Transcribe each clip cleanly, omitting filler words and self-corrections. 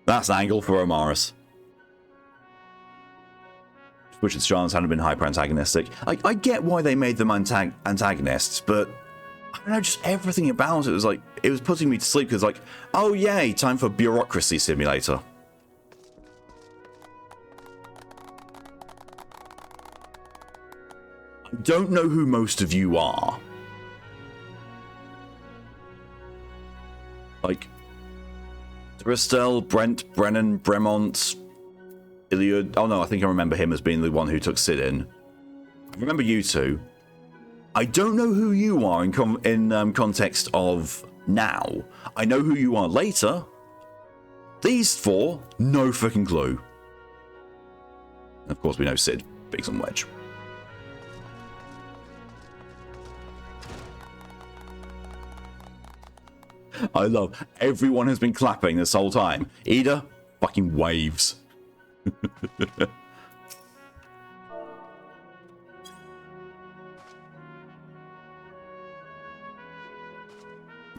That's an angle for Amaris. Which the Charms hadn't been hyper-antagonistic. I get why they made them antagonists, but I don't know, just everything about it was like, it was putting me to sleep because like, oh yay, time for bureaucracy simulator. I don't know who most of you are. Like, Dristel, Brent, Brennan, Bremont, Iliad. Oh no, I think I remember him as being the one who took Sid in. I remember you two. I don't know who you are in context of now. I know who you are later. These four, no freaking clue. And of course, we know Sid, Biggs and Wedge. I love everyone has been clapping this whole time. Ida, fucking waves.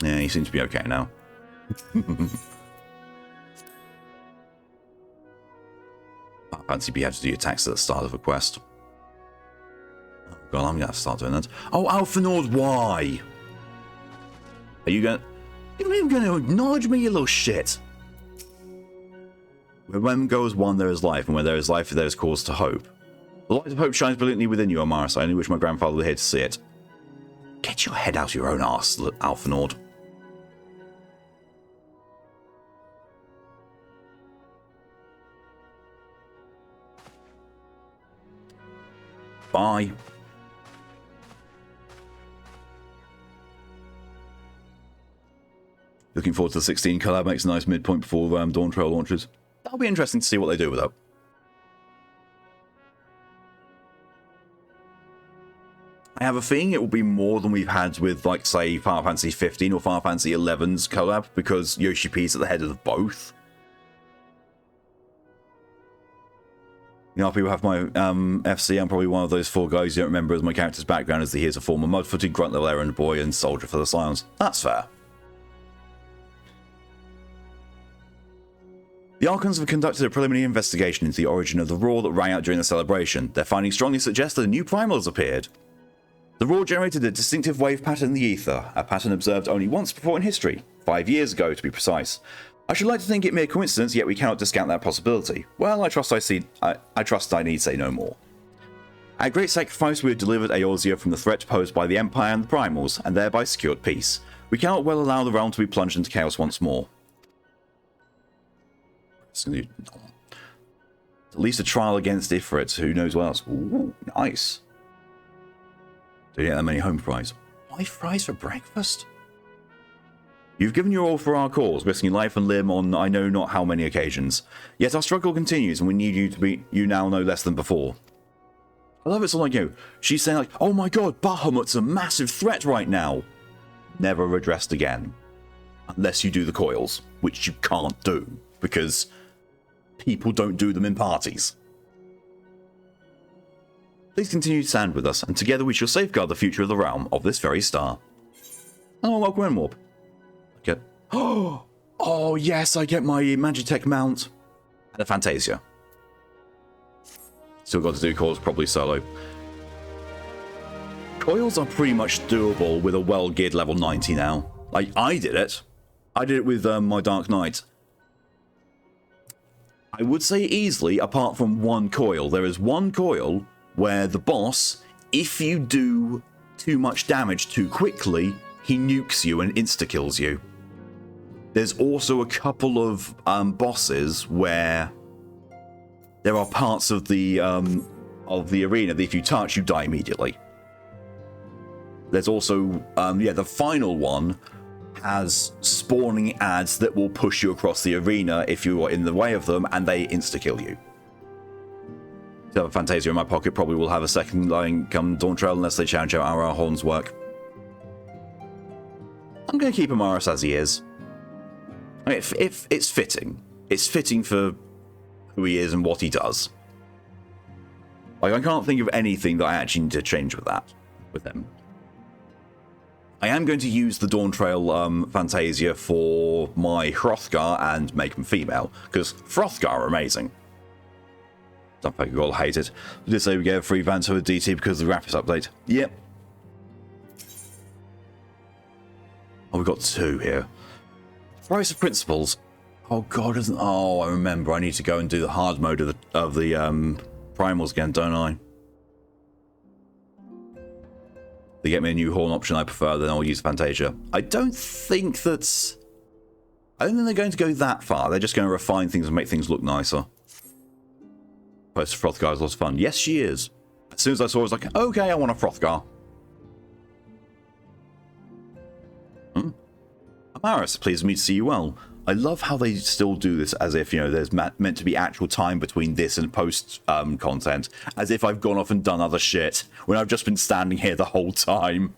Yeah, he seems to be okay now. I fancy be able to do attacks at the start of a quest. Oh god, I'm gonna have to start doing that. Oh, Alphanord, why? Are you gonna... You're not even gonna acknowledge me, you little shit. Where when goes one, there is life, and where there is life, there is cause to hope. The light of hope shines brilliantly within you, Amaris. I only wish my grandfather were here to see it. Get your head out of your own arse, Alphanord. Bye. Looking forward to the 16 collab. Makes a nice midpoint before Dawn Trail launches. That'll be interesting to see what they do with it. I have a feeling it will be more than we've had with, like, say, Final Fantasy XV or Final Fantasy XI's collab, because Yoshi P's at the head of both. You know, people have my FC. I'm probably one of those four guys you don't remember as my character's background as he is a former mud-footed grunt-level errand boy and soldier for the Scions. That's fair. The Archons have conducted a preliminary investigation into the origin of the roar that rang out during the celebration. Their findings strongly suggest that a new primal has appeared. The roar generated a distinctive wave pattern in the ether, a pattern observed only once before in history, 5 years ago to be precise. I should like to think it mere coincidence, yet we cannot discount that possibility. Well, I trust I need say no more. At great sacrifice we have delivered Eorzea from the threat posed by the Empire and the Primals, and thereby secured peace. We cannot well allow the realm to be plunged into chaos once more. At least a trial against Ifrit, who knows what else. Ooh, nice. Don't get that many home fries. 5 fries for breakfast? You've given your all for our cause, risking life and limb on I know not how many occasions. Yet our struggle continues, and we need you to be now no less than before. I love it so like, you know, she's saying like, oh my god, Bahamut's a massive threat right now. Never addressed again. Unless you do the coils, which you can't do, because people don't do them in parties. Please continue to stand with us, and together we shall safeguard the future of the realm of this very star. Oh, welcome in, Warp. Get... Oh, yes, I get my Magitech mount. And a Fantasia. Still got to do coils probably solo. Coils are pretty much doable with a well-geared level 90 now. Like, I did it. I did it with my Dark Knight. I would say easily, apart from one coil. There is one coil where the boss, if you do too much damage too quickly, he nukes you and insta-kills you. There's also a couple of bosses where there are parts of the arena that if you touch, you die immediately. There's also, the final one has spawning ads that will push you across the arena if you are in the way of them, and they insta-kill you. So a Fantasia in my pocket probably will have a second line come Dawn Trail unless they change out our horns work. I'm going to keep Amaris as he is. I mean, if it's fitting. It's fitting for who he is and what he does. Like, I can't think of anything that I actually need to change with that, with him. I am going to use the Dawn Trail Fantasia for my Hrothgar and make them female, because Hrothgar are amazing. Some people all hate it. We did say we get a free Vanta with DT because of the graphics update. Yep. Oh, we've got 2 here. Price of Principles. Oh god, isn't... Oh, I remember. I need to go and do the hard mode of the primals again, don't I? They get me a new horn option I prefer, then I'll use Fantasia. I don't think that's... I don't think they're going to go that far. They're just going to refine things and make things look nicer. Post Hrothgar is lots of fun. Yes, she is. As soon as I saw it, I was like, okay, I want a Hrothgar. Amaris, pleased me to see you well. I love how they still do this as if, you know, there's meant to be actual time between this and post content. As if I've gone off and done other shit, when I've just been standing here the whole time.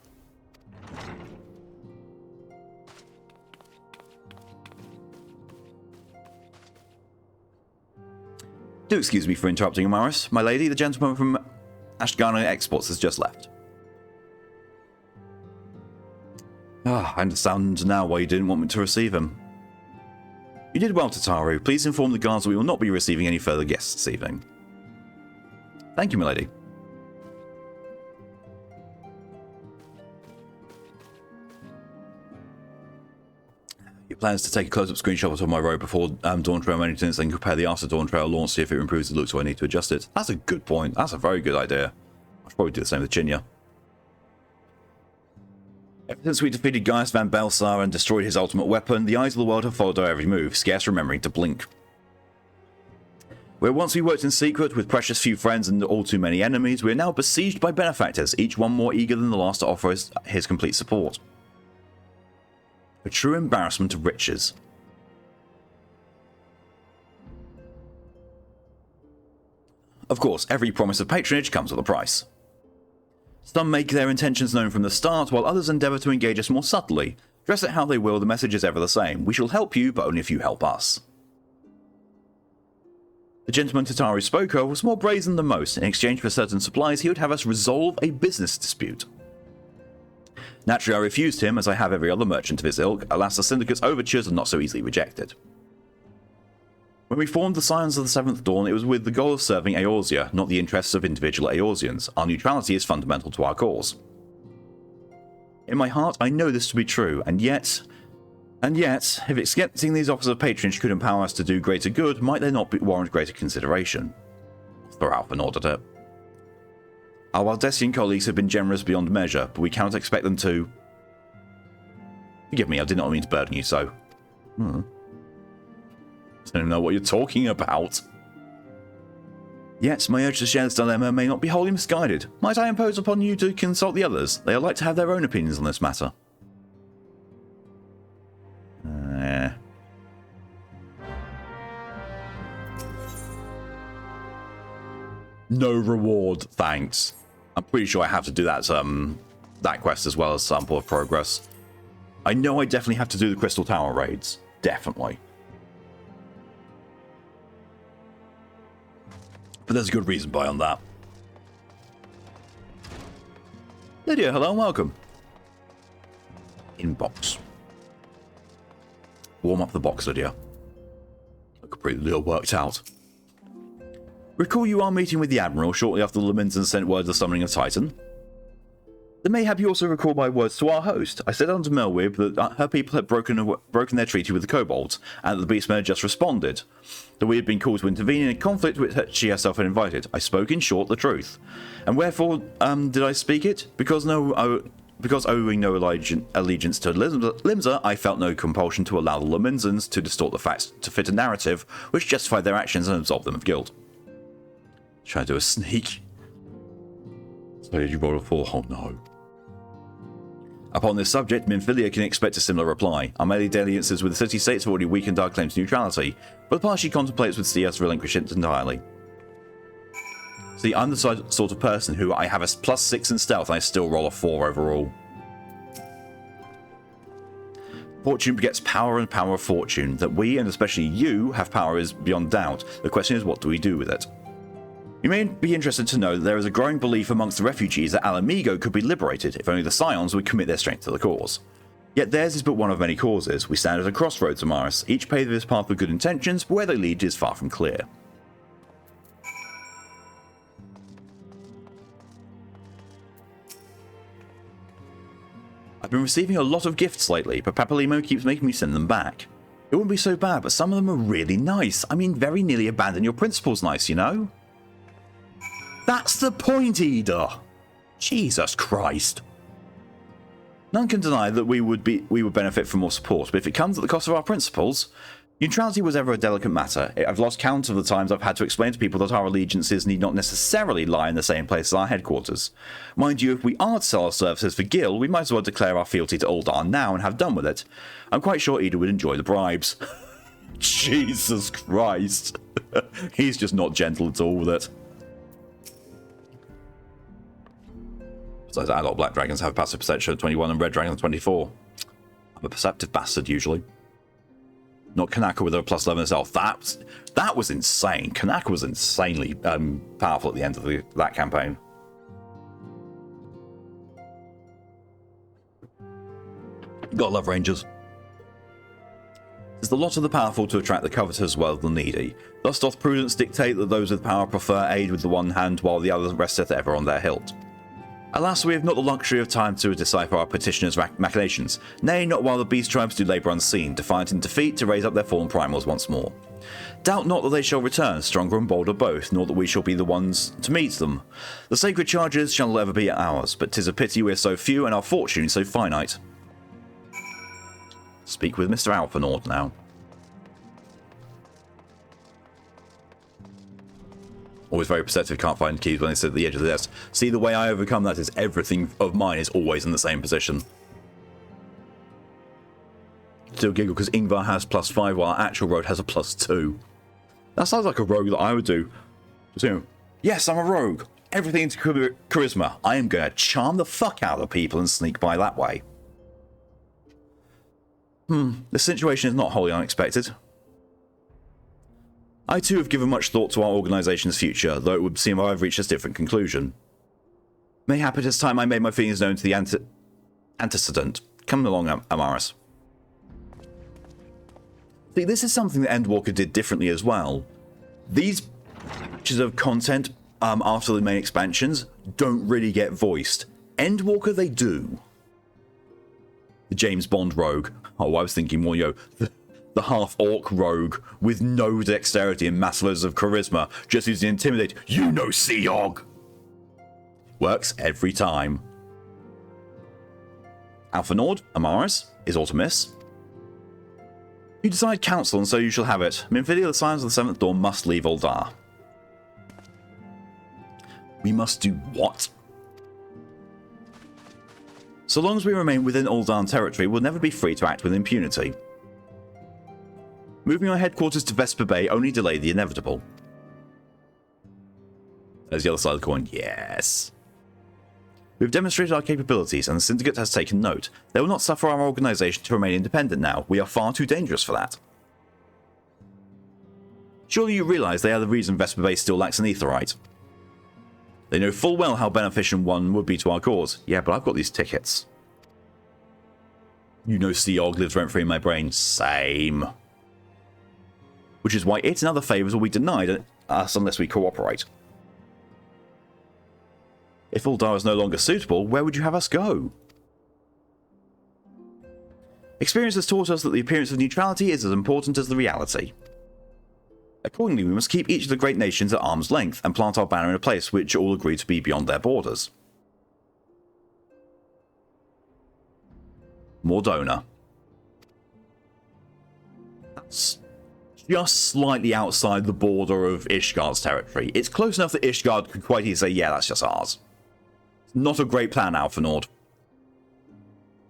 Do excuse me for interrupting, Amaris. My lady, the gentleman from Ashgana Exports has just left. Ah, I understand now why you didn't want me to receive him. You did well, Tataru. Please inform the guards that we will not be receiving any further guests this evening. Thank you, milady. Your plans to take a close-up screenshot of my road before Dawn Trail maintenance and compare the after Dawn Trail launch, see if it improves the look, so I need to adjust it. That's a good point. That's a very good idea. I should probably do the same with Chinya. Ever since we defeated Gaius van Belsar and destroyed his ultimate weapon, the eyes of the world have followed our every move, scarce remembering to blink. Where once we worked in secret, with precious few friends and all too many enemies, we are now besieged by benefactors, each one more eager than the last to offer his complete support. A true embarrassment of riches. Of course, every promise of patronage comes with a price. Some make their intentions known from the start, while others endeavour to engage us more subtly. Dress it how they will, the message is ever the same. We shall help you, but only if you help us. The gentleman Tataru spoke of was more brazen than most. In exchange for certain supplies, he would have us resolve a business dispute. Naturally, I refused him, as I have every other merchant of his ilk. Alas, the syndicate's overtures are not so easily rejected. When we formed the Scions of the Seventh Dawn, it was with the goal of serving Eorzea, not the interests of individual Eorzeans. Our neutrality is fundamental to our cause. In my heart, I know this to be true, and yet, if accepting these offers of patronage could empower us to do greater good, might they not warrant greater consideration? Thoralf nodded it. Our Waldesian colleagues have been generous beyond measure, but we cannot expect them to... Forgive me, I did not mean to burden you so. I don't know what you're talking about. Yet, my urge to share this dilemma may not be wholly misguided. Might I impose upon you to consult the others? They are like to have their own opinions on this matter. No reward, thanks. I'm pretty sure I have to do that quest as well as Sample of Progress. I know I definitely have to do the Crystal Tower raids. Definitely. But there's a good reason behind that. Lydia, hello and welcome. Inbox. Warm up the box, Lydia. Look pretty well worked out. Recall you are meeting with the Admiral shortly after the Laminsons sent word of the summoning of Titan. Then mayhap you also recall my words to our host. I said unto Melwib that her people had broken their treaty with the Kobolds, and that the Beastmen had just responded. That we had been called to intervene in a conflict which she herself had invited. I spoke in short the truth. And wherefore did I speak it? Because owing no allegiance to Limsa, I felt no compulsion to allow the Laminsons to distort the facts to fit a narrative which justified their actions and absolved them of guilt. Trying to do a sneak. So did you roll a 4? Oh no. Upon this subject, Minfilia can expect a similar reply. Our melee dalliances with the city-states have already weakened our claim to neutrality, but the party contemplates would see us relinquish it entirely. See, I'm the sort of person who I have a +6 in stealth and I still roll a 4 overall. Fortune begets power and power of fortune. That we, and especially you, have power is beyond doubt. The question is, what do we do with it? You may be interested to know that there is a growing belief amongst the refugees that Alamigo could be liberated if only the Scions would commit their strength to the cause. Yet theirs is but one of many causes. We stand at a crossroads, Amaris, each paved this path with good intentions, but where they lead is far from clear. I've been receiving a lot of gifts lately, but Papalimo keeps making me send them back. It wouldn't be so bad, but some of them are really nice. I mean, very nearly abandon your principles nice, you know? That's the point, Ida! Jesus Christ. None can deny that we would benefit from more support, but if it comes at the cost of our principles, neutrality was ever a delicate matter. I've lost count of the times I've had to explain to people that our allegiances need not necessarily lie in the same place as our headquarters. Mind you, if we are to sell our services for Gil, we might as well declare our fealty to Ul'dah now and have done with it. I'm quite sure Ida would enjoy the bribes. Jesus Christ. He's just not gentle at all with it. Besides, adult black dragons have passive perception of 21 and red dragons 24. I'm a perceptive bastard, usually. Not Kanaka with a plus 11 herself. That was insane. Kanaka was insanely powerful at the end of that campaign. Gotta love rangers. It's the lot of the powerful to attract the covetous as well as the needy. Thus doth prudence dictate that those with power prefer aid with the one hand, while the other resteth ever on their hilt. Alas, we have not the luxury of time to decipher our petitioners' machinations, nay, not while the beast tribes do labour unseen, defiant in defeat to raise up their fallen primals once more. Doubt not that they shall return, stronger and bolder both, nor that we shall be the ones to meet them. The sacred charges shall ever be ours, but 'tis a pity we are so few and our fortune so finite. Speak with Mr. Alphinaud now. Always very perceptive, can't find keys when they sit at the edge of the desk. See, the way I overcome that is everything of mine is always in the same position. Still giggle because Ingvar has +5 while our actual rogue has a +2. That sounds like a rogue that I would do. So, yes, I'm a rogue. Everything's charisma. I am going to charm the fuck out of people and sneak by that way. The situation is not wholly unexpected. I too have given much thought to our organisation's future, though it would seem I've reached a different conclusion. Mayhap it is time I made my feelings known to the antecedent. Come along, Amaris. See, this is something that Endwalker did differently as well. These patches of content after the main expansions don't really get voiced. Endwalker, they do. The James Bond rogue. Oh, I was thinking more, the half-orc rogue with no dexterity and massive loads of charisma, just using intimidate. You know, Seog! Works every time. Alphinaud, Amaris, is all to miss. You decide council, and so you shall have it. Minfidia, the Scions of the Seventh Dawn, must leave Ul'dah. We must do what? So long as we remain within Ul'dah territory, we'll never be free to act with impunity. Moving our headquarters to Vesper Bay only delayed the inevitable. There's the other side of the coin. Yes. We've demonstrated our capabilities, and the Syndicate has taken note. They will not suffer our organisation to remain independent now. We are far too dangerous for that. Surely you realise they are the reason Vesper Bay still lacks an aetherite. They know full well how beneficial one would be to our cause. Yeah, but I've got these tickets. You know Seog lives rent-free in my brain. Same. Which is why it and other favours will be denied us unless we cooperate. If Ul'dah is no longer suitable, where would you have us go? Experience has taught us that the appearance of neutrality is as important as the reality. Accordingly, we must keep each of the great nations at arm's length and plant our banner in a place which all agree to be beyond their borders. Mordona. That's just slightly outside the border of Ishgard's territory. It's close enough that Ishgard could quite easily say, yeah, that's just ours. Not a great plan, Alphinaud.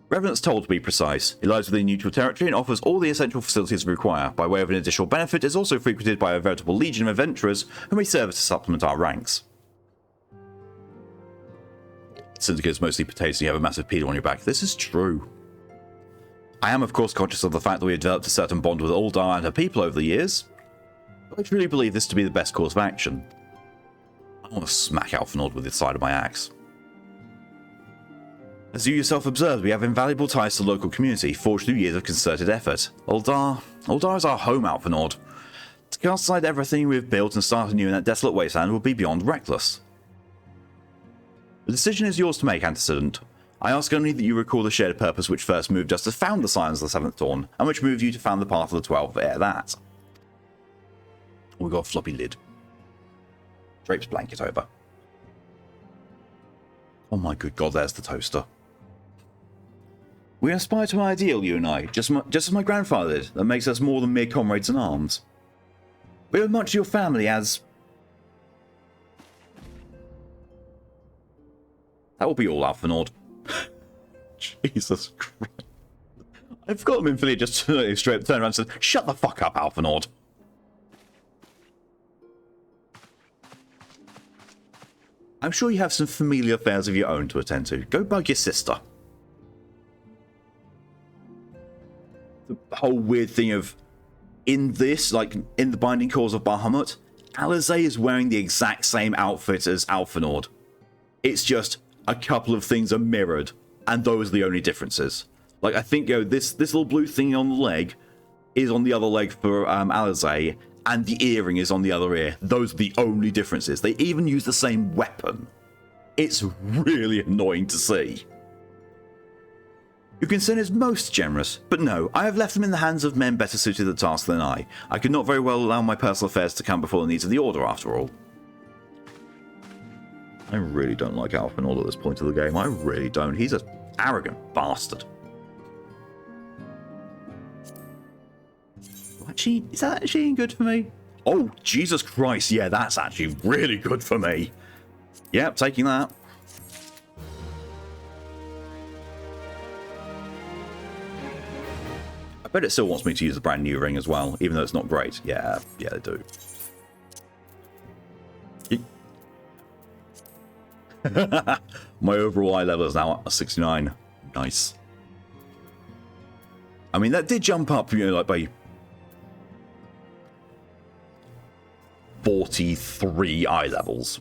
Revenant's told to be precise. It lies within neutral territory and offers all the essential facilities we require. By way of an additional benefit, it is also frequented by a veritable legion of adventurers who may serve to supplement our ranks. Syndicate's mostly potatoes and you have a massive peeler on your back. This is true. I am, of course, conscious of the fact that we have developed a certain bond with Ul'dah and her people over the years, but I truly believe this to be the best course of action. I want to smack Alphinaud with the side of my axe. As you yourself observed, we have invaluable ties to the local community, forged through years of concerted effort. Uldar is our home, Alphinaud. To cast aside everything we've built and start anew in that desolate wasteland would be beyond reckless. The decision is yours to make, Antecedent. I ask only that you recall the shared purpose which first moved us to found the Scions of the Seventh Dawn, and which moved you to found the Path of the 12th ere that. We got a floppy lid. Drapes blanket over. Oh my good god, there's the toaster. We aspire to an ideal, you and I, just as my grandfather did, that makes us more than mere comrades in arms. We owe much to your family as... That will be all, Alphinaud. Jesus Christ. I forgot Minfilia just straight turned around and said, "Shut the fuck up, Alphinaud." I'm sure you have some familiar affairs of your own to attend to. Go bug your sister. The whole weird thing of, in this, like, in the Binding Cause of Bahamut, Alizé is wearing the exact same outfit as Alphinaud. It's just a couple of things are mirrored, and those are the only differences. Like, I think, this little blue thing on the leg is on the other leg for Alizé, and the earring is on the other ear. Those are the only differences. They even use the same weapon. It's really annoying to see. Your concern is most generous, but no, I have left them in the hands of men better suited to the task than I. I could not very well allow my personal affairs to come before the needs of the Order, after all. I really don't like Alphinaud at this point of the game. I really don't. He's an arrogant bastard. Actually, is that actually good for me? Oh, Jesus Christ, yeah, that's actually really good for me. Yep, taking that. I bet it still wants me to use the brand new ring as well, even though it's not great. Yeah, they do. My overall eye level is now at 69. Nice. I mean, that did jump up, like by 43 eye levels.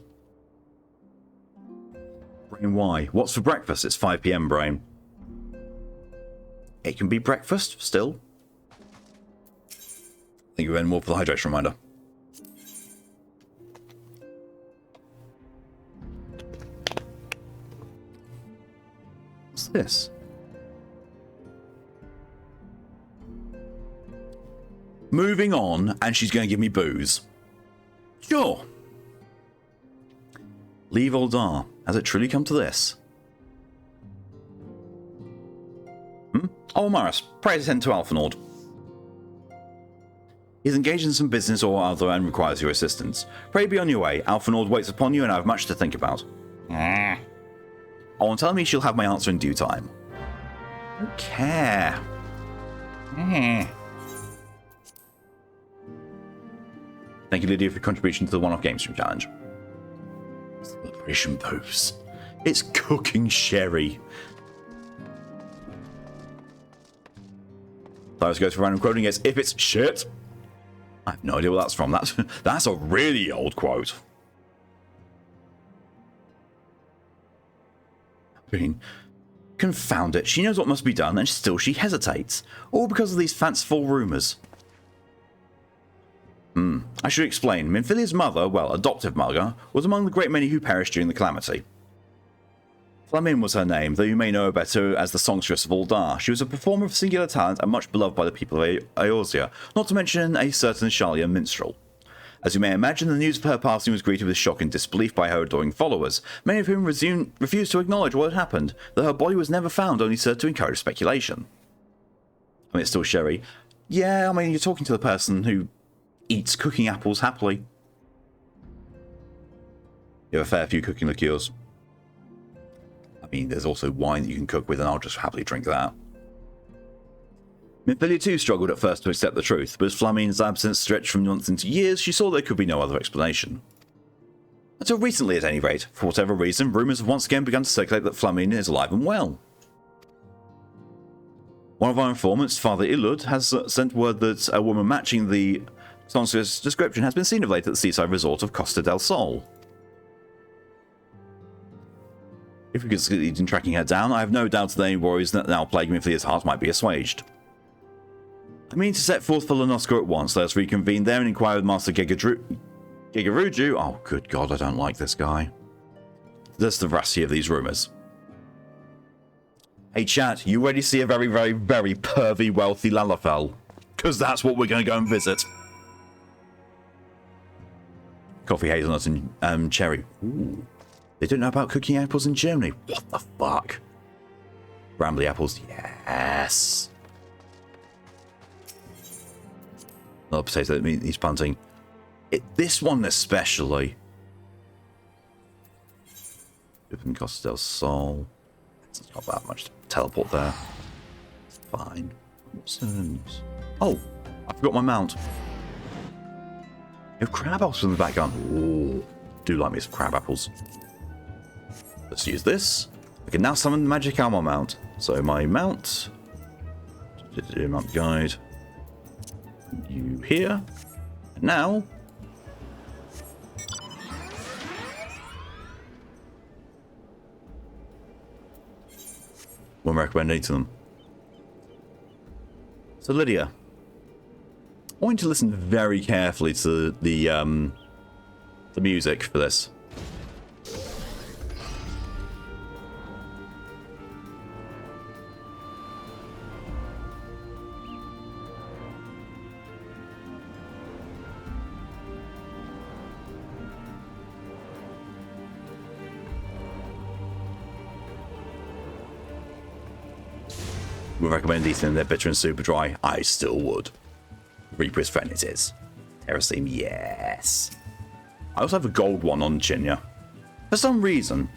Brain, why? What's for breakfast? It's 5 PM, Brain. It can be breakfast, still. Thank you, Ben, more for the hydration reminder. What's this? Moving on, and she's going to give me booze. Sure. Leave Uldar. Has it truly come to this? Oh, Amaris, pray attend to Alphinaud. He's engaged in some business or other and requires your assistance. Pray be on your way. Alphinaud waits upon you and I have much to think about. Oh, and tell me she'll have my answer in due time. I don't care. Thank you, Lydia, for your contribution to the one-off game stream challenge. Celebration booze. It's cooking sherry. Cyrus goes for random quoting as if it's shit. I have no idea what that's from. That's a really old quote. I mean, confound it. She knows what must be done, and still she hesitates. All because of these fanciful rumours. I should explain. Minfilia's mother, well, adoptive mother, was among the great many who perished during the calamity. Flamine was her name, though you may know her better as the songstress of Uldar. She was a performer of singular talent and much beloved by the people of Eorzea, not to mention a certain Shalia minstrel. As you may imagine, the news of her passing was greeted with shock and disbelief by her adoring followers, many of whom refused to acknowledge what had happened, though her body was never found, only served to encourage speculation. I mean, it's still sherry. Yeah, I mean, you're talking to the person who eats cooking apples happily. You have a fair few cooking liqueurs. I mean, there's also wine that you can cook with, and I'll just happily drink that. Minfilia too struggled at first to accept the truth, but as Flamine's absence stretched from months into years, she saw there could be no other explanation. Until recently, at any rate, for whatever reason, rumours have once again begun to circulate that Flamine is alive and well. One of our informants, Father Illud, has sent word that a woman matching the songstress description has been seen of late at the seaside resort of Costa del Sol. If we could succeed in tracking her down, I have no doubt that any worries that now plague me for his heart might be assuaged. I mean to set forth for Lenoska at once. Let us reconvene there and inquire with Master Gigaruju. Oh, good God, I don't like this guy. That's the veracity of these rumours. Hey, chat, you already see a very, very, very pervy, wealthy Lalafell? Because that's what we're going to go and visit. Coffee, hazelnuts, and cherry. Ooh. They don't know about cooking apples in Germany. What the fuck? Brambly apples. Yes. Another potato that he's planting. This one especially. Open Costa del Sol. It's not that much to teleport there. It's fine. Oh, I forgot my mount. You have crab apples in the background. Ooh, do like me some crab apples. Let's use this. I can now summon the magic armor mount. So my mount. Mount guide. You here. And now. Won't recommend any to them. So Lydia, I want you to listen very carefully to the music for this. Would recommend eating them. They're bitter and super dry. I still would. Reaper's friend it is. Terrasteam, yes. I also have a gold one on Chinya. For some reason.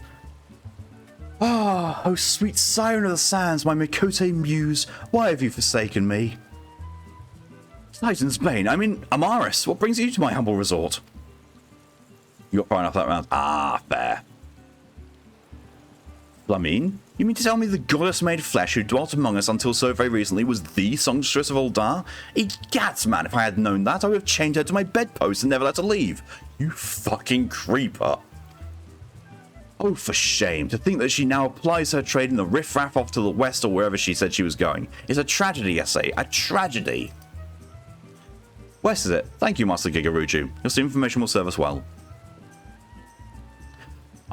Ah, oh sweet siren of the sands, my Mikote muse, why have you forsaken me? Titan's Bane, I mean Amaris, what brings you to my humble resort? You got far enough that round. Ah, fair. Flamine? You mean to tell me the goddess made flesh who dwelt among us until so very recently was the songstress of Uldar? Egats, man, if I had known that, I would have chained her to my bedpost and never let her leave. You fucking creeper. Oh, for shame. To think that she now applies her trade in the riffraff off to the west or wherever she said she was going. It's a tragedy, I say. A tragedy. West is it? Thank you, Master Gigaruju. Your information will serve us well.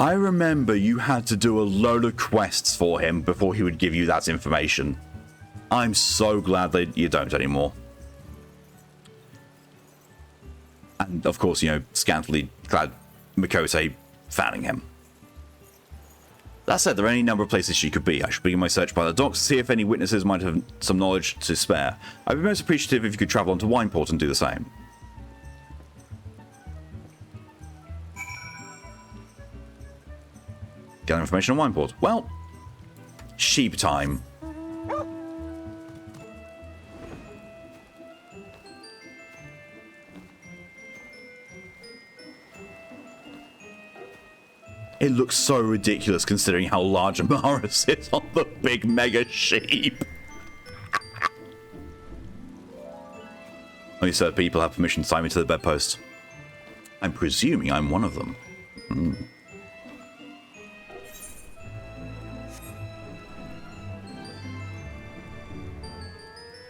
I remember you had to do a load of quests for him before he would give you that information. I'm so glad that you don't anymore. And of course, you know, scantily clad Mikote fanning him. That said, there are any number of places she could be. I should begin my search by the docks to see if any witnesses might have some knowledge to spare. I'd be most appreciative if you could travel onto Wineport and do the same. Gather information on Wineport. Well, sheep time. It looks so ridiculous considering how large Amaris is on the big mega sheep. Only certain people have permission to tie me to the bedpost. I'm presuming I'm one of them.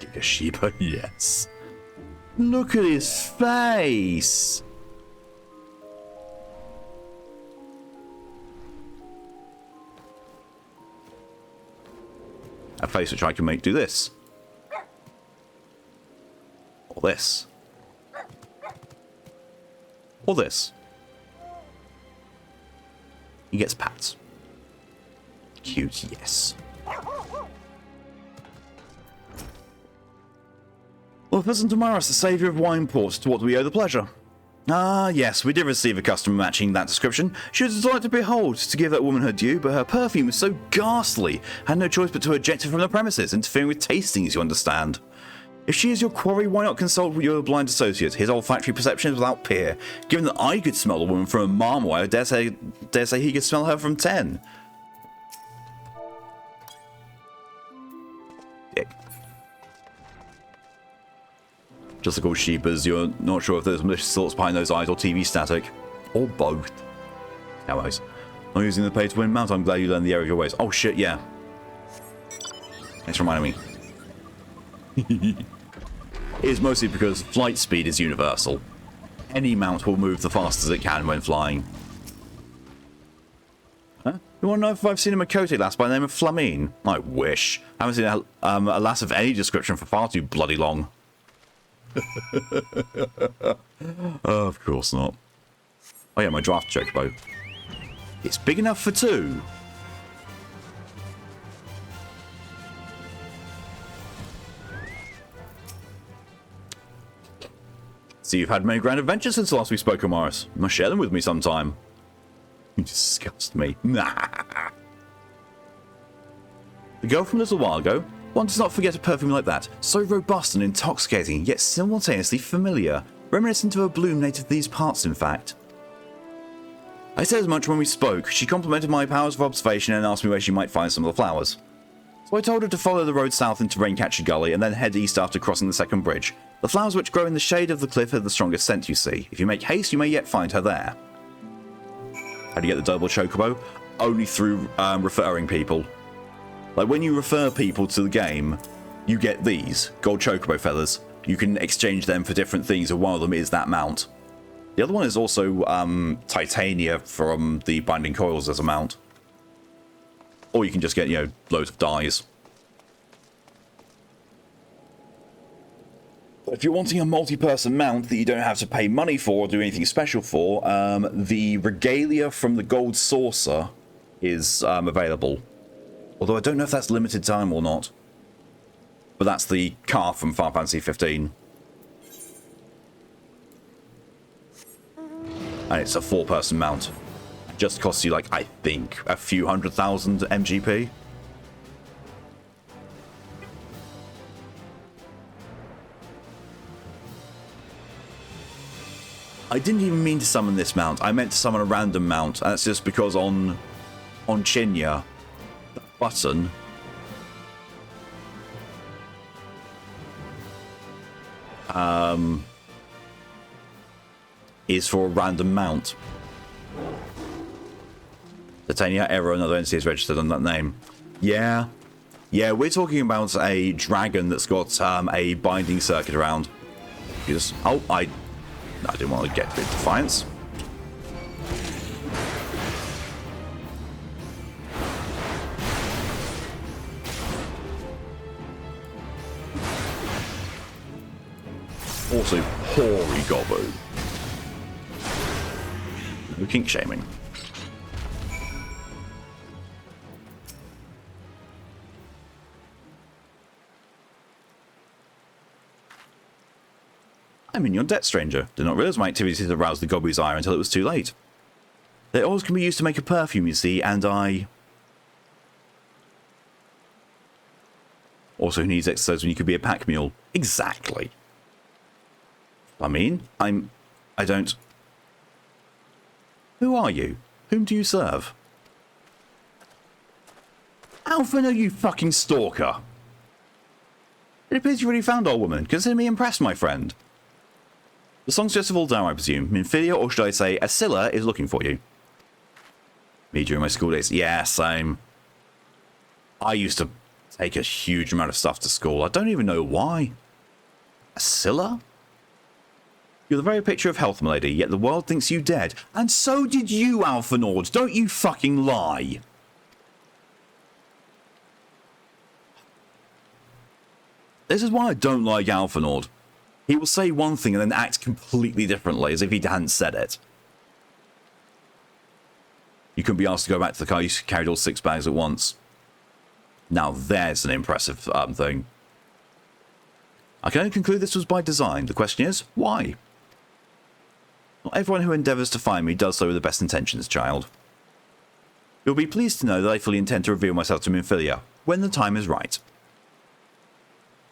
Giga Sheba, yes. Look at his face. A face which I can make do this. Or this. Or this. He gets pats. Cute, yes. Well, Pleasant Amaris, the saviour of Wineport, to what do we owe the pleasure? Ah, yes, we did receive a customer matching that description. She was a delight to behold, to give that woman her due, but her perfume was so ghastly, had no choice but to eject her from the premises, interfering with tastings, you understand. If she is your quarry, why not consult with your blind associate? His olfactory perception is without peer. Given that I could smell a woman from a mile away, I dare say he could smell her from 10. Dick. Just like all sheepers, you're not sure if there's malicious thoughts behind those eyes or TV static. Or both. Anyways. I'm using the pay-to-win mount. I'm glad you learned the area of your ways. Oh, shit, yeah. Thanks for reminding me. It is mostly because flight speed is universal. Any mount will move the fastest it can when flying. Huh? You want to know if I've seen a Makote lass by the name of Flamine? I wish. I haven't seen a lass of any description for far too bloody long. Oh, of course not. Oh yeah, my draft chocobo. It's big enough for two. So you've had many grand adventures since the last we spoke, Amaris. You must share them with me sometime. You disgust me. Nah. The girl from a little while ago. One does not forget a perfume like that. So robust and intoxicating, yet simultaneously familiar. Reminiscent of a bloom native to these parts, in fact. I said as much when we spoke. She complimented my powers of observation and asked me where she might find some of the flowers. So I told her to follow the road south into Raincatcher Gully and then head east after crossing the second bridge. The flowers which grow in the shade of the cliff have the strongest scent, you see. If you make haste, you may yet find her there. How do you get the double chocobo? Only through referring people. Like, when you refer people to the game, you get these gold chocobo feathers. You can exchange them for different things, and one of them is that mount. The other one is also titania from the binding coils as a mount. Or you can just get, loads of dyes. If you're wanting a multi-person mount that you don't have to pay money for or do anything special for, the regalia from the Gold Saucer is available. Although I don't know if that's limited time or not. But that's the car from Final Fantasy XIV. And it's a 4-person mount. It just costs you, I think, a few 100,000 MGP. I didn't even mean to summon this mount. I meant to summon a random mount. And that's just because on Chinya, the button is for a random mount. Titania, error, another entity is registered on that name. Yeah, we're talking about a dragon that's got a binding circuit around. Oh, I didn't want to get rid of Defiance. Also, hoary gobbo. No kink shaming. I'm in your debt, stranger. Did not realize my activities had aroused the gobby's ire until it was too late. Their oils can be used to make a perfume, you see, and I... Also, who needs exercise when you could be a pack mule? Exactly. I don't... Who are you? Whom do you serve? Alpha, no, you fucking stalker. It appears you really found our woman. Consider me impressed, my friend. The songstress of Ul'dah, I presume. Minfilia, or should I say, Asilla, is looking for you. Me during my school days. Yeah, same. I used to take a huge amount of stuff to school. I don't even know why. Asilla? You're the very picture of health, milady, yet the world thinks you dead. And so did you, Alpha Nord. Don't you fucking lie. This is why I don't like Alpha Nord. He will say one thing and then act completely differently, as if he hadn't said it. You couldn't be asked to go back to the car. You carried all 6 bags at once. Now there's an impressive thing. I can only conclude this was by design. The question is, why? Not everyone who endeavours to find me does so with the best intentions, child. You'll be pleased to know that I fully intend to reveal myself to Minfilia, when the time is right.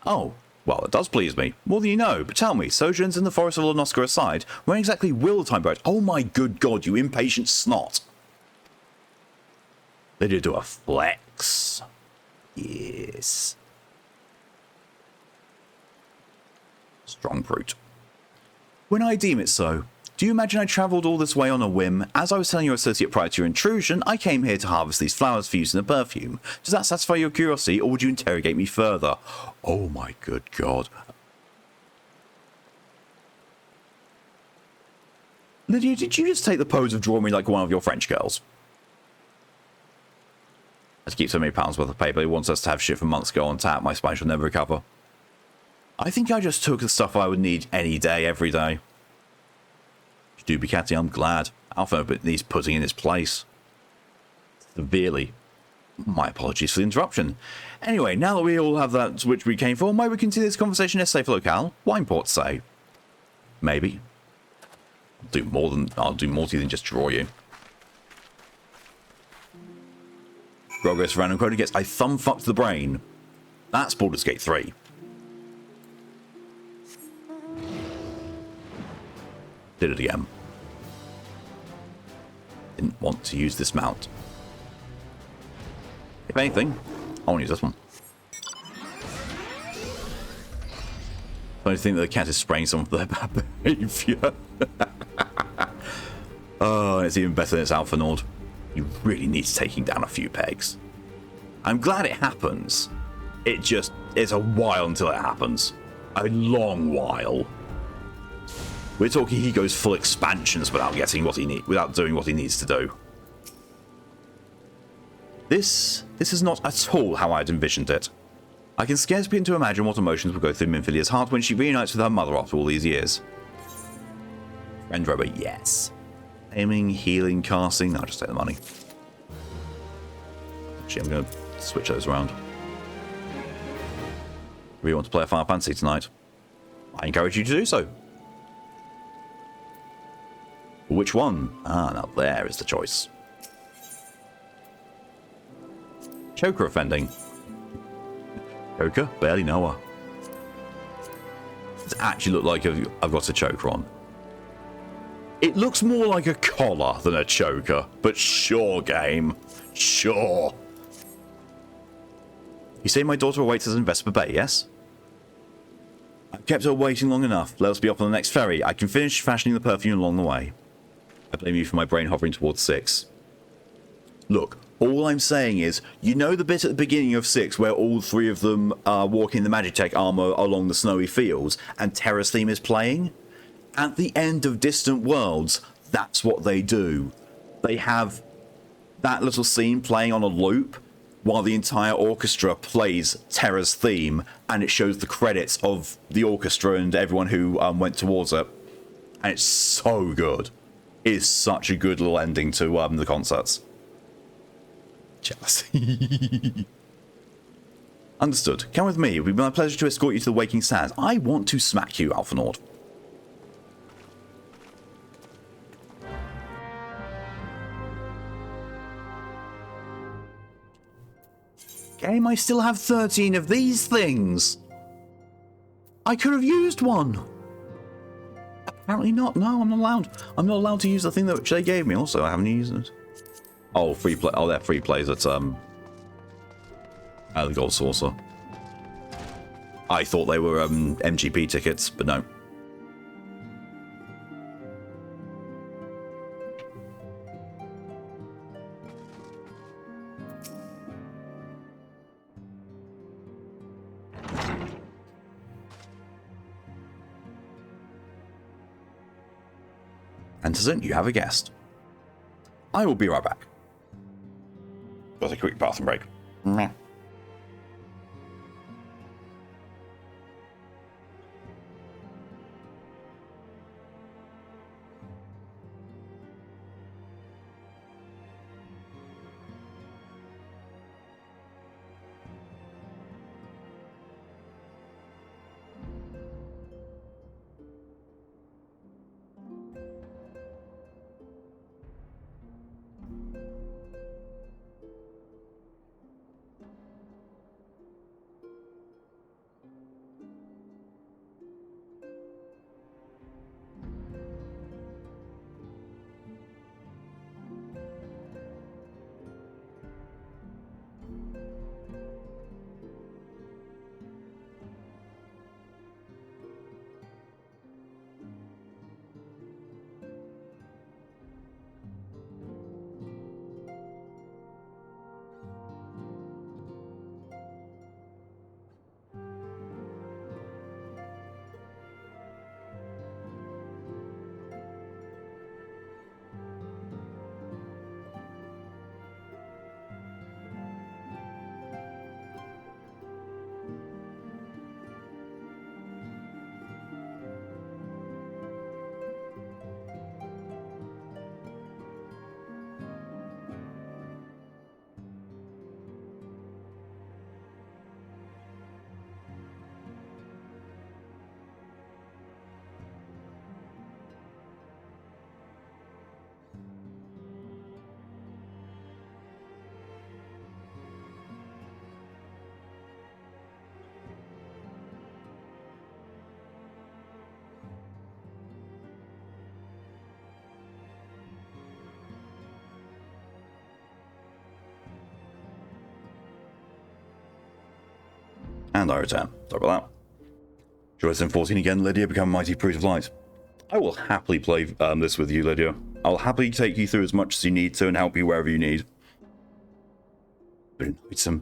Oh, well, it does please me. More than you know, but tell me, sojourns in the forest of Lonoska aside, when exactly will the time be right? Oh my good god, you impatient snot. They did do a flex. Yes. Strong brute. When I deem it so, Do you imagine I travelled all this way on a whim? As I was telling your associate prior to your intrusion, I came here to harvest these flowers for use in a perfume. Does that satisfy your curiosity, or would you interrogate me further? Oh my good God. Lydia, did you just take the pose of drawing me like one of your French girls? To keep so many pounds worth of paper, he wants us to have shit from months ago on tap. My spine shall never recover. I think I just took the stuff I would need any day, every day. Doobie Catty, I'm glad. Alpha needs putting in his place. Severely. My apologies for the interruption. Anyway, now that we all have that which we came for, might we continue this conversation at safe locale? Wineport, say. Maybe. I'll do more to you than just draw you. Progress random quota gets I thumb fucked the brain. That's Baldur's Gate 3. Did it again. Didn't want to use this mount. If anything, I want to use this one. I don't think that the cat is spraying some of their bad behaviour. Oh, it's even better than its Alpha Nord. You really need taking down a few pegs. I'm glad it happens. It's a while until it happens. A long while. We're talking he goes full expansions without doing what he needs to do. This is not at all how I'd envisioned it. I can scarce begin to imagine what emotions will go through Minfilia's heart when she reunites with her mother after all these years. Friend robot, yes. Aiming, healing, casting. No, I'll just take the money. Actually, I'm going to switch those around. Really want to play a Final Fantasy tonight? I encourage you to do so. Which one? Ah, now there is the choice. Choker offending. Choker? Barely know her. Does it actually look like I've got a choker on? It looks more like a collar than a choker, but sure, game. Sure. You say my daughter awaits us in Vesper Bay, yes? I've kept her waiting long enough. Let us be off on the next ferry. I can finish fashioning the perfume along the way. I blame you for my brain hovering towards 6. Look, all I'm saying is, you know the bit at the beginning of 6 where all three of them are walking the Magitech armor along the snowy fields and Terra's theme is playing? At the end of Distant Worlds, that's what they do. They have that little scene playing on a loop while the entire orchestra plays Terra's theme, and it shows the credits of the orchestra and everyone who went towards it. And it's so good. It is such a good little ending to the concerts. Jealousy. Understood. Come with me. It will be my pleasure to escort you to the Waking Sands. I want to smack you, Alpha Nord. Game, I still have 13 of these things. I could have used one. Apparently not. No, I'm not allowed. I'm not allowed to use the thing that they gave me. Also, I haven't used it. Oh, free play. Oh, they're free plays at the Gold Saucer. I thought they were MGP tickets, but no. Antizin, you have a guest. I will be right back. Got a quick bathroom break. Meh. And I return. Sorry about that. Joy Sim 14 again, Lydia, become mighty brute of light. I will happily play this with you, Lydia. I'll happily take you through as much as you need to and help you wherever you need. So I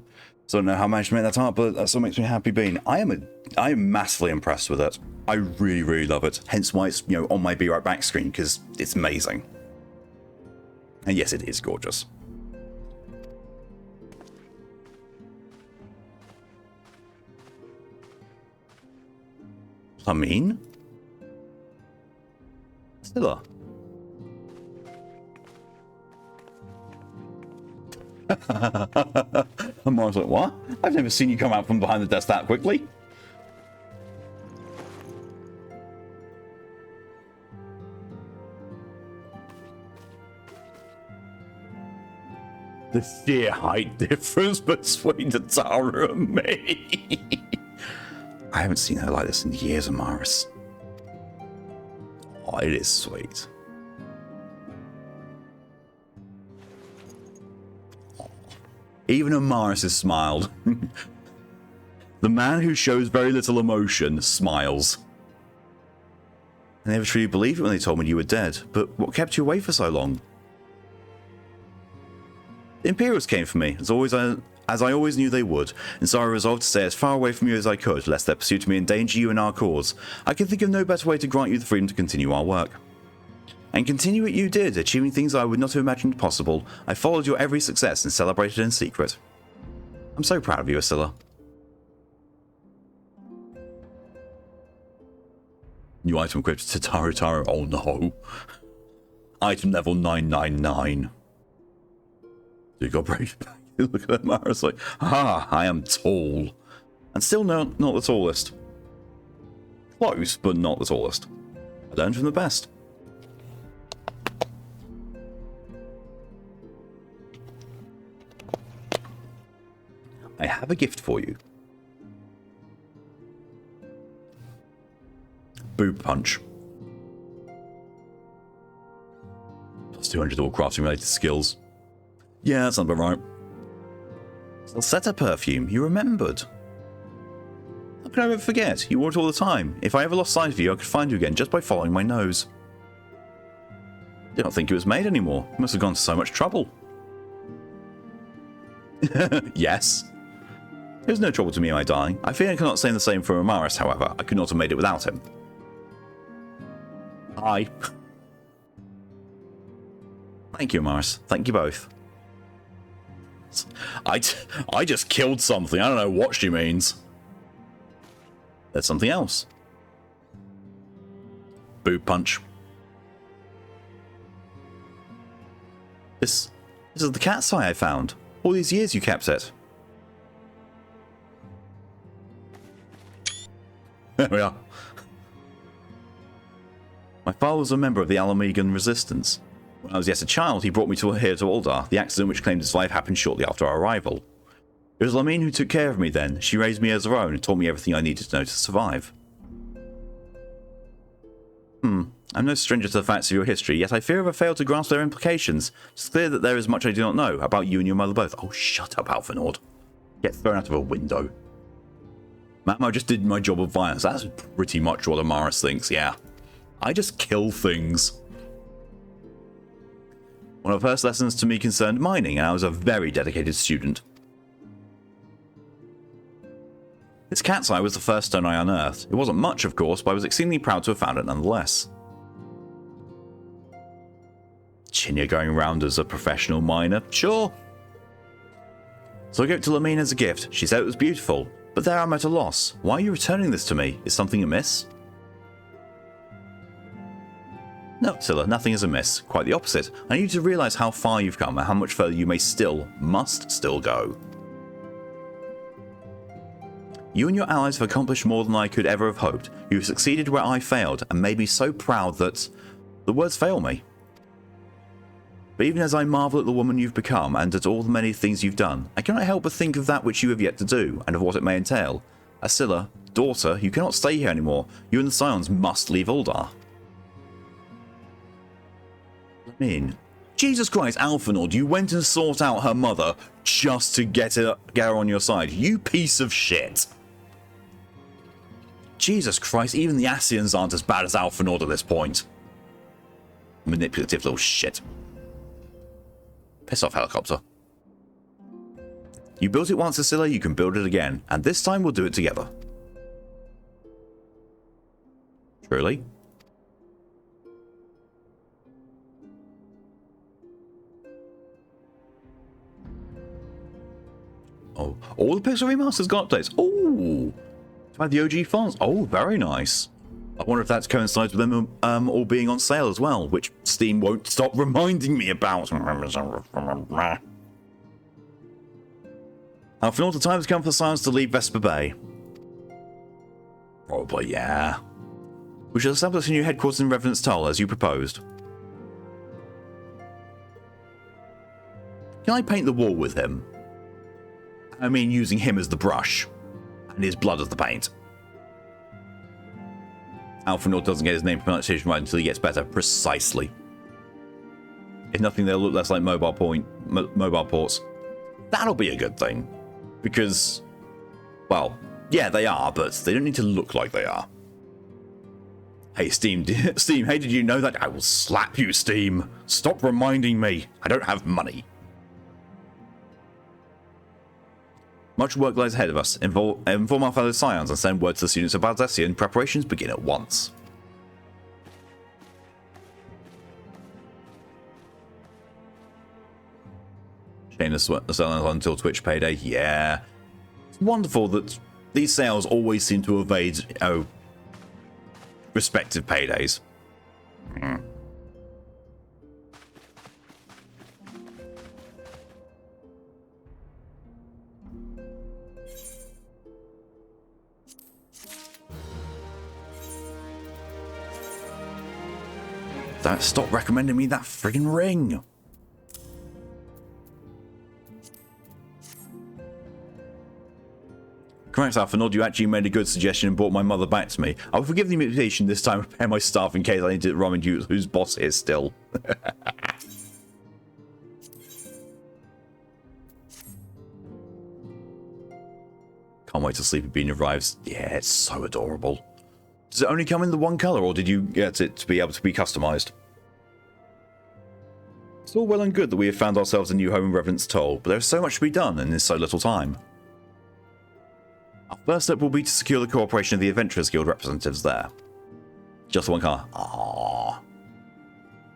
don't know how I managed to make that art, but that still makes me happy being. I am massively impressed with it. I really, really love it. Hence why it's, you know, on my Be Right Back screen, because it's amazing. And yes, it is gorgeous. I mean, Scylla. And Mara's like, what? I've never seen you come out from behind the desk that quickly. The sheer height difference between the Tara and me. I haven't seen her like this in years, Amaris. Oh, it is sweet. Even Amaris has smiled. The man who shows very little emotion smiles. I never truly believed it when they told me you were dead, but what kept you away for so long? The Imperials came for me, as I always knew they would, and so I resolved to stay as far away from you as I could, lest their pursuit of me endanger you and our cause. I can think of no better way to grant you the freedom to continue our work. And continue it you did, achieving things I would not have imagined possible. I followed your every success and celebrated in secret. I'm so proud of you, Asilla. New item equipped to Taru. Oh no. Item level 999. You got brave back. Look at that, Mara's like, I am tall. And still not the tallest. Close, but not the tallest. I learned from the best. I have a gift for you. Boob punch. Plus 200 all crafting related skills. Yeah, that sounds about right. Salsetta perfume, you remembered. How could I ever forget? You wore it all the time. If I ever lost sight of you, I could find you again just by following my nose. I don't think it was made anymore. You must have gone to so much trouble. Yes. It was no trouble to me, my darling. I fear I cannot say the same for Amaris, however. I could not have made it without him. Hi. Thank you, Amaris. Thank you both. I just killed something. I don't know what she means. There's something else. Boob punch. This is the cat's eye I found. All these years you kept it. There we are. My father was a member of the Alamegan resistance. When I was yet a child, he brought me here to Uldar. The accident which claimed his life happened shortly after our arrival. It was Lamine who took care of me then. She raised me as her own and taught me everything I needed to know to survive. I'm no stranger to the facts of your history, yet I fear I've failed to grasp their implications. It's clear that there is much I do not know about you and your mother both. Oh, shut up, Alphanord. Get thrown out of a window. Ma'am, I just did my job of violence. That's pretty much what Amaris thinks, yeah. I just kill things. One of the first lessons to me concerned mining, and I was a very dedicated student. This cat's eye was the first stone I unearthed. It wasn't much, of course, but I was exceedingly proud to have found it nonetheless. Chinya going around as a professional miner? Sure. So I gave it to Lamine as a gift. She said it was beautiful, but there I'm at a loss. Why are you returning this to me? Is something amiss? No, Scylla, nothing is amiss. Quite the opposite. I need you to realise how far you've come and how much further you must still go. You and your allies have accomplished more than I could ever have hoped. You have succeeded where I failed and made me so proud that the words fail me. But even as I marvel at the woman you've become and at all the many things you've done, I cannot help but think of that which you have yet to do and of what it may entail. Asilla, daughter, you cannot stay here anymore. You and the Scions must leave Uldar. I mean, Jesus Christ, Alphanord, you went and sought out her mother just to get her on your side. You piece of shit. Jesus Christ, even the Ascians aren't as bad as Alpha Nord at this point. Manipulative little shit. Piss off, helicopter. You built it once, Cecilia, you can build it again. And this time we'll do it together. Truly? Oh, all the Pixel remasters got updates. Oh, to add the OG fonts. Oh, very nice. I wonder if that coincides with them all being on sale as well, which Steam won't stop reminding me about. Now, for all the time has come for Science to leave Vesper Bay. Probably, yeah. We shall establish a new headquarters in Revenant's Toll, as you proposed. Can I paint the wall with him? I mean, using him as the brush, and his blood as the paint. Alpha Nord doesn't get his name pronunciation right until he gets better. Precisely. If nothing, they'll look less like mobile ports. That'll be a good thing. Because, well, yeah, they are, but they don't need to look like they are. Hey, Steam, Steam, hey, did you know that? I will slap you, Steam. Stop reminding me. I don't have money. Much work lies ahead of us. Inform our fellow Scions and send word to the students of Valdesian. Preparations begin at once. Shane is selling until Twitch payday. Yeah. It's wonderful that these sales always seem to evade, respective paydays. Don't stop recommending me that friggin' ring. Correct, Alpha Nord, you actually made a good suggestion and brought my mother back to me. I will forgive the invitation this time and prepare my staff in case I need to remind you whose boss is still. Can't wait till Sleepy Bean arrives. Yeah, it's so adorable. Does it only come in the one colour, or did you get it to be able to be customised? It's all well and good that we have found ourselves a new home in Revenant's Toll, but there is so much to be done and in so little time. Our first step will be to secure the cooperation of the Adventurers Guild representatives there. Just one colour. Aww.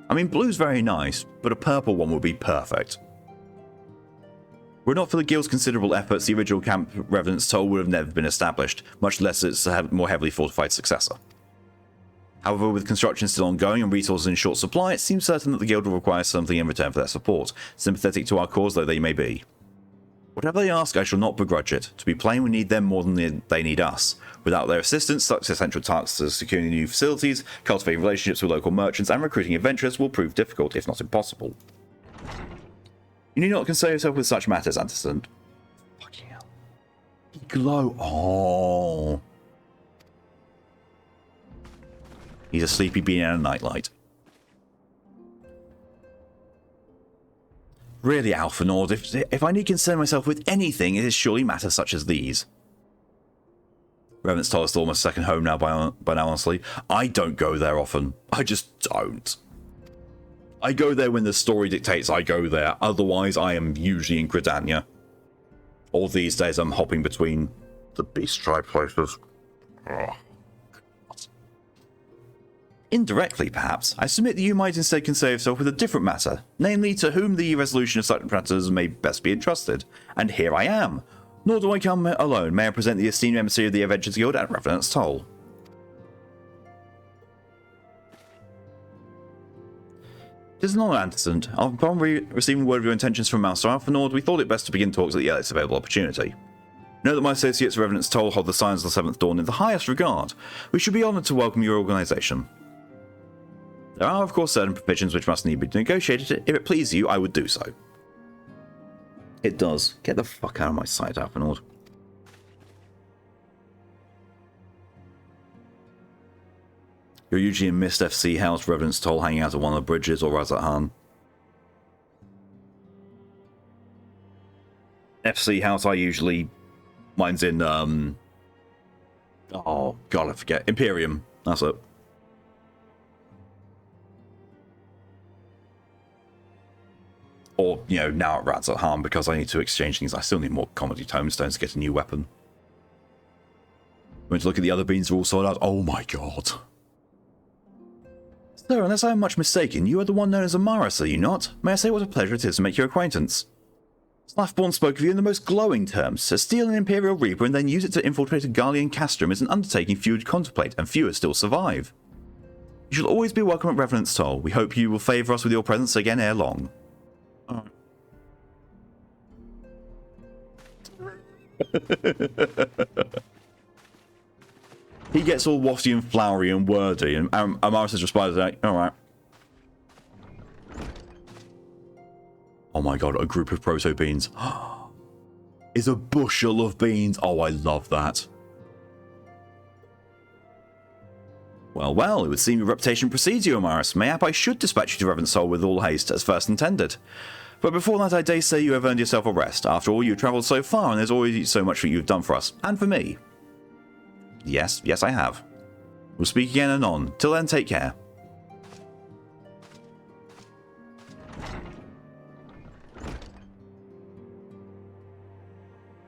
I mean, blue's very nice, but a purple one would be perfect. Were it not for the Guild's considerable efforts, the original camp Revenant's Toll would have never been established, much less its more heavily fortified successor. However, with construction still ongoing and resources in short supply, it seems certain that the Guild will require something in return for their support, sympathetic to our cause though they may be. Whatever they ask, I shall not begrudge it. To be plain, we need them more than they need us. Without their assistance, such essential tasks as securing new facilities, cultivating relationships with local merchants, and recruiting adventurers will prove difficult, if not impossible. You need not concern yourself with such matters, Antecedent. Fucking hell. Glow. Oh. He's a sleepy bean and a nightlight. Really, Alpha Nord, if I need concern myself with anything, it is surely matters such as these. Revenant's Toll is almost second home now by now, honestly. I don't go there often. I just don't. I go there when the story dictates I go there. Otherwise, I am usually in Gridania. Or these days, I'm hopping between the Beast Tribe places. Ugh. Indirectly, perhaps, I submit that you might instead concern yourself with a different matter, namely to whom the resolution of such matters may best be entrusted. And here I am. Nor do I come alone. May I present the esteemed emissary of the Adventurers Guild at Revenant's Toll. It is an honour, Antecedent. Upon receiving word of your intentions from Master Alpha Nord, we thought it best to begin talks at the earliest available opportunity. Know that my associates at Revenant's Toll hold the Scions of the Seventh Dawn in the highest regard. We should be honoured to welcome your organisation. There are, of course, certain provisions which must need to be negotiated. If it pleases you, I would do so. It does. Get the fuck out of my sight, Alpha Nord. You're usually in Mist FC House, Revenant's Toll, hanging out at one of the bridges, or Razat Han. FC House, I usually... Mine's in, Oh, God, I forget. Imperium. That's it. Or, you know, now it rats at harm because I need to exchange things. I still need more comedy tomestones to get a new weapon. Going to look at the other beans, are all sold out. Oh my God. Sir, unless I am much mistaken, you are the one known as Amaris, are you not? May I say what a pleasure it is to make your acquaintance? Slathborn spoke of you in the most glowing terms. To steal an Imperial Reaper and then use it to infiltrate a Garlean castrum is an undertaking few would contemplate, and fewer still survive. You shall always be welcome at Revenant's Toll. We hope you will favour us with your presence again ere long. He gets all wafty and flowery and wordy, and Amaris has responded like, alright. Oh my God, a group of proto beans. It's a bushel of beans. Oh, I love that. Well, well, it would seem your reputation precedes you, Amaris. Mayhap I should dispatch you to Revenant's Soul with all haste, as first intended. But before that, I dare say you have earned yourself a rest. After all, you've travelled so far, and there's already so much that you've done for us, and for me. Yes, yes, I have. We'll speak again anon. Till then, take care.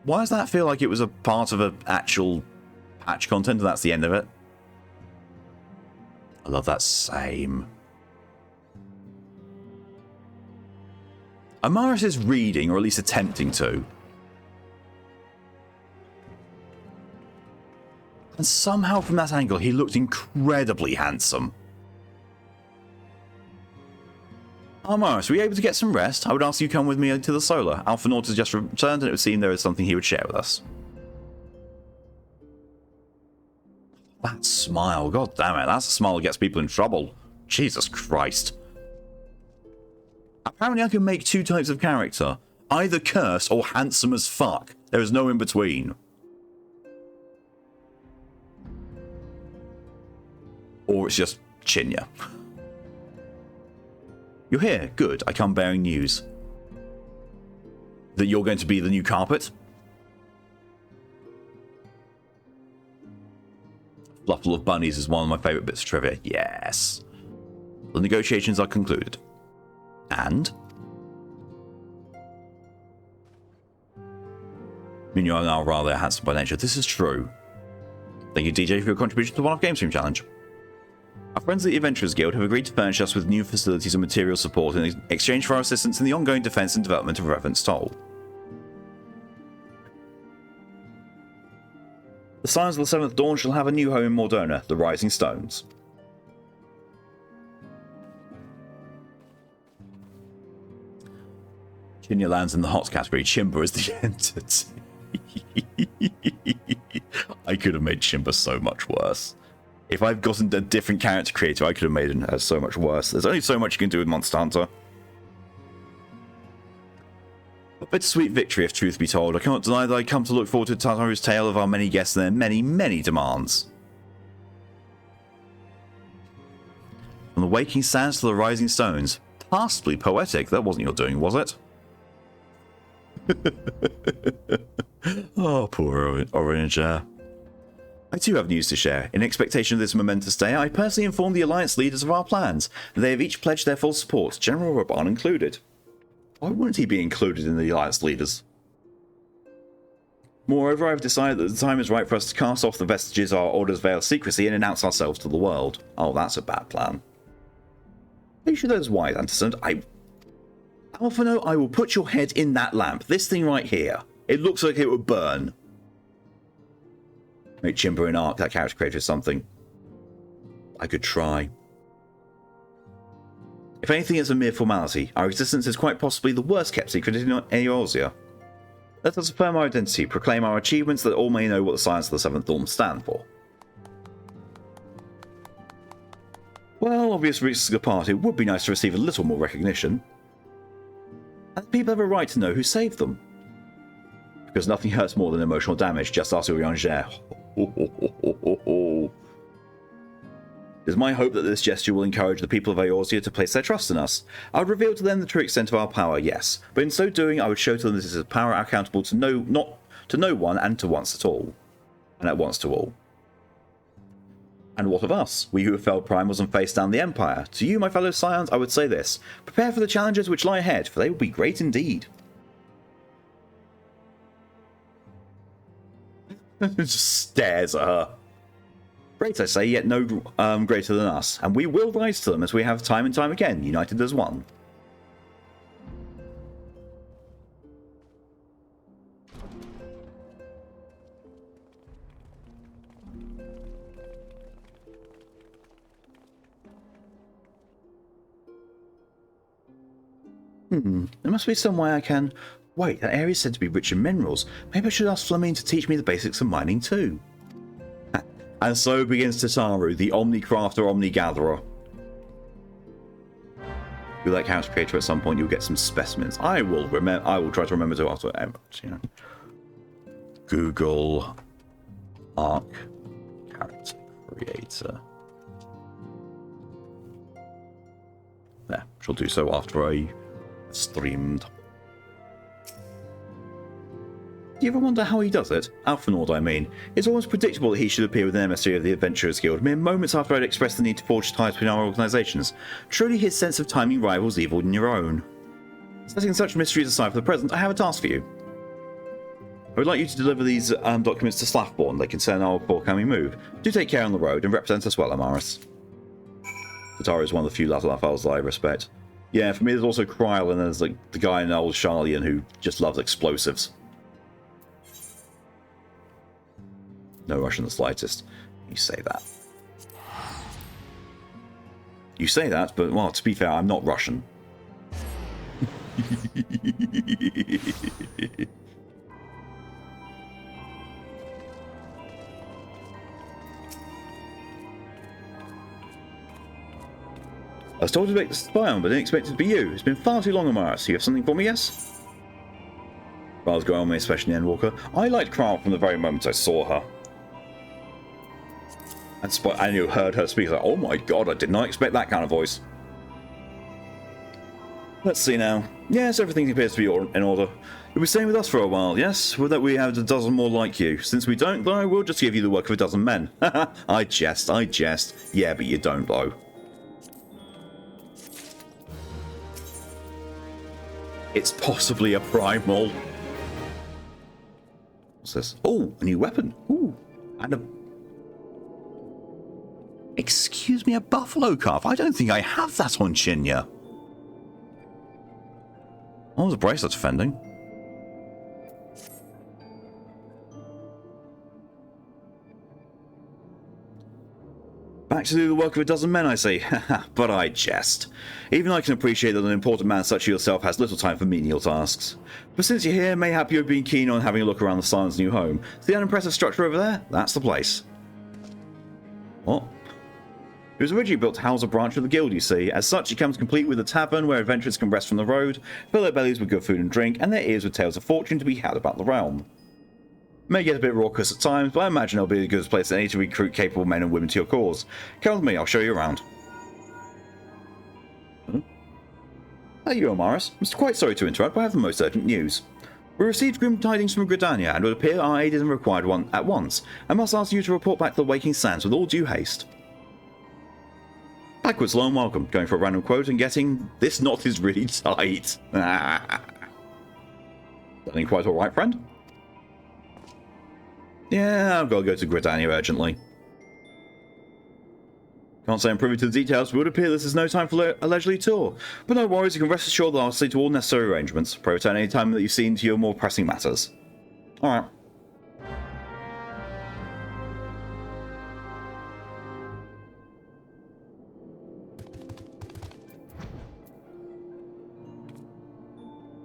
Why does that feel like it was a part of an actual patch content, and that's the end of it? I love that same. Amaris is reading, or at least attempting to. And somehow from that angle, he looked incredibly handsome. Amaris, were you able to get some rest? I would ask you to come with me to the Solar. Alpha Naut has just returned, and it would seem there is something he would share with us. That smile, god damn it, that's a smile that gets people in trouble. Jesus Christ. Apparently I can make two types of character. Either cursed or handsome as fuck. There is no in between. Or it's just Chinya. You're here. Good. I come bearing news. That you're going to be the new carpet? Fluffle of bunnies is one of my favourite bits of trivia. Yes. The negotiations are concluded. And? You are now rather handsome by nature. This is true. Thank you, DJ, for your contribution to the one-off Game Stream Challenge. Our friends at the Adventurers Guild have agreed to furnish us with new facilities and material support in exchange for our assistance in the ongoing defence and development of Revenant's Toll. The Scions of the Seventh Dawn shall have a new home in Mordona, the Rising Stones. Chinya lands in the hot category. Chimba is the entity. I could have made Chimba so much worse. If I've gotten a different character creator, I could have made it so much worse. There's only so much you can do with Monster Hunter. A bittersweet victory, if truth be told. I cannot deny that I come to look forward to Tataru's tale of our many guests and their many, many demands. From the waking sands to the rising stones. Passably poetic. That wasn't your doing, was it? Oh, poor Orange. I too have news to share. In expectation of this momentous day, I personally informed the Alliance leaders of our plans. They have each pledged their full support, General Raban included. Why wouldn't he be included in the Alliance leaders? Moreover, I have decided that the time is right for us to cast off the vestiges of our Order's veiled secrecy and announce ourselves to the world. Oh, that's a bad plan. Are you sure that's wise, Anderson? Alphano, I will put your head in that lamp. This thing right here. It looks like it would burn. Make Chimba and Ark that character creator or something. I could try. If anything, it's a mere formality. Our existence is quite possibly the worst kept secret in Eorzea. Let us affirm our identity, proclaim our achievements, that all may know what the Scions of the Seventh Dawn stand for. Well, obvious risks apart, it would be nice to receive a little more recognition. And people have a right to know who saved them. Because nothing hurts more than emotional damage, just ask Urianger. It is my hope that this gesture will encourage the people of Eorzea to place their trust in us. I would reveal to them the true extent of our power, yes, but in so doing I would show to them this is a power accountable to no one and to once at all. And at once to all. And what of us, we who have felled primals and faced down the Empire? To you, my fellow scions, I would say this. Prepare for the challenges which lie ahead, for they will be great indeed. Just stares at her. Great, I say, yet no greater than us, and we will rise to them as we have time and time again, united as one. There must be some way I can... Wait, that area is said to be rich in minerals. Maybe I should ask Fleming to teach me the basics of mining too. And so begins Tataru, the Omni-Crafter, Omni-Gatherer. If you like House Creator at some point, you'll get some specimens. I will try to remember to after, you know. Google Arc Character Creator. There, shall do so after I streamed. Do you ever wonder how he does it? Alphanord, I mean. It's almost predictable that he should appear with an emissary of the Adventurers Guild mere moments after I'd expressed the need to forge ties between our organisations. Truly his sense of timing rivals evil in your own. Setting such mysteries aside for the present, I have a task for you. I would like you to deliver these documents to Slathborn. They concern our forthcoming move. Do take care on the road and represent us well, Amaris. Tataru is one of the few Latalafals that I respect. Yeah, for me there's also Kryl, and there's like the guy in Old Charlian who just loves explosives. No rush in the slightest. You say that. You say that, but, well, to be fair, I'm not Russian. I was told to make the spy on, but didn't expect it to be you. It's been far too long, Amaris. You have something for me, yes? Kryl's going on me, especially Endwalker. I liked Kryl from the very moment I saw her. And you heard her speak like, oh my god, I did not expect that kind of voice. Let's see now. Yes, everything appears to be in order. You'll be staying with us for a while, yes? With that we have a dozen more like you. Since we don't, though, we'll just give you the work of a dozen men. I jest. Yeah, but you don't, though. It's possibly a primal. What's this? Oh, a new weapon. Ooh, and a... Excuse me, a buffalo calf? I don't think I have that on Chinya. What was the bracelet offending? Back to do the work of a dozen men, I see. But I jest. Even I can appreciate that an important man such as yourself has little time for menial tasks. But since you're here, mayhap you've been keen on having a look around the Scion's new home. See that impressive structure over there? That's the place. What? It was originally built to house a branch of the guild, you see. As such, it comes complete with a tavern where adventurers can rest from the road, fill their bellies with good food and drink, and their ears with tales of fortune to be had about the realm. May get a bit raucous at times, but I imagine it'll be the good place than any to recruit capable men and women to your cause. Come with me, I'll show you around. Hey you, Amaris. I'm quite sorry to interrupt, but I have the most urgent news. We received grim tidings from Gridania, and it would appear our aid isn't required at once. I must ask you to report back to the Waking Sands with all due haste. Backwards, long welcome. Going for a random quote and getting this knot is really tight. That ain't quite alright, friend? Yeah, I've got to go to Gridania urgently. Can't say I'm privy to the details, but it would appear this is no time for a leisurely tour. But no worries, you can rest assured that I'll see to all necessary arrangements. Pray return any time that you've seen to your more pressing matters. Alright.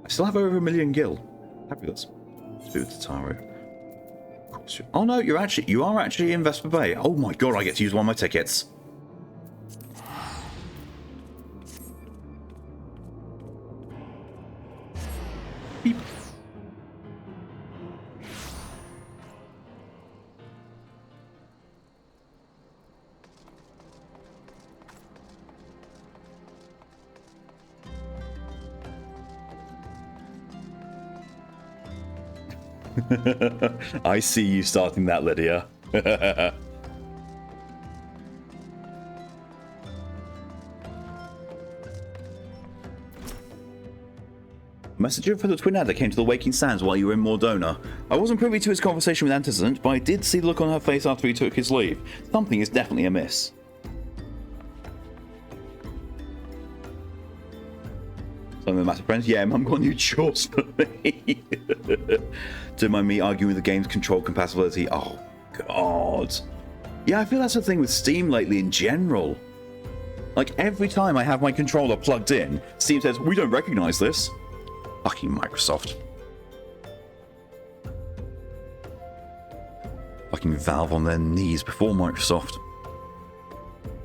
I still have over 1 million gil. Fabulous. Let's do it to Tataru. Oh no, you are actually in Vesper Bay. Oh my god, I get to use one of my tickets. Beep. I see you starting that, Lydia. A messenger for the Twin Adder came to the Waking Sands while you were in Mordona. I wasn't privy to his conversation with Antecedent, but I did see the look on her face after he took his leave. Something is definitely amiss. Something the matter, friends? Yeah, Mum got new chores for me. Don't mind me arguing with the game's control compatibility. Oh, God. Yeah, I feel that's the thing with Steam lately in general. Like, every time I have my controller plugged in, Steam says, we don't recognize this. Fucking Microsoft. Fucking Valve on their knees before Microsoft.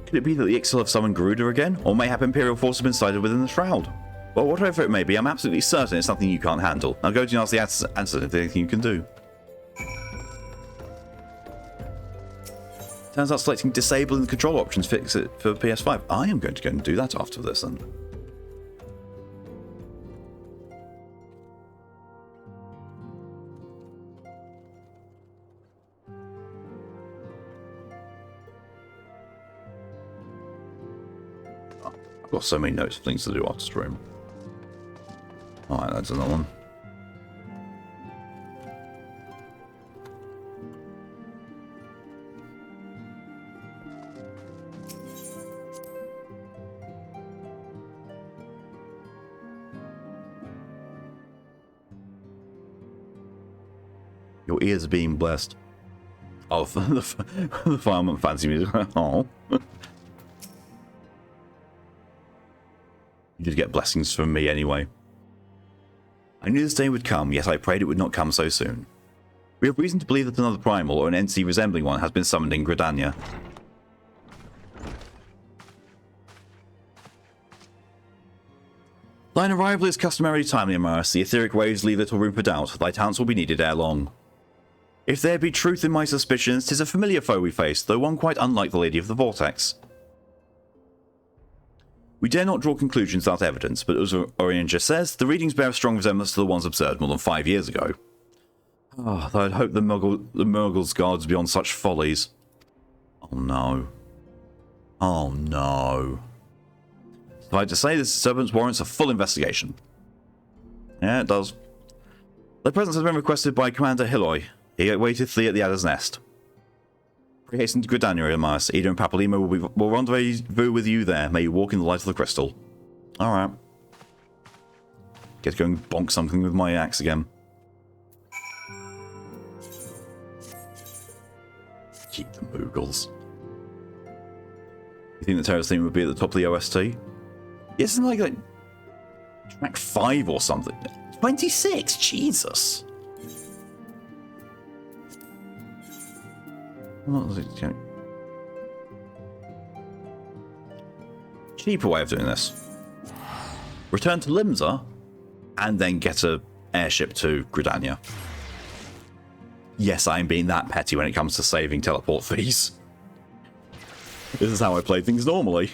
Could it be that the Ixal have summoned Garuda again? Or mayhap Imperial Force have been sighted within the Shroud? Well, whatever it may be, I'm absolutely certain it's something you can't handle. Now go to ask the answer if there's anything you can do. Turns out selecting disabling the control options fix it for PS5. I am going to go and do that after this then. Oh, I've got so many notes of things to do after stream. Alright, that's another one. Your ears are being blessed. Oh, the Final Fantasy music. Oh. You did get blessings from me anyway. I knew this day would come, yet I prayed it would not come so soon. We have reason to believe that another primal, or an entity resembling one, has been summoned in Gridania. Thine arrival is customarily timely, Amaris. The etheric waves leave little room for doubt. Thy talents will be needed ere long. If there be truth in my suspicions, 'tis a familiar foe we face, though one quite unlike the Lady of the Vortex. We dare not draw conclusions without evidence, but as Orianger says, the readings bear a strong resemblance to the ones observed more than 5 years ago. Oh, though I'd hope the Murgle's guards beyond such follies. Oh no. Oh no. Suffice to say, this disturbance warrants a full investigation. Yeah, it does. Their presence has been requested by Commander Hilloy. He awaiteth thee at the Adder's Nest. Pray hasten to Gridania, Amaris. Ida and Papalima will rendezvous with you there. May you walk in the light of the crystal. Alright. Get to go and bonk something with my axe again. Keep the Moogles. You think the Terror's theme would be at the top of the OST? Yes, isn't like track 5 or something. 26? Jesus! What was it? Cheaper way of doing this. Return to Limsa, and then get an airship to Gridania. Yes, I'm being that petty when it comes to saving teleport fees. This is how I play things normally.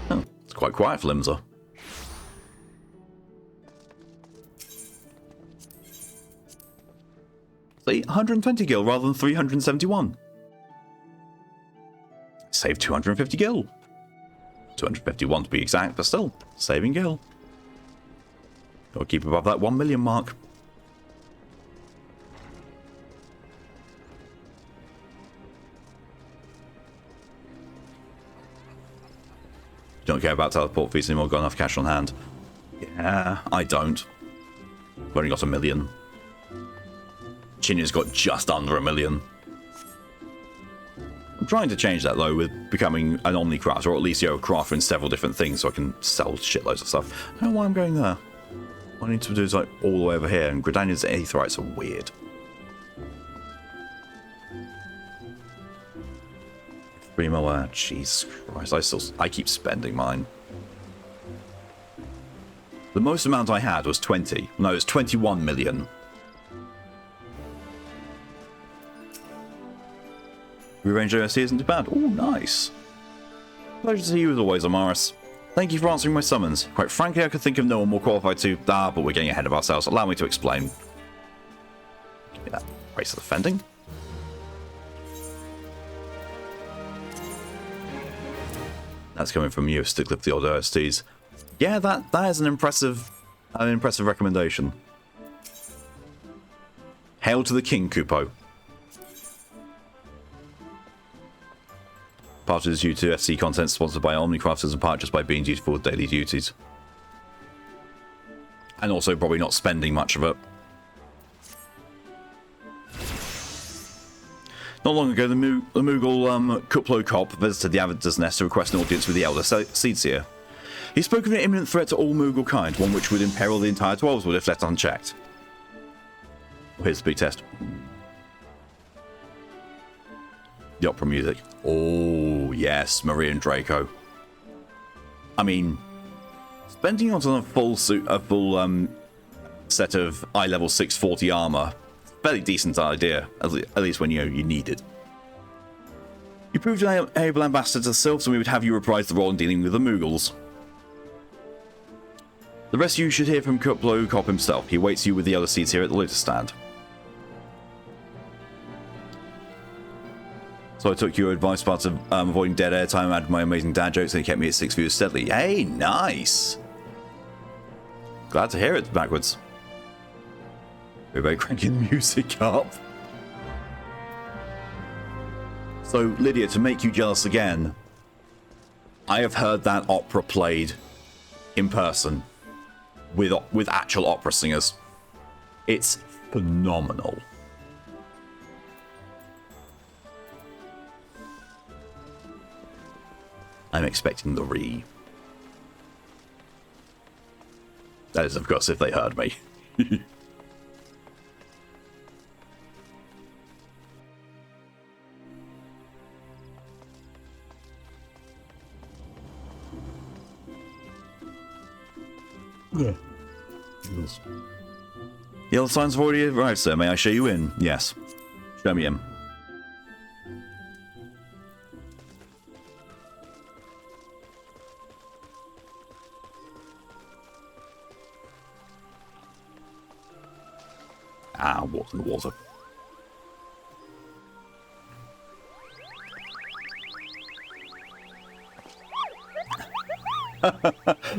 Oh, it's quite quiet for Limsa. See, 120 gil rather than 371. Save 250 gil. 251 to be exact, but still, saving gil. Gotta keep above that 1 million mark. Don't care about teleport fees anymore, got enough cash on hand. Yeah, I don't. I've only got 1 million. Chinya's got just under 1 million. I'm trying to change that though with becoming an omni-crafter, or at least, a crafter in several different things so I can sell shitloads of stuff. I don't know why I'm going there. What I need to do is like all the way over here, and Gridania's aetherites are weird. Primo, Jesus Christ, I keep spending mine. The most amount I had was 20. No, it was 21 million. Rearrange OSC isn't too bad. Oh, nice. Pleasure to see you as always, Amaris. Thank you for answering my summons. Quite frankly, I could think of no one more qualified to... but we're getting ahead of ourselves. Allow me to explain. Give me that brace of defending. That's coming from you, Stickler for the old OSTs. Yeah, that is an impressive recommendation. Hail to the king, Kupo. Part is due to FC content sponsored by Omnicrafters and part just by being dutiful with daily duties. And also probably not spending much of it. Not long ago, the Moogle Kuplo Cop visited the Avatar's Nest to request an audience with the Elder Seedseer. He spoke of an imminent threat to all Moogle kind, one which would imperil the entire 12s would if left unchecked. Here's the big test. The opera music. Oh, yes, Marie and Draco. I mean, spending on a full set of eye level 640 armor, fairly decent idea, at least when you need it. You proved an able ambassador to the Sylphs, and we would have you reprise the role in dealing with the Moogles. The rest of you should hear from Kuplo Cop himself. He awaits you with the other seats here at the Lotus Stand. So I took your advice part of avoiding dead air time, added my amazing dad jokes, and it kept me at 6 views steadily. Hey, nice! Glad to hear it backwards. Everybody cranking the music up. So, Lydia, to make you jealous again, I have heard that opera played in person with actual opera singers. It's phenomenal. I'm expecting the re. That is, of course, if they heard me. Yeah. Yes. The other signs have already arrived, sir. May I show you in? Yes. Show me in. Ah, water in the water.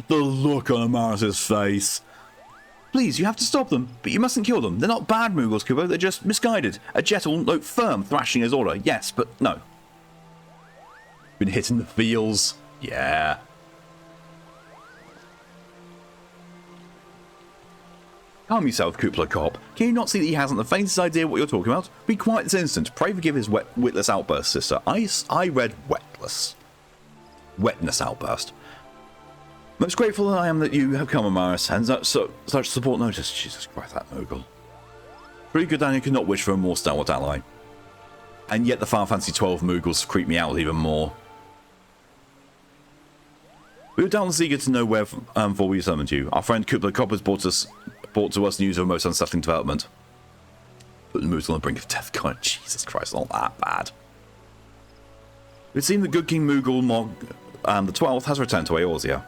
The look on Amaris' face. Please, you have to stop them, but you mustn't kill them. They're not bad Moogles, Kubo. They're just misguided. A gentle, though firm thrashing is order. Yes, but no. Been hitting the feels. Yeah. Calm yourself, Kuplo Cop. Can you not see that he hasn't the faintest idea what you're talking about? Be quiet this instant. Pray forgive his witless outburst, sister. I read wetless. Wetness outburst. Most grateful I am that you have come, Amaris, and such support notice. Jesus Christ, that Moogle. Pretty good Daniel could not wish for a more stalwart ally. And yet the Final Fantasy XII Moogles creep me out even more. We were doubtless eager to know wherefore we summoned you. Our friend Kuplo Cop has brought to us news of a most unsettling development. But the mood's on the brink of death. God, Jesus Christ, not that bad. It seemed the good King Moogle Mog, the 12th, has returned to Eorzea.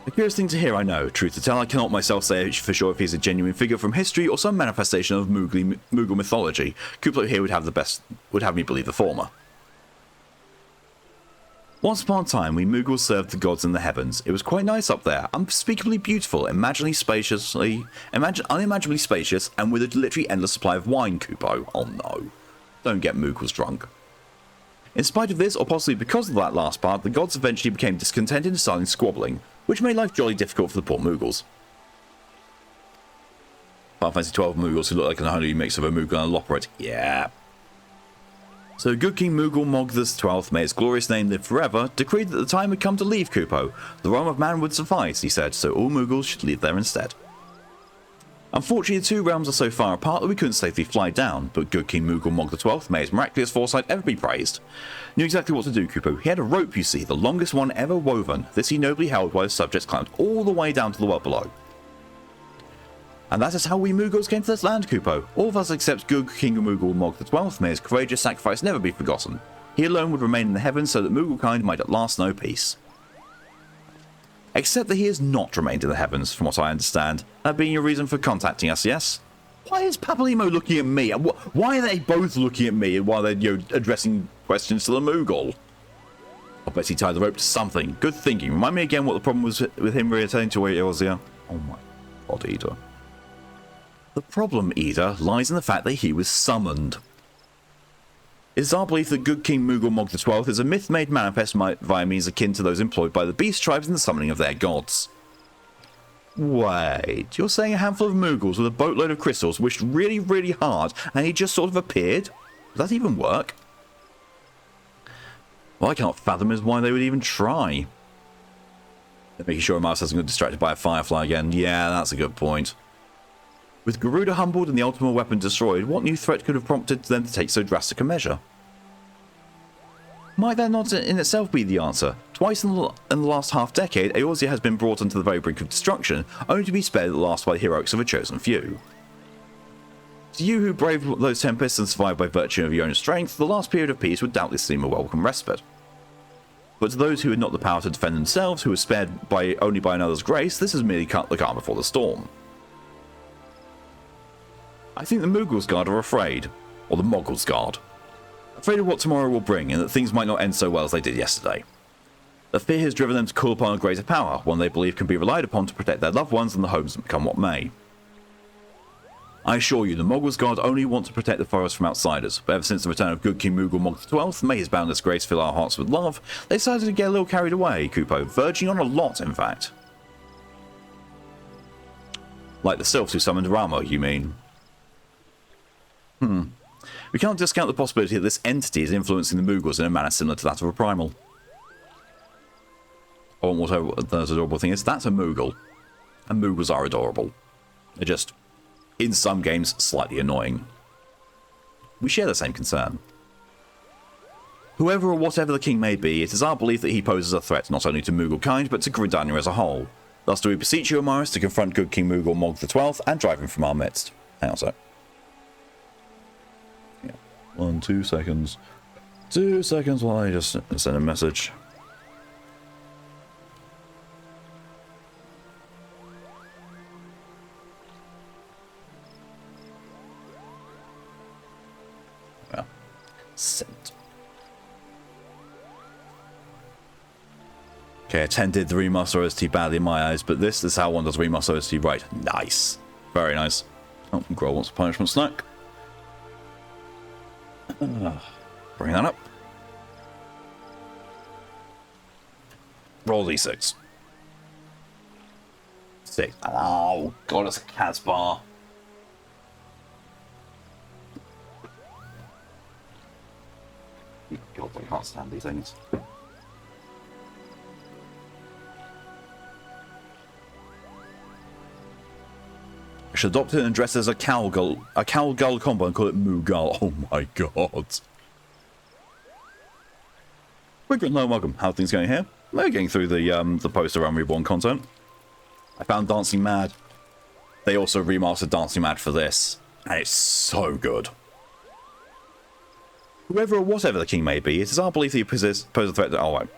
A curious thing to hear, I know. Truth to tell, I cannot myself say for sure if he's a genuine figure from history or some manifestation of Moogle mythology. Kuplo here would have me believe the former. Once upon a time, we Moogles served the gods in the heavens. It was quite nice up there, unspeakably beautiful, unimaginably spacious, and with a literally endless supply of wine, Kupo. Oh no. Don't get Moogles drunk. In spite of this, or possibly because of that last part, the gods eventually became discontented and started squabbling, which made life jolly difficult for the poor Moogles. Final Fantasy XII Moogles who look like an unholy mix of a Moogle and a Loporrit. Yeah. So good King Moogle Mog the 12th, may his glorious name live forever, decreed that the time had come to leave Kupo. The realm of man would suffice, he said, so all Moogles should leave there instead. Unfortunately, the two realms are so far apart that we couldn't safely fly down, but good King Moogle Mog the 12th, may his miraculous foresight ever be praised, knew exactly what to do, Kupo. He had a rope, you see, the longest one ever woven. This he nobly held while his subjects climbed all the way down to the world below. And that is how we Moogles came to this land, Kupo. All of us except good King Moogle Mog the 12th, may his courageous sacrifice never be forgotten. He alone would remain in the heavens so that Moogle kind might at last know peace. Except that he has not remained in the heavens, from what I understand. That being your reason for contacting us, yes? Why is Papalimo looking at me? Why are they both looking at me while they're addressing questions to the Moogle? I'll bet he tied the rope to something. Good thinking. Remind me again what the problem was with him returning to where he was here. Oh my god, Ida. The problem, Ida, lies in the fact that he was summoned. It is our belief that good King Moogle Mog the 12th is a myth made manifest via means akin to those employed by the beast tribes in the summoning of their gods. Wait, you're saying a handful of Moogles with a boatload of crystals wished really, really hard and he just sort of appeared? Does that even work? What I can't fathom is why they would even try. They're making sure Amaris hasn't got distracted by a firefly again. Yeah, that's a good point. With Garuda humbled and the ultimate weapon destroyed, what new threat could have prompted them to take so drastic a measure? Might that not in itself be the answer? Twice in the last half-decade, Eorzea has been brought onto the very brink of destruction, only to be spared at last by the heroics of a chosen few. To you who braved those tempests and survived by virtue of your own strength, the last period of peace would doubtless seem a welcome respite. But to those who had not the power to defend themselves, who were spared only by another's grace, this has merely cut the calm before the storm. I think the Moogles Guard are afraid, or the Moggles Guard. Afraid of what tomorrow will bring, and that things might not end so well as they did yesterday. The fear has driven them to call upon a greater power, one they believe can be relied upon to protect their loved ones and the homes that become what may. I assure you, the Moggles Guard only want to protect the forest from outsiders, but ever since the return of good King Moogle Mog the 12th, may his boundless grace fill our hearts with love, they decided to get a little carried away, Kupo, verging on a lot, in fact. Like the sylphs who summoned Rama, you mean? We can't discount the possibility that this entity is influencing the Moogles in a manner similar to that of a primal. Oh, and what the adorable thing is, that's a Moogle. And Moogles are adorable. They're just, in some games, slightly annoying. We share the same concern. Whoever or whatever the king may be, it is our belief that he poses a threat not only to Moogle kind, but to Gridania as a whole. Thus do we beseech you, Amaris, to confront good King Moogle Mog the 12th and drive him from our midst. Hang on a sec. 2 seconds. 2 seconds while I just send a message. Well, sent. Okay, 10 did the remaster OST badly in my eyes, but this is how one does remaster OST right. Nice. Very nice. Oh, Growl wants a punishment snack. Bring that up. Roll d6. 6. Oh, God, it's a cat's bar. God, I can't stand these things. I should adopt it and dress as a cow gull combo and call it Moo Gull. Oh my god. Hello, welcome. How are things going here? We're getting through the post-Around Reborn content. I found Dancing Mad. They also remastered Dancing Mad for this, and it's so good. Whoever or whatever the king may be, it is our belief that he poses a threat to... Oh, right.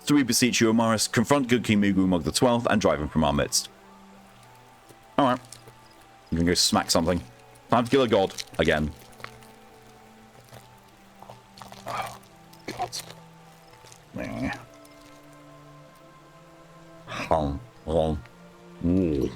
So we beseech you, Amaris, confront good King Moogle Mog the 12th and drive him from our midst. Alright. I'm gonna go smack something. Time to kill a god. Again. Oh, God. Meh. Ooh.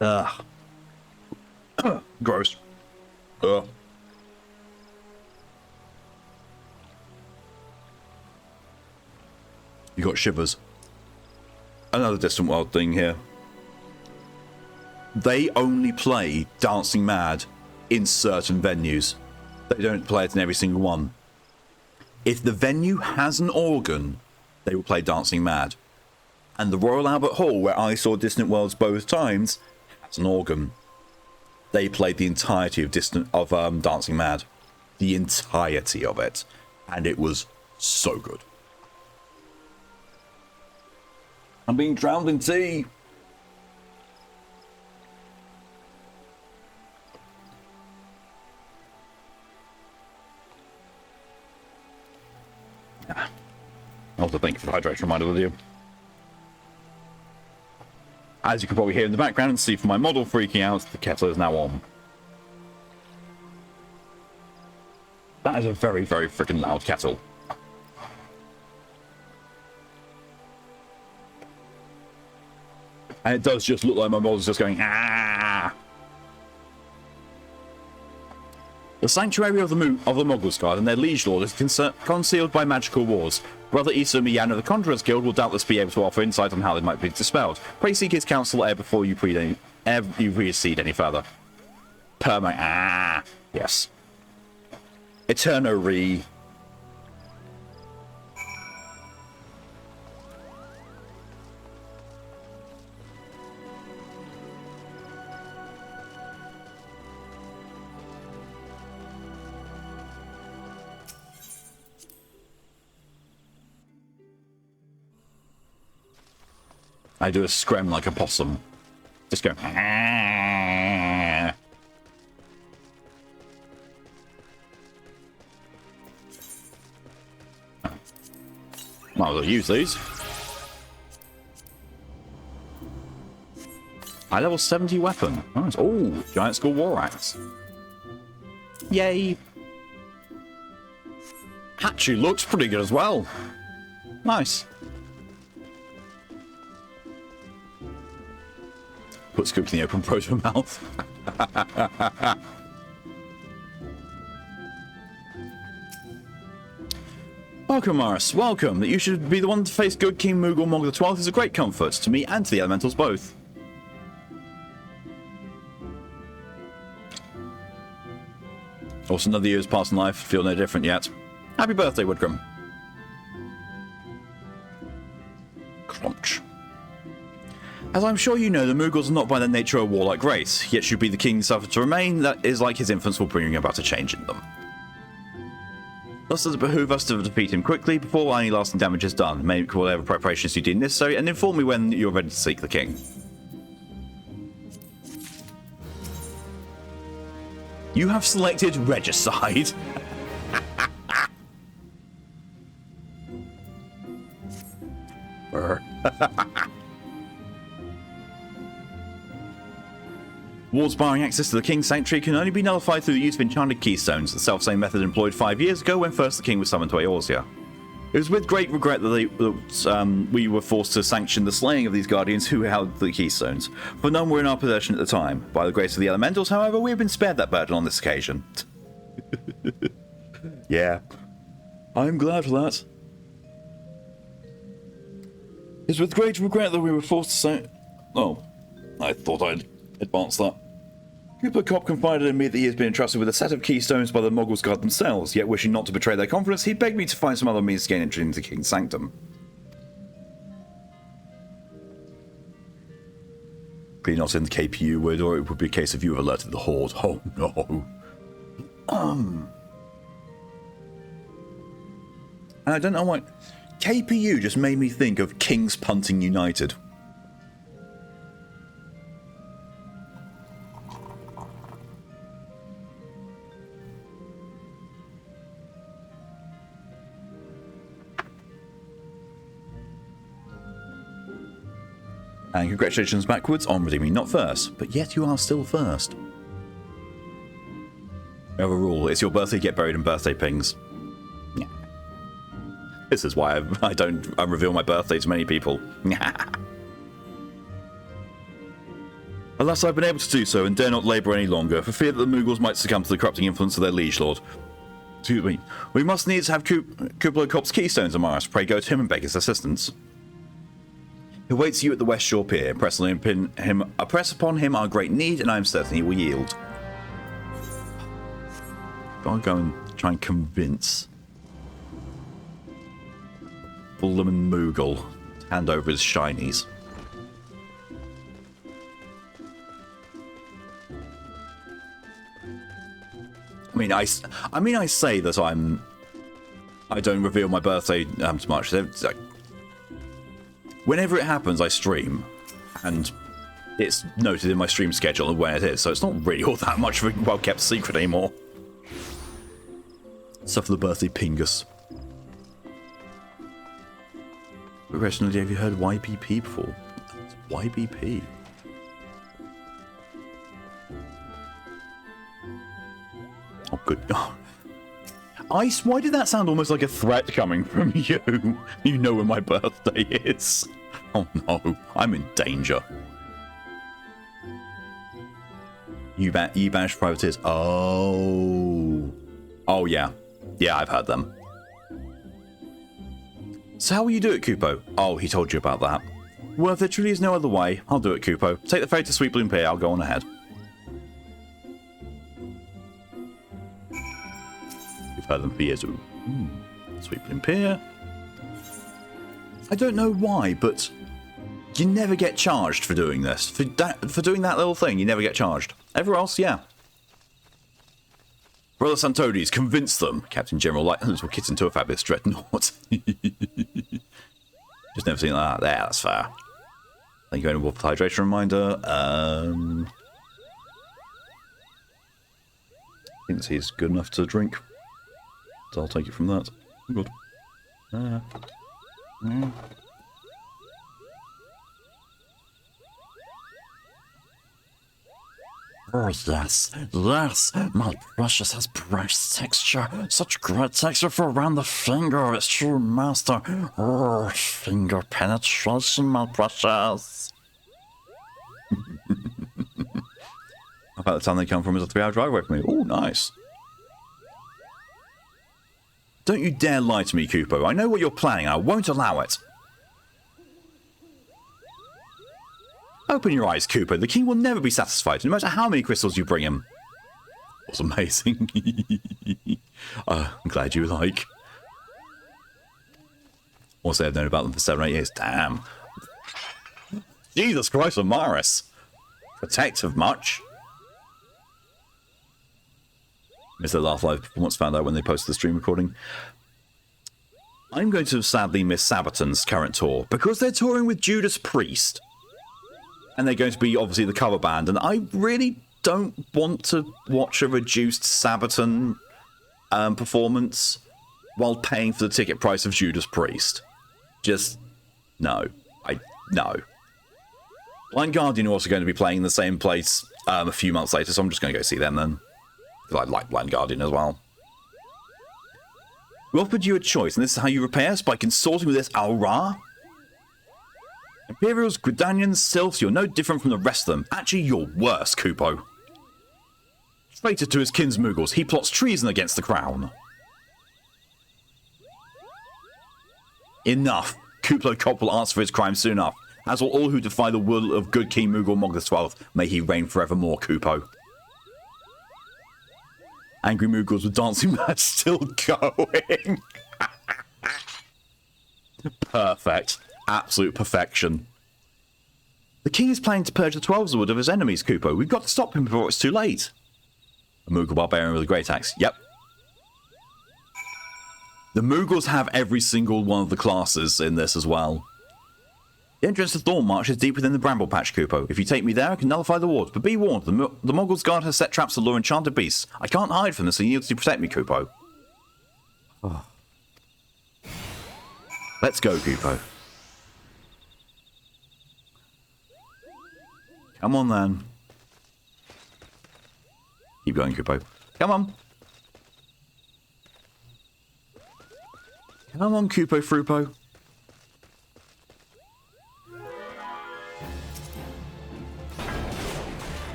Ugh. Gross. Ugh. You got shivers. Another Distant World thing here. They only play Dancing Mad in certain venues. They don't play it in every single one. If the venue has an organ, they will play Dancing Mad. And the Royal Albert Hall, where I saw Distant Worlds both times, has an organ. They played the entirety of Dancing Mad. The entirety of it. And it was so good. I'm being drowned in tea. Also, thank you for the hydration reminder with you. As you can probably hear in the background and see from my model freaking out, the kettle is now on. That is a very, very freaking loud kettle. And it does just look like my model's just going, ah! The sanctuary of the Moggles Guard and their liege lord is concealed by magical walls. Brother Issa Miyan of the Conjurers Guild will doubtless be able to offer insight on how they might be dispelled. Pray seek his counsel ere before you proceed any further. Yes. Eternary. I do a scream like a possum. Just go. Might as well use these. High level 70 weapon. Nice. Oh, giant skull war axe. Yay. Actually looks pretty good as well. Nice. Put Scoop in the open proto mouth. Welcome, Amaris. Welcome. That you should be the one to face good King Moogle Mog the 12th is a great comfort to me and to the elementals both. Also, another year's passed in life. Feel no different yet. Happy birthday, Woodgrim. Crunch. As I'm sure you know, the Moogles are not by their nature a warlike race, yet should be the king suffered to remain, that is like his infants will bring about a change in them. Thus does it behoove us to defeat him quickly before any lasting damage is done. Make whatever preparations you deem necessary and inform me when you're ready to seek the king. You have selected Regicide. Wards barring access to the King's Sanctuary can only be nullified through the use of enchanted keystones, the self-same method employed 5 years ago when first the King was summoned to Eorzea. It was with great regret that we were forced to sanction the slaying of these guardians who held the keystones, for none were in our possession at the time. By the grace of the elementals, however, we have been spared that burden on this occasion. Yeah. I'm glad for that. It's with great regret that we were forced to Oh, I thought I'd advance that. Cooper Cop confided in me that he has been entrusted with a set of keystones by the Moggles Guard themselves, yet wishing not to betray their confidence, he begged me to find some other means to gain entry into the King's Sanctum. Clearly not in the KPU would, or it would be a case of you have alerted the Horde. Oh no. And I don't know why. KPU just made me think of King's Punting United. And congratulations backwards on redeeming not first, but yet you are still first. We have a rule, it's your birthday, get buried in birthday pings. Yeah. This is why I don't reveal my birthday to many people. Alas, I've been able to do so and dare not labour any longer, for fear that the Moogles might succumb to the corrupting influence of their liege lord. Excuse me. We must needs have Kuplo Cop's keystones, Amaris. Pray go to him and beg his assistance. He waits you at the West Shore Pier. Press upon him our great need, and I am certain he will yield. Gotta go and try and convince Bullman Moogle to hand over his shinies. I say that I don't reveal my birthday too much. Whenever it happens, I stream, and it's noted in my stream schedule and where it is, so it's not really all that much of a well-kept secret anymore. Stuff for the birthday Pingus. Quick question, have you heard YBP before? YBP? Oh, good. Oh. Ice, why did that sound almost like a threat coming from you? You know when my birthday is. Oh no, I'm in danger. You banished privateers. Oh. Oh yeah. Yeah, I've heard them. So how will you do it, Kupo? Oh, he told you about that. Well, if there truly is no other way, I'll do it, Kupo. Take the ferry to Sweet Bloom Pier, I'll go on ahead. We've heard them for years. Sweet Bloom Pier. I don't know why, but you never get charged for doing this. For doing that little thing, you never get charged. Everywhere else, yeah. Brother Santoni's convinced them. Captain General Lightlands will kit into a fabulous dreadnought. Just never seen that. There, that's fair. Thank you, Animal, for the hydration reminder. I think this is good enough to drink. So I'll take it from that. Good. Oh, yes, yes, my precious has precious texture, such great texture for around the finger of its true master. Oh, finger penetration, my precious. About the time they come from is a 3-hour drive away from me. Oh, nice. Don't you dare lie to me, Kupo. I know what you're planning, and I won't allow it. Open your eyes, Kupo. The king will never be satisfied, no matter how many crystals you bring him. It was amazing. I'm glad you like. Also, I've known about them for 7 or 8 years. Damn. Jesus Christ, Amaris. Protective much. Missed their last live performance, found out when they posted the stream recording. I'm going to sadly miss Sabaton's current tour, because they're touring with Judas Priest. And they're going to be, obviously, the cover band. And I really don't want to watch a reduced Sabaton performance while paying for the ticket price of Judas Priest. Just, no. No. Blind Guardian are also going to be playing in the same place a few months later, so I'm just going to go see them then. Because I like Blind Guardian as well. We offered you a choice, and this is how you repay us, by consorting with this Aura. Imperials, Gridanians, Sylphs, you're no different from the rest of them. Actually, you're worse, Kupo. Traitor to his kinsmoogles, he plots treason against the crown. Enough. Kuplo Cop will answer for his crime soon enough, as will all who defy the will of good King Moogle Mog the 12th. May he reign forevermore, Kupo. Angry Moogles with dancing match still going. Perfect. Absolute perfection. The king is planning to purge the 12's of his enemies, Kupo. We've got to stop him before it's too late. A Moogle barbarian with a great axe. Yep. The Moogles have every single one of the classes in this as well. The entrance to Thornmarsh is deep within the Bramble Patch, Kupo. If you take me there, I can nullify the wards, but be warned, the Moggle's guard has set traps to lure enchanted beasts. I can't hide from this, so you need to protect me, Kupo. Oh. Let's go, Kupo. Come on, then. Keep going, Kupo. Come on. Come on, Kupo Frupo.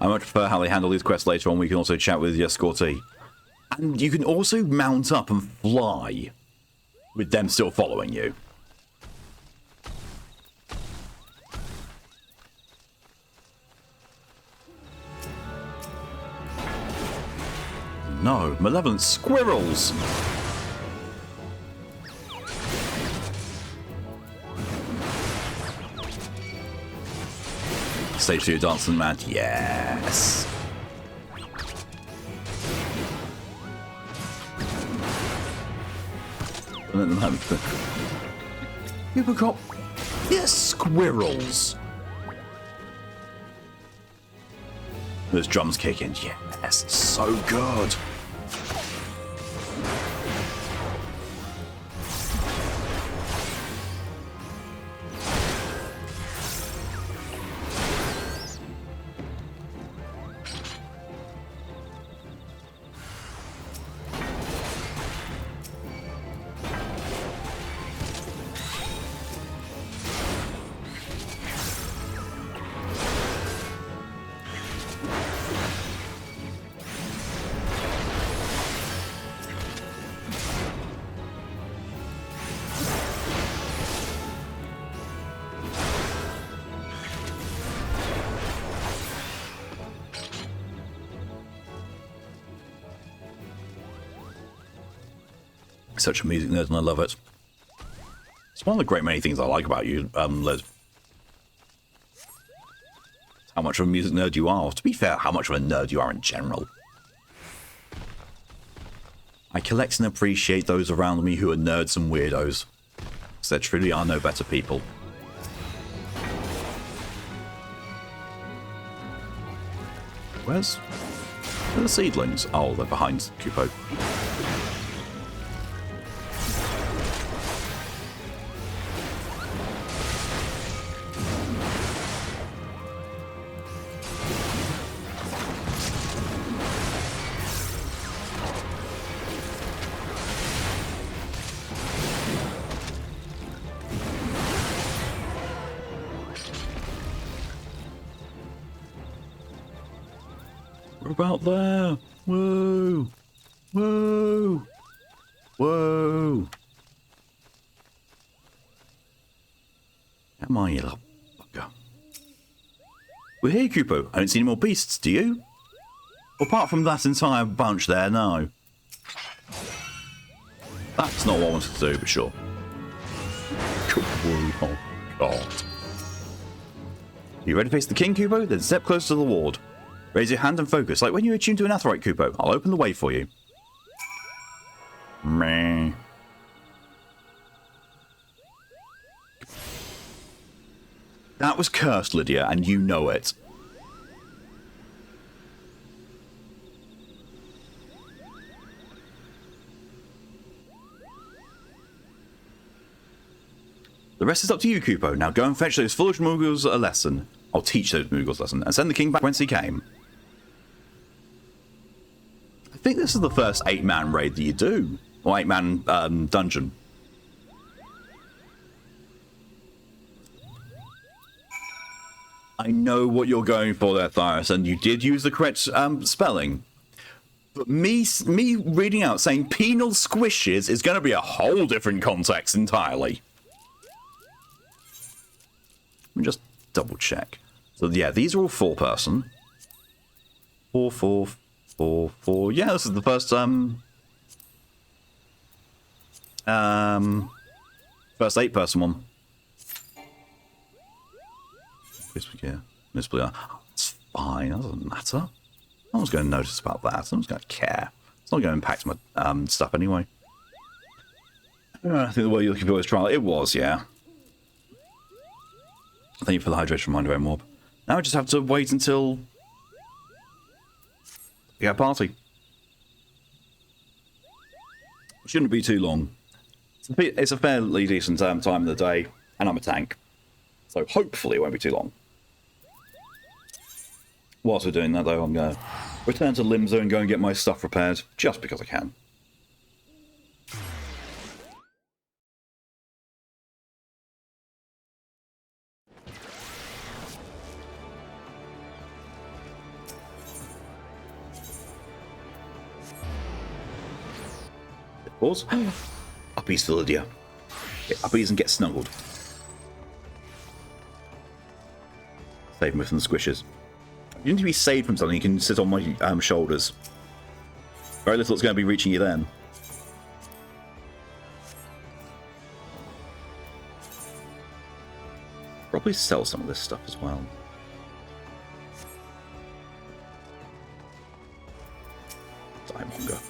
I much prefer how they handle these quests later on. We can also chat with Escortee. And you can also mount up and fly with them still following you. No, malevolent squirrels! stage 2 Dancing Man. Yes. Hippocop. Yes, squirrels. Those drums kicking. Yes, so good. Such a music nerd, and I love it. It's one of the great many things I like about you, Liz. How much of a music nerd you are. To be fair, how much of a nerd you are in general. I collect and appreciate those around me who are nerds and weirdos. Because there truly are no better people. Where's the seedlings? Oh, they're behind Kupo. We're about there. Whoa. Whoa. Whoa. Come on, you little bugger. We're here, Kupo. I don't see any more beasts, do you? Apart from that entire bunch there, no. That's not what I wanted to do, but sure. Oh, God. You ready to face the king, Kupo? Then step closer to the ward. Raise your hand and focus, like when you attune to an Aetheryte, Kupo. I'll open the way for you. Meh. That was cursed, Lydia, and you know it. The rest is up to you, Kupo. Now go and fetch those foolish Moogles a lesson. I'll teach those Moogles a lesson, and send the king back whence he came. I think this is the first 8-man raid that you do. Or 8-man dungeon. I know what you're going for there, Thyrus, and you did use the correct spelling. But me reading out saying penal squishes is going to be a whole different context entirely. Let me just double check. So yeah, these are all 4-person. 4, 4, 4, 4. Yeah, this is the first first 8-person one. Yeah, it's fine. That doesn't matter. No one's going to notice about that. No one's going to care. It's not going to impact my stuff anyway. I think the word you're looking for is trial. It was, yeah. Thank you for the hydration reminder, Mob. Now I just have to wait until we get a party. It shouldn't be too long. It's a fairly decent time of the day, and I'm a tank. So hopefully it won't be too long. Whilst we're doing that, though, I'm going to return to Limzo and go and get my stuff repaired, just because I can. Pause. Uppies for Lydia. Get uppies and get snuggled. Save me from the squishes. You need to be saved from something. You can sit on my shoulders. Very little is going to be reaching you then. Probably sell some of this stuff as well. Diamonga.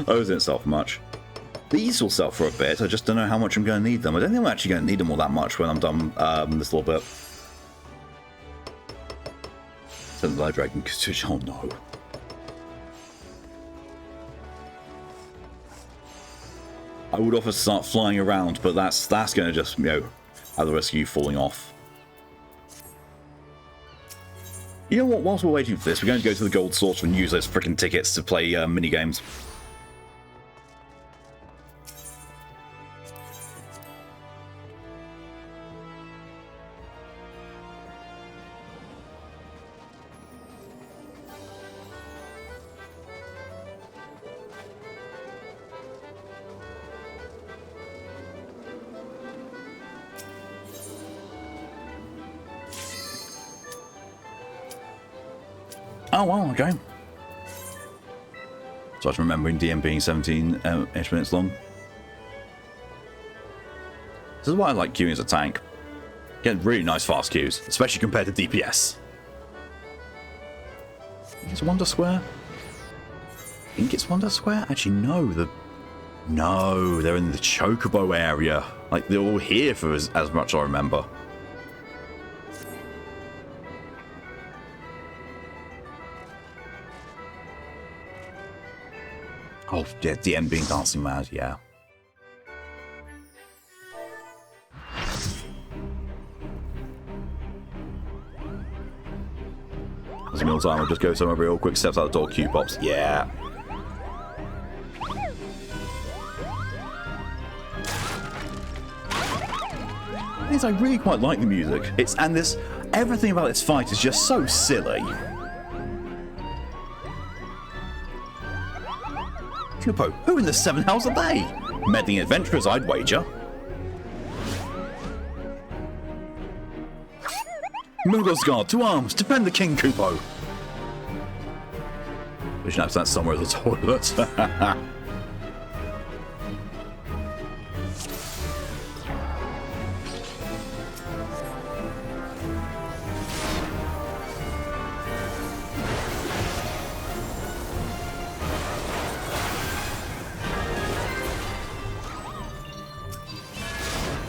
Those didn't sell for much. These will sell for a bit, I just don't know how much I'm going to need them. I don't think I'm actually going to need them all that much when I'm done this little bit. Live Dragon, oh no. I would offer to start flying around, but that's going to just, you know, have the risk of you falling off. You know what, whilst we're waiting for this, we're going to go to the Gold Sorcerer and use those freaking tickets to play mini-games. Oh, well, okay. So I was remembering DM being 17-ish minutes long. This is why I like queuing as a tank. Get really nice fast queues, especially compared to DPS. It's Wonder Square? I think it's Wonder Square? Actually, no. No, they're in the Chocobo area. Like, they're all here for as much as I remember. Oh, yeah, DM being dancing mad, yeah. As a meal time, I'll just go somewhere real quick, steps out the door, Q pops. Yeah. I really quite like the music. Everything about this fight is just so silly. Kupo, who in the seven hells are they? Meddling adventurers, I'd wager. Mugosgard, to arms! Defend the king, Kupo! We should have that somewhere in the toilet.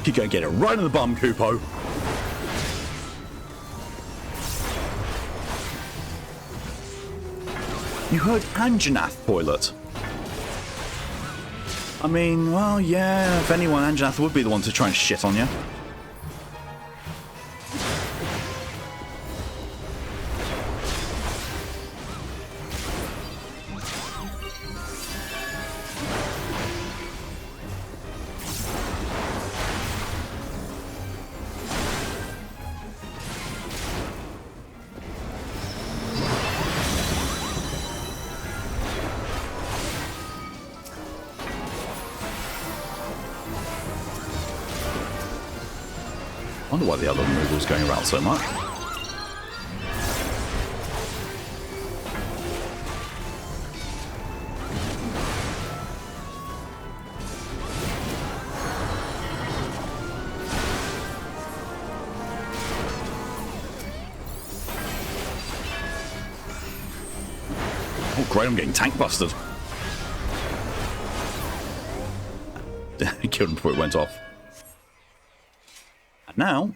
You're gonna get it right in the bum, Kupo. You heard Anjanath, Toilet. I mean, well, yeah, if anyone, Anjanath would be the one to try and shit on you. I wonder why the other move was going around so much. Oh great, I'm getting tank busted. He killed him before it went off. Now,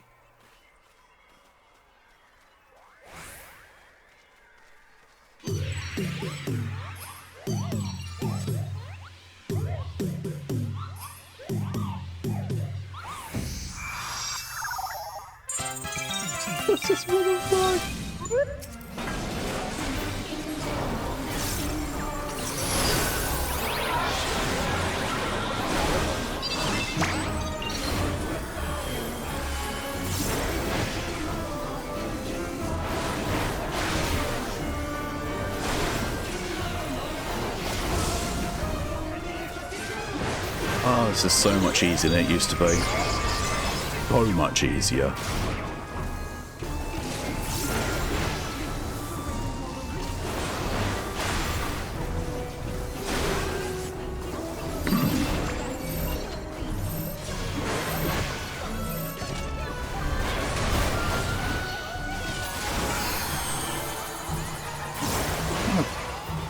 what's this motherfucker? Oh, this is so much easier than it used to be. So much easier.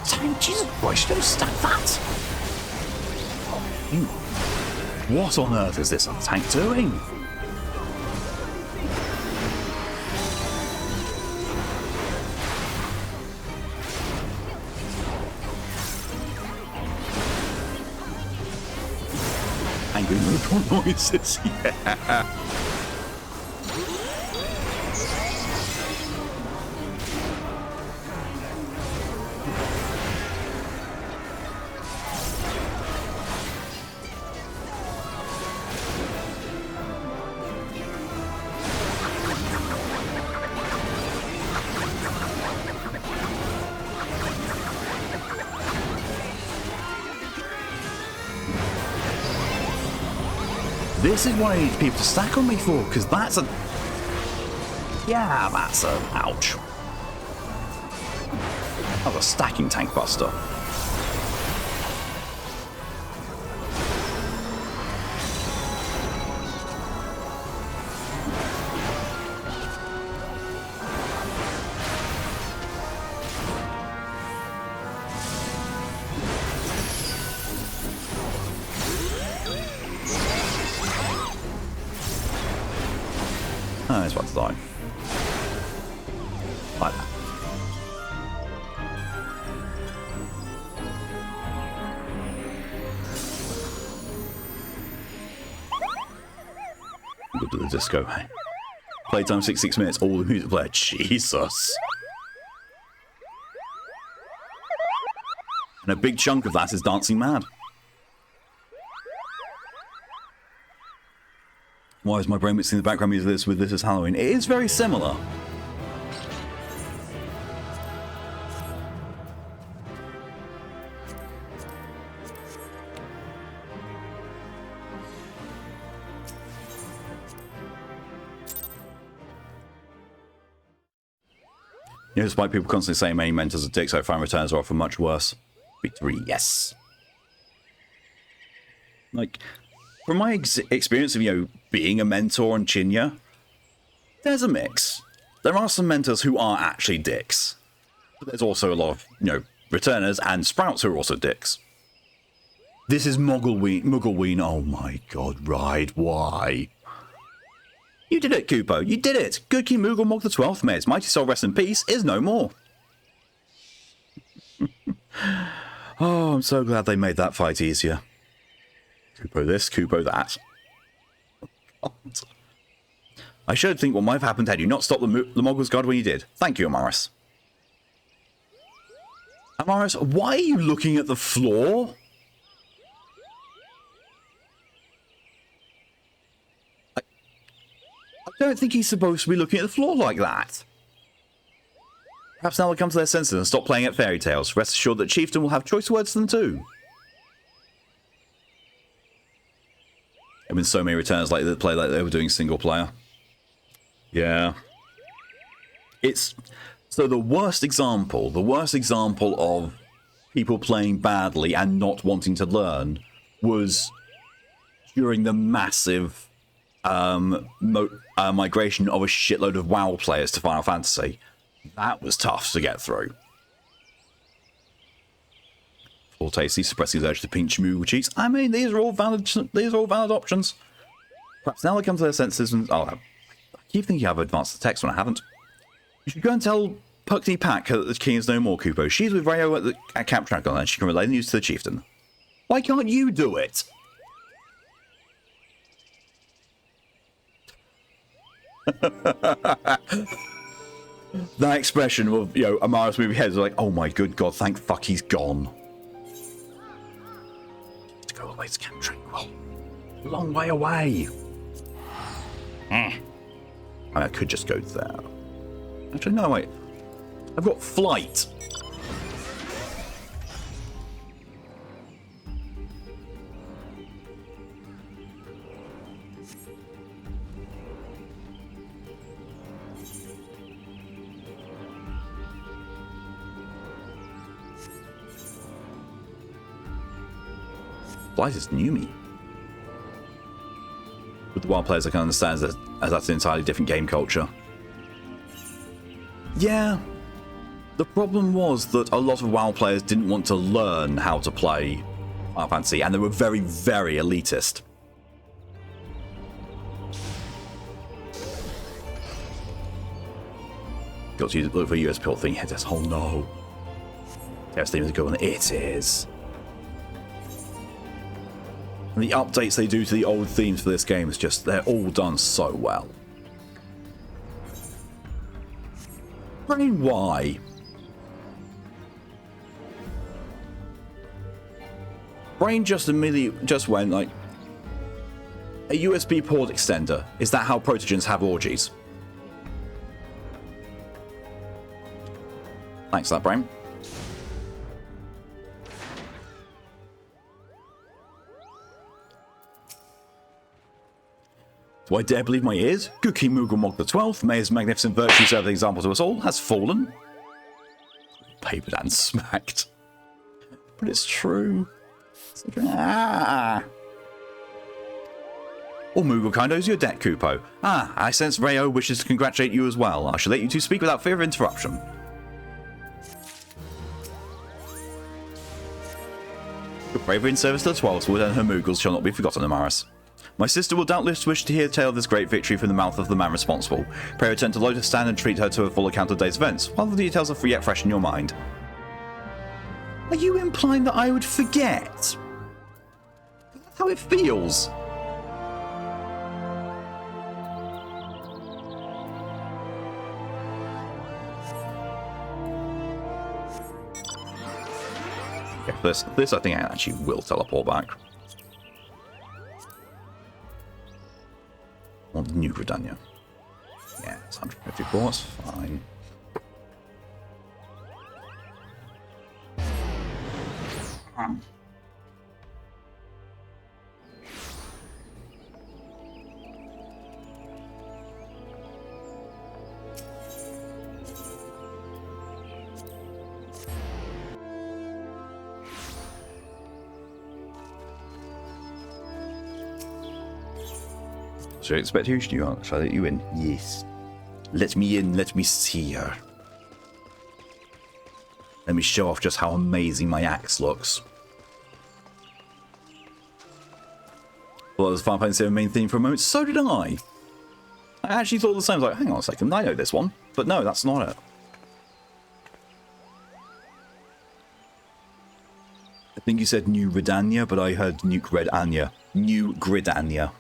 tank. Jesus Christ, don't stack that. What on earth is this tank doing? Angry movable noises, yeah. This is what I need people to stack on me for, because that's a... Yeah, that's a... Ouch. That was a stacking tank buster. Oh, he's about to die. Like that. Go to the disco. Playtime 66 minutes, all the music player. Jesus. And a big chunk of that is Dancing Mad. Why is my brain mixing the background music of this with This Is Halloween? It is very similar. You know, despite people constantly saying main mentors are dicks, I find returns are often much worse. Victory, yes. Like, from my experience of, being a mentor on Chinya, there's a mix. There are some mentors who are actually dicks. But there's also a lot of, returners and sprouts who are also dicks. This is Muggleween. Oh my god, right, why? You did it, Kupo, you did it! Good King Moogle the 12th, may his mighty soul rest in peace, is no more. Oh, I'm so glad they made that fight easier. Kupo this, Kupo that. Oh, God. I should think what might have happened had you not stopped the Moggle's guard when you did. Thank you, Amaris. Amaris, why are you looking at the floor? I don't think he's supposed to be looking at the floor like that. Perhaps now they'll come to their senses and stop playing at fairy tales. Rest assured that Chieftain will have choice words to them too. There have been so many returns like that play like they were doing single player. Yeah. It's... So the worst example of people playing badly and not wanting to learn was during the massive migration of a shitload of WoW players to Final Fantasy. That was tough to get through. Full tasty, suppressing his urge to pinch Moogle cheeks. I mean, these are all valid options. Perhaps now they come to their senses and... Oh, I keep thinking I've advanced the text when I haven't. You should go and tell Puckney Pack that the king is no more, Kupo. She's with Rayo at Camp Dragon and she can relay the news to the chieftain. Why can't you do it? That expression of, Amaris moving heads like, oh my good god, thank fuck he's gone. To go away to Camp Tranquil. A long way away. I could just go there. Actually, no, wait. I've got flight. Flight is new me. With the wild players, I can understand as that's an entirely different game culture. Yeah. The problem was that a lot of WoW players didn't want to learn how to play Final Fantasy, and they were very, very elitist. Got to look for a US pill thing. Hit this. Oh no. There's things going. It is. And the updates they do to the old themes for this game is just, they're all done so well. Brain, why? Brain just immediately just went like, a USB port extender. Is that how protogens have orgies? Thanks for that, Brain. Do I dare believe my ears? Good King Moogle the 12th, may his magnificent virtue serve the example to us all, has fallen. Papered and smacked. But it's true. Ah. Or Moogle kind owes you a debt, Kupo. Ah, I sense Rayo wishes to congratulate you as well. I shall let you two speak without fear of interruption. Your bravery in service to the 12th will and her Moogles shall not be forgotten, Amaris. My sister will doubtless wish to hear the tale of this great victory from the mouth of the man responsible. Pray return to Lotus Stand and treat her to a full account of the day's events, while the details are yet fresh in your mind. Are you implying that I would forget? That's how it feels. Okay, this I think I actually will teleport back. On New Gridania. Yeah, it's 154, it's fine. So expectation you are? Shall I let you in? Yes. Let me in, let me see her. Let me show off just how amazing my axe looks. Well, that was Final Fantasy VII main theme for a moment. So did I. I actually thought the same. I was like, hang on a second, I know this one. But no, that's not it. I think you said New Gridania, but I heard New Gridania. New Gridania.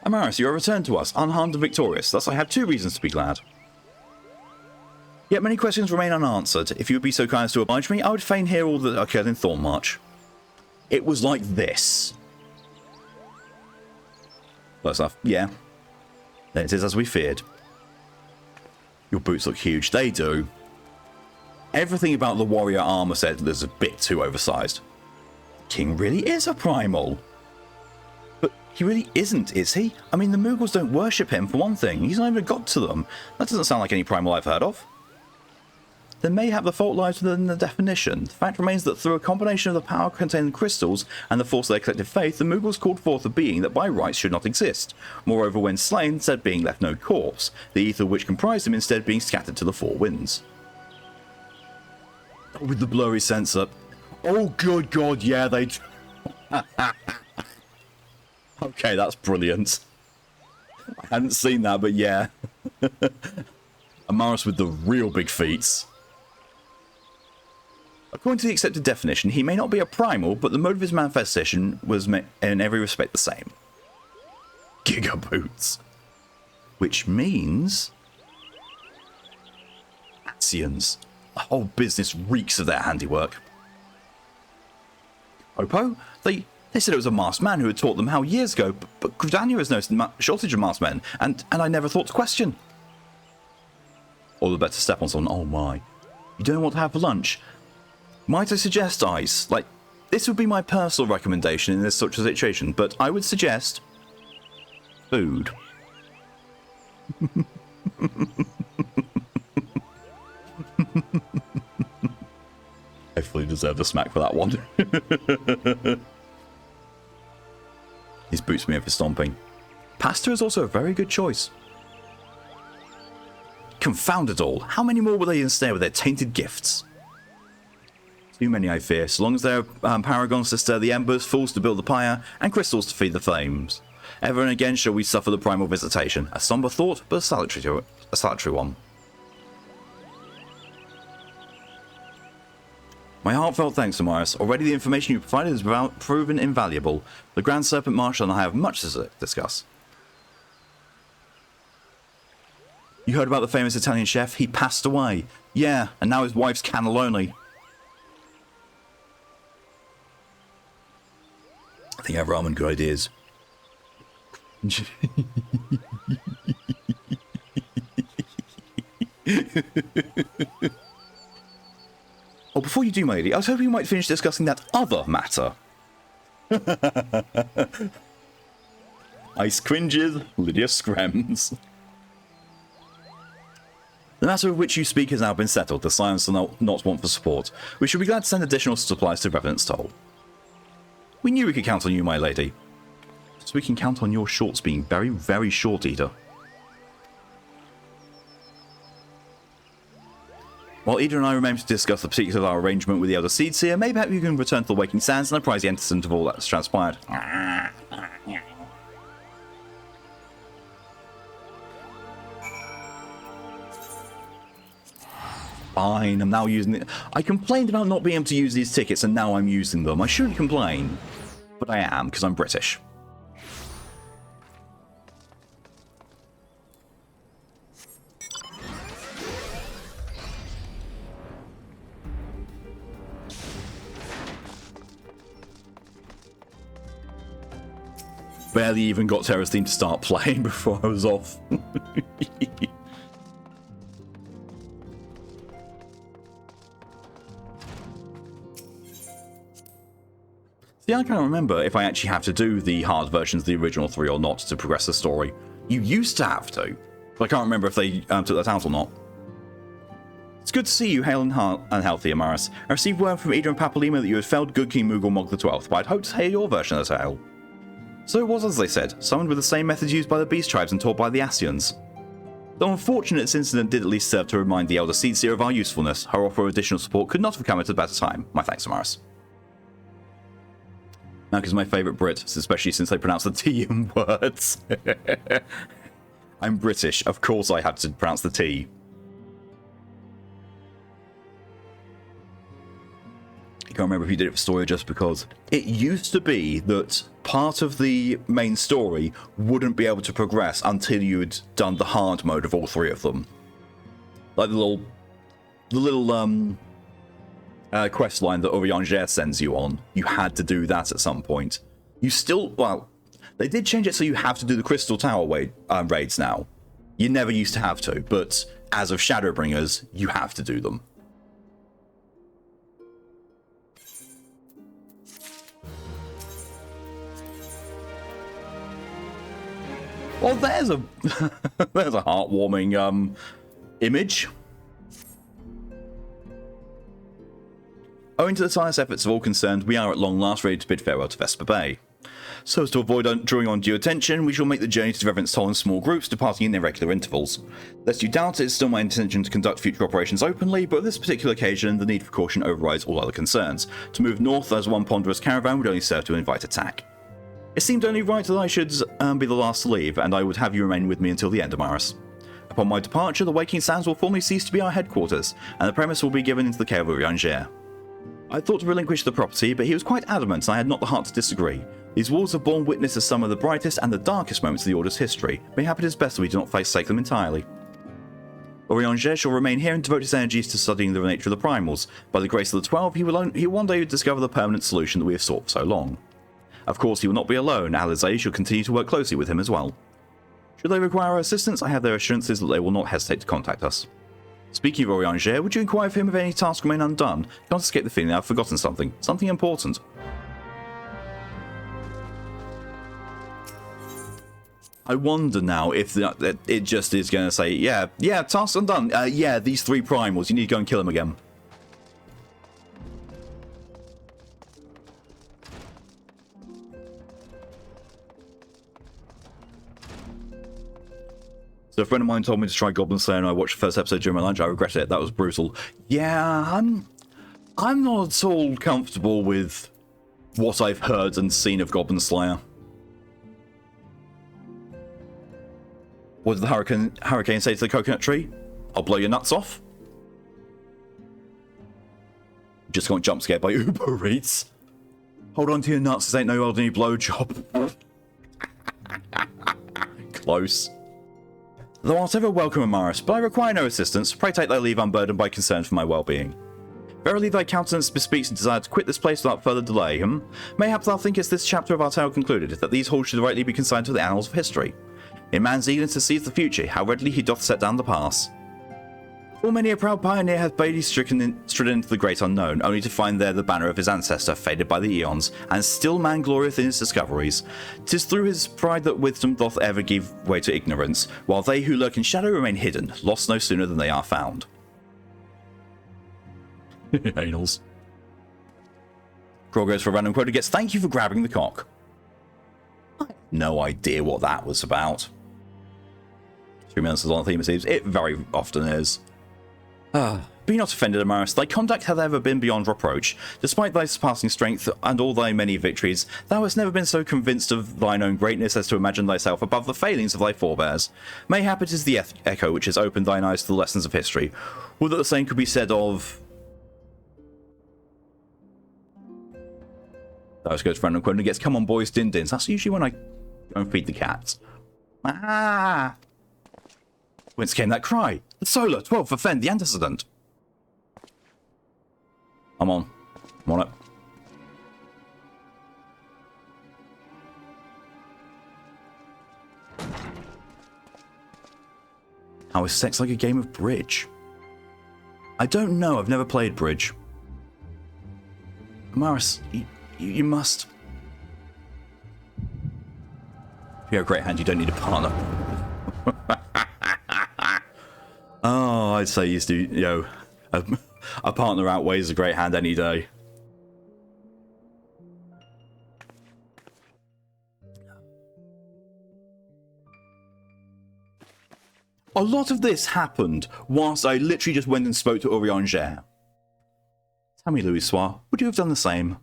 Amaris, you are returned to us, unharmed and victorious. Thus I have two reasons to be glad. Yet many questions remain unanswered. If you would be so kind as to oblige me, I would fain hear all that occurred in Thornmarch. It was like this. Close enough. Yeah. Then it is as we feared. Your boots look huge. They do. Everything about the warrior armor said there's a bit too oversized. King really is a primal. But he really isn't, is he? I mean, the Moogles don't worship him, for one thing. He's not even a god to them. That doesn't sound like any primal I've heard of. Then mayhap the fault lies within the definition. The fact remains that through a combination of the power contained in crystals and the force of their collective faith, the Moogles called forth a being that by rights should not exist. Moreover, when slain, said being left no corpse, the ether which comprised him instead being scattered to the four winds. Oh, with the blurry sensor. Oh, good God, yeah, they... Okay, that's brilliant. I hadn't seen that, but yeah. Amaris with the real big feats. According to the accepted definition, he may not be a primal, but the mode of his manifestation was in every respect the same. Giga boots. Which means... Axions. The whole business reeks of their handiwork. Oppo? They said it was a masked man who had taught them how years ago, but Gridania has noticed a shortage of masked men, and I never thought to question. Or the better step on someone. Oh my. You don't know what to have for lunch? Might I suggest ice? Like, this would be my personal recommendation in this sort of situation, but I would suggest food. I fully deserve a smack for that one. These boots me in for stomping. Pasta is also a very good choice. Confound it all. How many more will they ensnare with their tainted gifts? Too many, I fear. So long as there are paragons to stir the embers, fools to build the pyre, and crystals to feed the flames. Ever and again shall we suffer the primal visitation. A somber thought, but a salutary one. My heartfelt thanks, Amaris. Already the information you provided has proven invaluable. The Grand Serpent Marshal and I have much to discuss. You heard about the famous Italian chef? He passed away. Yeah, and now his wife's cannelloni. I think I have ramen good ideas. Oh, before you do, my lady, I was hoping you might finish discussing that other matter. Ice cringes, Lydia screms. The matter of which you speak has now been settled. The Scions do not want for support. We should be glad to send additional supplies to Revenant's Toll. We knew we could count on you, my lady. So we can count on your shorts being very, very short, Ida. While Ida and I remain to discuss the particulars of our arrangement with the Elder Seedseer, maybe you can return to the Waking Sands and apprise the Enterson of all that has transpired. Fine, I'm now using it. I complained about not being able to use these tickets and now I'm using them. I shouldn't complain, but I am, because I'm British. Barely even got Terra's Theme to start playing before I was off. See, I can't remember if I actually have to do the hard versions of the original 3 or not to progress the story. You used to have to, but I can't remember if they took that out or not. It's good to see you hale and healthy, Amaris. I received word from Ida and Papalima that you had felled Good King Moogle Mog the 12th, but I'd hoped to hear your version of the tale. So it was as they said, summoned with the same methods used by the Beast Tribes and taught by the Ascians. Though unfortunate, this incident did at least serve to remind the Elder Seedseer of our usefulness. Her offer of additional support could not have come at a better time. My thanks, Amaris. Malk is my favourite Brit, especially since they pronounce the T in words. I'm British, of course I had to pronounce the T. I can't remember if you did it for story or just because. It used to be that part of the main story wouldn't be able to progress until you had done the hard mode of all 3 of them. Like the little quest line that Oriangere sends you on. You had to do that at some point. You still, well, they did change it so you have to do the Crystal Tower raids now. You never used to have to, but as of Shadowbringers, you have to do them. Well, there's a there's a heartwarming image. Owing to the tireless efforts of all concerned, we are at long last ready to bid farewell to Vesper Bay. So as to avoid drawing undue attention, we shall make the journey to Revenant's Toll in small groups, departing in irregular intervals. Lest you doubt, it is still my intention to conduct future operations openly, but on this particular occasion, the need for caution overrides all other concerns. To move north as one ponderous caravan would only serve to invite attack. It seemed only right that I should be the last to leave, and I would have you remain with me until the end, Amaris. Upon my departure, the Waking Sands will formally cease to be our headquarters, and the premise will be given into the care of Oriangere. I thought to relinquish the property, but he was quite adamant and I had not the heart to disagree. These walls have borne witness to some of the brightest and the darkest moments of the Order's history. Mayhap it is best that we do not forsake them entirely. Oriangere shall remain here and devote his energies to studying the nature of the primals. By the grace of the 12, he will one day discover the permanent solution that we have sought for so long. Of course, he will not be alone. Alizé shall continue to work closely with him as well. Should they require our assistance, I have their assurances that they will not hesitate to contact us. Speaking of Oriangere, would you inquire of him if any tasks remain undone? Can't escape the feeling I've forgotten something. Something important. I wonder now if it just is going to say, yeah, tasks undone. Yeah, these 3 primals, you need to go and kill them again. So a friend of mine told me to try Goblin Slayer, and I watched the first episode during my lunch. I regretted it. That was brutal. Yeah, I'm not at all comfortable with what I've heard and seen of Goblin Slayer. What did the hurricane say to the coconut tree? I'll blow your nuts off. Just got jump scared by Uber Eats. Hold on to your nuts, this ain't no ordinary blowjob. Close. Thou art ever welcome, Amaris, but I require no assistance. Pray take thy leave unburdened by concern for my well-being. Verily thy countenance bespeaks a desire to quit this place without further delay, Mayhap thou thinkest this chapter of our tale concluded, that these halls should rightly be consigned to the annals of history. In man's eagerness to seize the future, how readily he doth set down the past. Full many a proud pioneer hath badely stricken into the great unknown, only to find there the banner of his ancestor, faded by the eons, and still man glorieth in his discoveries. 'Tis through his pride that wisdom doth ever give way to ignorance, while they who lurk in shadow remain hidden, lost no sooner than they are found. Anals. Crawl goes for a random quote and gets, thank you for grabbing the cock. I have no idea what that was about. 3 minutes is on the theme, it seems. It very often is. Be not offended, Amaris. Thy conduct hath ever been beyond reproach. Despite thy surpassing strength and all thy many victories, thou hast never been so convinced of thine own greatness as to imagine thyself above the failings of thy forebears. Mayhap it is the echo which has opened thine eyes to the lessons of history. Would that the same could be said of... That was good for random quote and gets, come on boys, din-dins. That's usually when I go and feed the cats. Ah! Whence came that cry? The Solar, 12th, offend the antecedent. I'm on. I'm on it. How is sex like a game of bridge? I don't know, I've never played bridge. Amaris, you must... If you have a great hand, you don't need a partner. Oh, I'd say used to, you know, a partner outweighs a great hand any day. A lot of this happened whilst I literally just went and spoke to Oriangere. Tell me, Louis Soir, would you have done the same?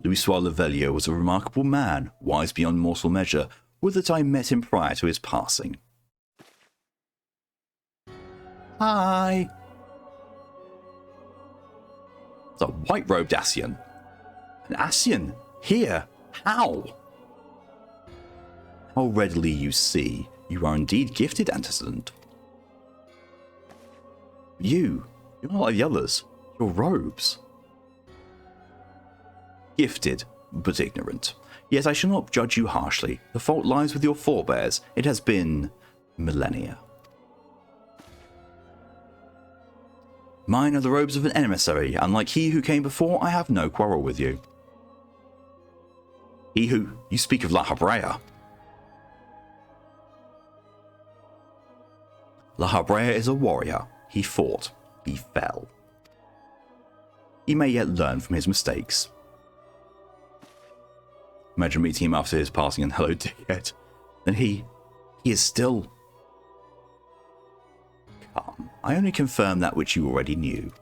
Louis Soir Levellier was a remarkable man, wise beyond mortal measure, would that I met him prior to his passing. Hi! It's a white-robed Ascian. An Ascian? Here? How? How readily you see. You are indeed gifted, antecedent. You're not like the others. Your robes. Gifted, but ignorant. Yet I shall not judge you harshly. The fault lies with your forebears. It has been millennia. Mine are the robes of an emissary. Unlike he who came before, I have no quarrel with you. He who... You speak of La Habrea. La Habrea is a warrior. He fought. He fell. He may yet learn from his mistakes. Imagine meeting him after his passing and hello, dickhead. Then he is still... Come, I only confirm that which you already knew.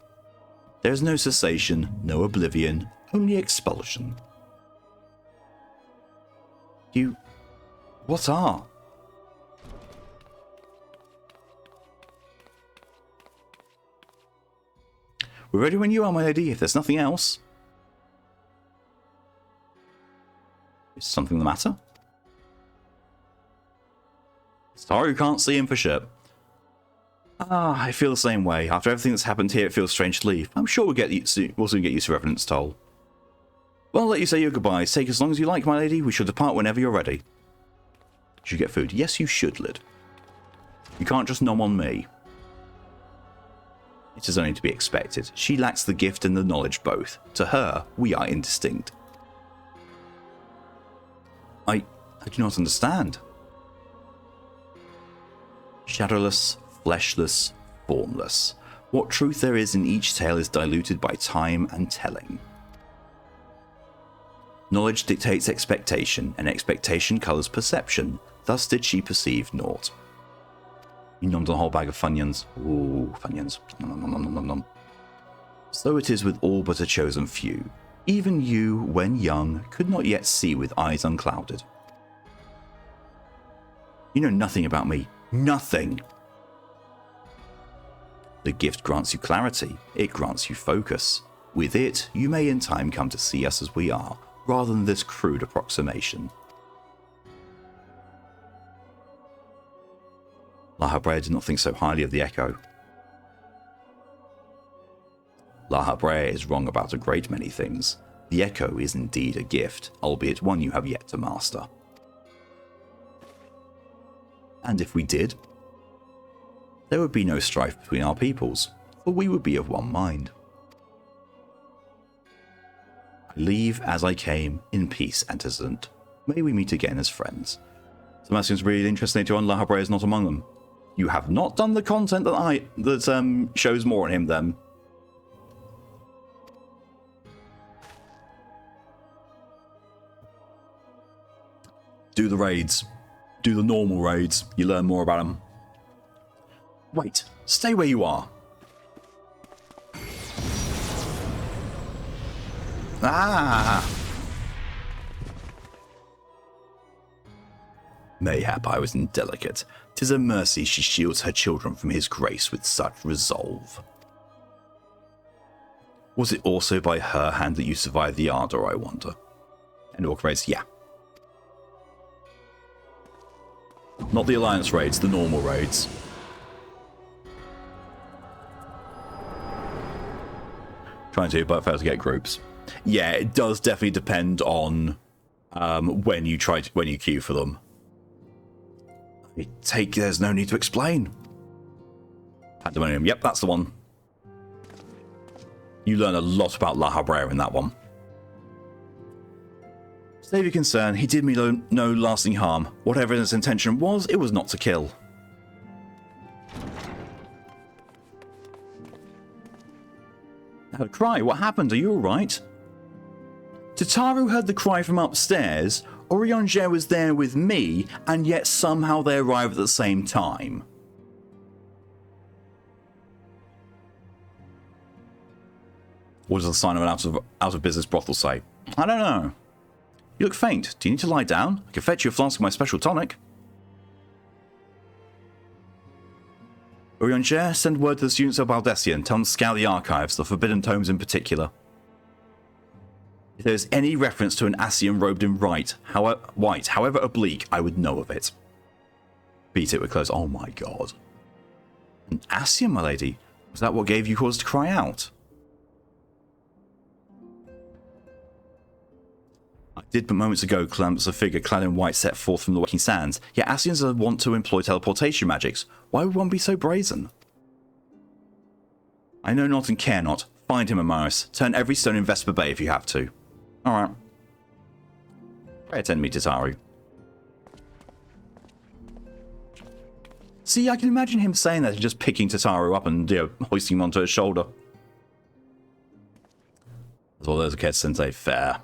There is no cessation, no oblivion, only expulsion. You... What are? We're ready when you are, my lady, if there's nothing else. Is something the matter? Sorry, you can't see him for shit. Ah, I feel the same way. After everything that's happened here, it feels strange to leave. I'm sure we'll soon get used to Revenant's toll. Well, I'll let you say your goodbyes. Take as long as you like, my lady. We shall depart whenever you're ready. Should you get food? Yes, you should, Lid. You can't just nom on me. It is only to be expected. She lacks the gift and the knowledge both. To her, we are indistinct. I do not understand. Shadowless, fleshless, formless. What truth there is in each tale is diluted by time and telling. Knowledge dictates expectation, and expectation colours perception. Thus did she perceive naught. He nommed on a whole bag of Funyuns. Ooh, Funyuns. Nom, nom, nom, nom, nom, nom. So it is with all but a chosen few. Even you, when young, could not yet see with eyes unclouded. You know nothing about me. Nothing. The gift grants you clarity. It grants you focus. With it, you may in time come to see us as we are, rather than this crude approximation. La Habrea did not think so highly of the Echo. La Habrea is wrong about a great many things. The Echo is indeed a gift, albeit one you have yet to master. And if we did, there would be no strife between our peoples, for we would be of one mind. I leave as I came, in peace, antecedent. May we meet again as friends. So that seems really interesting to on La Habrea is not among them. You have not done the content that shows more on him then. Do the raids. Do the normal raids. You learn more about them. Wait, stay where you are. Ah! Mayhap I was indelicate. 'Tis a mercy she shields her children from his grace with such resolve. Was it also by her hand that you survived the Ardor, I wonder? And Orc raids, yeah. Not the Alliance raids, the normal raids. Trying to, but fail to get groups. Yeah, it does definitely depend on when you queue for them. There's no need to explain. Pandemonium, yep, that's the one. You learn a lot about La Habrea in that one. Save your concern, he did me no lasting harm. Whatever his intention was, it was not to kill. I heard a cry, what happened? Are you alright? Tataru heard the cry from upstairs. Orianger was there with me, and yet somehow they arrived at the same time. What does the sign of an out of business brothel say? I don't know. You look faint. Do you need to lie down? I can fetch you a flask of my special tonic. Orianger, send word to the students of Baldessian. Tell them to scour the archives, the forbidden tomes in particular. If there's any reference to an Ascian robed in white, however oblique, I would know of it. Beat it with close. Oh my god. An Ascian, my lady? Was that what gave you cause to cry out? I did but moments ago glimpse a figure clad in white set forth from the waking sands, yet Ascians are wont to employ teleportation magics. Why would one be so brazen? I know not and care not. Find him, Amaris. Turn every stone in Vesper Bay if you have to. Alright. Pray attend me, Tataru. See, I can imagine him saying that and just picking Tataru up and, hoisting him onto his shoulder. As well, there's a Ked Sensei. Fair.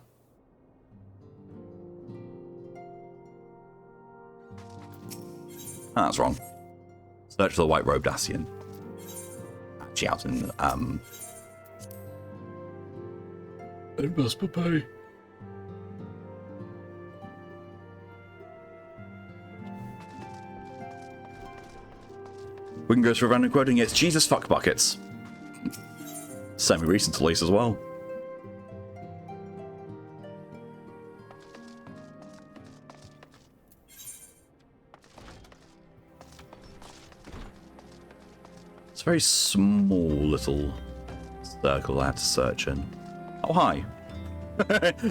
That's wrong. Search for the white-robed Ascian. Actually out in, It must be pay. We can go through a random quoting. It's Jesus fuck buckets. Semi-recent at least as well. It's a very small little circle I had to search in. Oh, hi.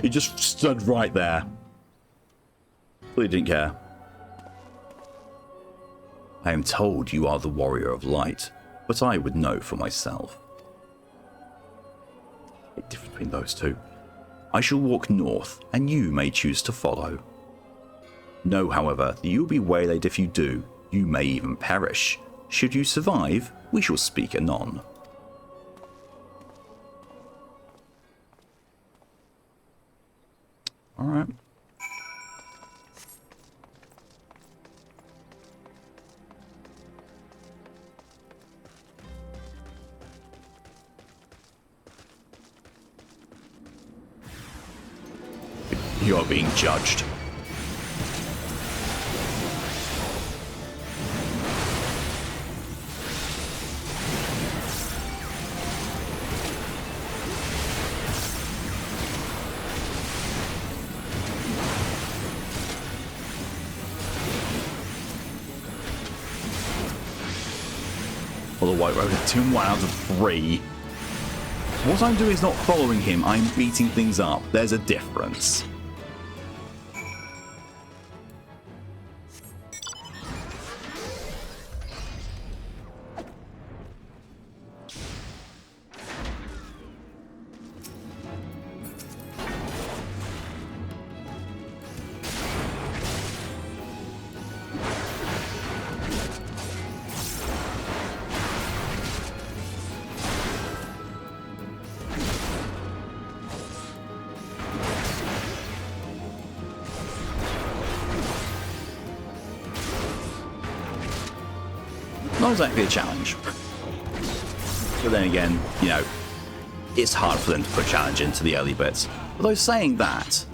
He just stood right there. Clearly didn't care. I am told you are the warrior of light, but I would know for myself. The difference between those two. I shall walk north, and you may choose to follow. Know, however, that you will be waylaid if you do. You may even perish. Should you survive, we shall speak anon. Alright. You are being judged. Well, the White Road is 2-1 out of 3. What I'm doing is not following him, I'm beating things up. There's a difference. Not exactly a challenge. But then again, you know, it's hard for them to put challenge into the early bits. Although saying that,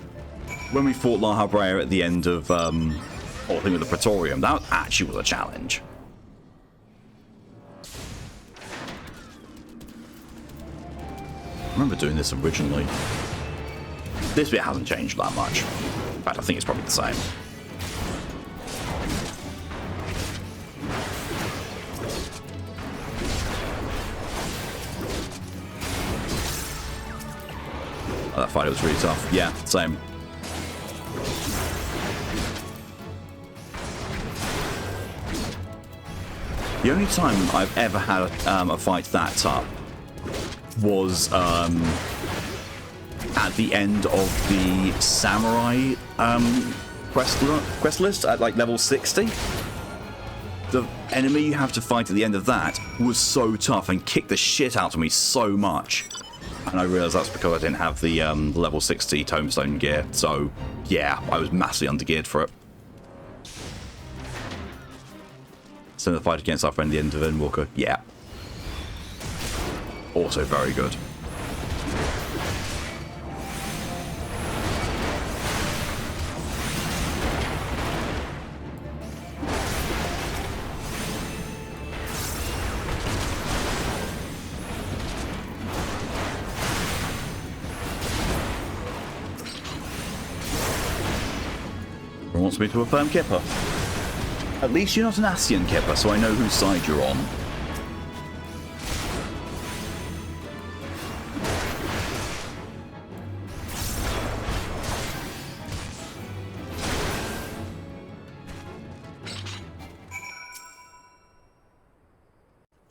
when we fought La Habrea at the end of whole thing with the Praetorium, that actually was a challenge. I remember doing this originally. This bit hasn't changed that much. In fact, I think it's probably the same. Oh, that fight was really tough. Yeah, same. The only time I've ever had a fight that tough was at the end of the Samurai quest list at like level 60. The enemy you have to fight at the end of that was so tough and kicked the shit out of me so much. And I realised that's because I didn't have the level 60 Tombstone gear. So, yeah, I was massively undergeared for it. So the fight against our friend the end of Endwalker, yeah. Also very good. Wants me to affirm Kipper. At least you're not an Ascian Kipper, so I know whose side you're on.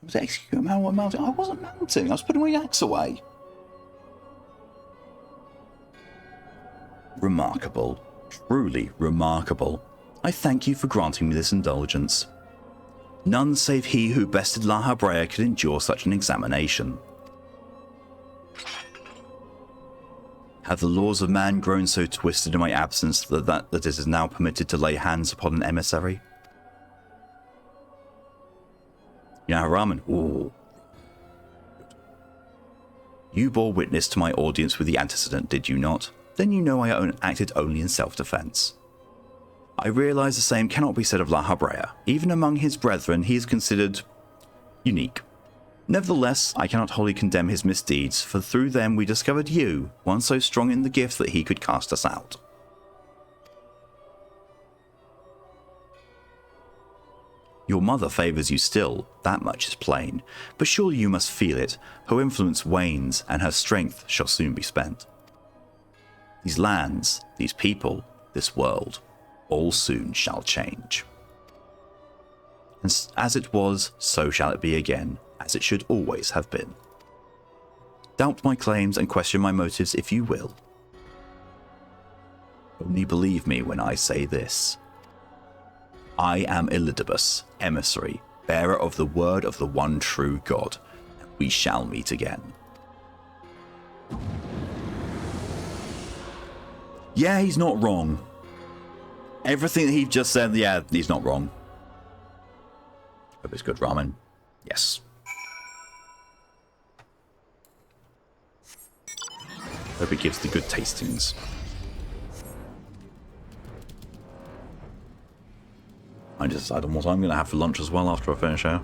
I was executing mounting. I wasn't mounting. I was putting my axe away. Remarkable. Truly remarkable. I thank you for granting me this indulgence. None save he who bested La Habrea could endure such an examination. Have the laws of man grown so twisted in my absence that it is now permitted to lay hands upon an emissary? Yeah, ramen. Ooh. You bore witness to my audience with the antecedent, did you not? Then you know I acted only in self-defense. I realize the same cannot be said of La Habrea. Even among his brethren, he is considered unique. Nevertheless, I cannot wholly condemn his misdeeds, for through them we discovered you, one so strong in the gift that he could cast us out. Your mother favours you still, that much is plain, but surely you must feel it. Her influence wanes, and her strength shall soon be spent. These lands, these people, this world, all soon shall change. And as it was, so shall it be again, as it should always have been. Doubt my claims and question my motives if you will. Only believe me when I say this. I am Elidibus, emissary, bearer of the word of the one true God, and we shall meet again. Yeah, he's not wrong. Everything that he just said, yeah, he's not wrong. Hope it's good ramen. Yes. Hope it gives the good tastings. to decide on what I'm going to have for lunch as well after I finish here.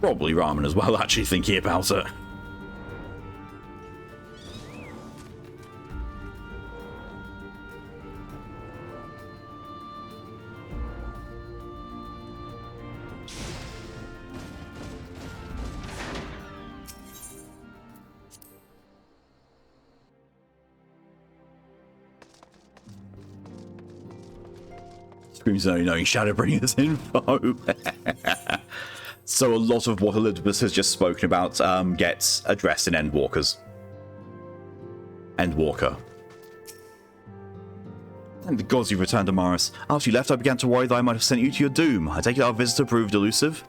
Probably ramen as well, actually, thinking about it. Screams only knowing Shadowbringer's info. So a lot of what Elizabeth has just spoken about gets addressed in Endwalkers. Endwalker. Thank the gods you've returned, Amaris. After you left, I began to worry that I might have sent you to your doom. I take it our visitor proved elusive.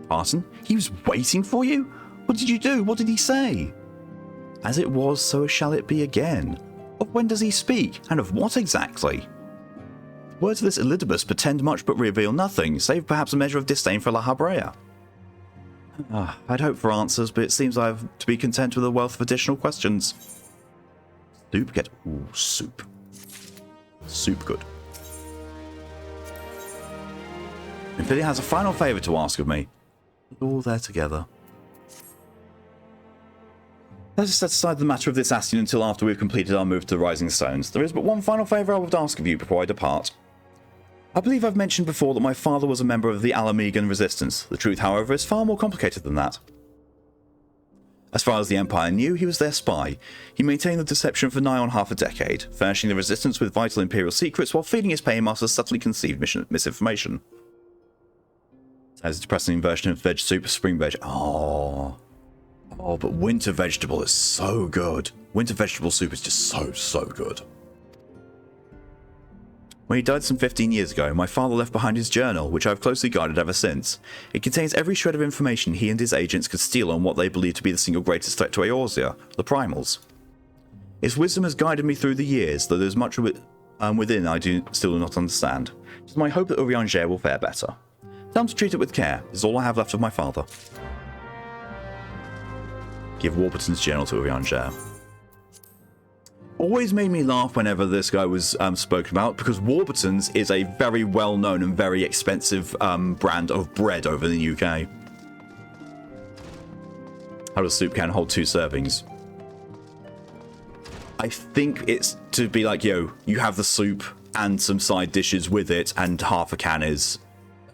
Parson, he was waiting for you? What did you do? What did he say? As it was, so shall it be again. Of when does he speak? And of what exactly? Words of this Elidibus pretend much but reveal nothing, save perhaps a measure of disdain for La Habrea. I'd hoped for answers, but it seems I have to be content with a wealth of additional questions. Soup get... Ooh, soup. Soup good. Ophelia has a final favour to ask of me. We're all there together. Let us set aside the matter of this Astion until after we've completed our move to the Rising Stones. There is but one final favour I would ask of you before I depart. I believe I've mentioned before that my father was a member of the Alamegan Resistance. The truth, however, is far more complicated than that. As far as the Empire knew, he was their spy. He maintained the deception for nigh on half a decade, furnishing the Resistance with vital Imperial secrets while feeding his paymasters subtly conceived misinformation. As a depressing version of veg soup, spring veg. Oh, but winter vegetable is so good. Winter vegetable soup is just so good. When he died some 15 years ago, my father left behind his journal, which I've closely guarded ever since. It contains every shred of information he and his agents could steal on what they believe to be the single greatest threat to Eorzea, the Primals. Its wisdom has guided me through the years, though there's much within I still do not understand. It is my hope that Urianger will fare better. Tell him to treat it with care. This is all I have left of my father. Give Warburton's journal to Urianger. Always made me laugh whenever this guy was spoken about, because Warburton's is a very well-known and very expensive brand of bread over in the UK. How does soup can hold 2 servings? I think it's to be like, you have the soup and some side dishes with it, and half a can is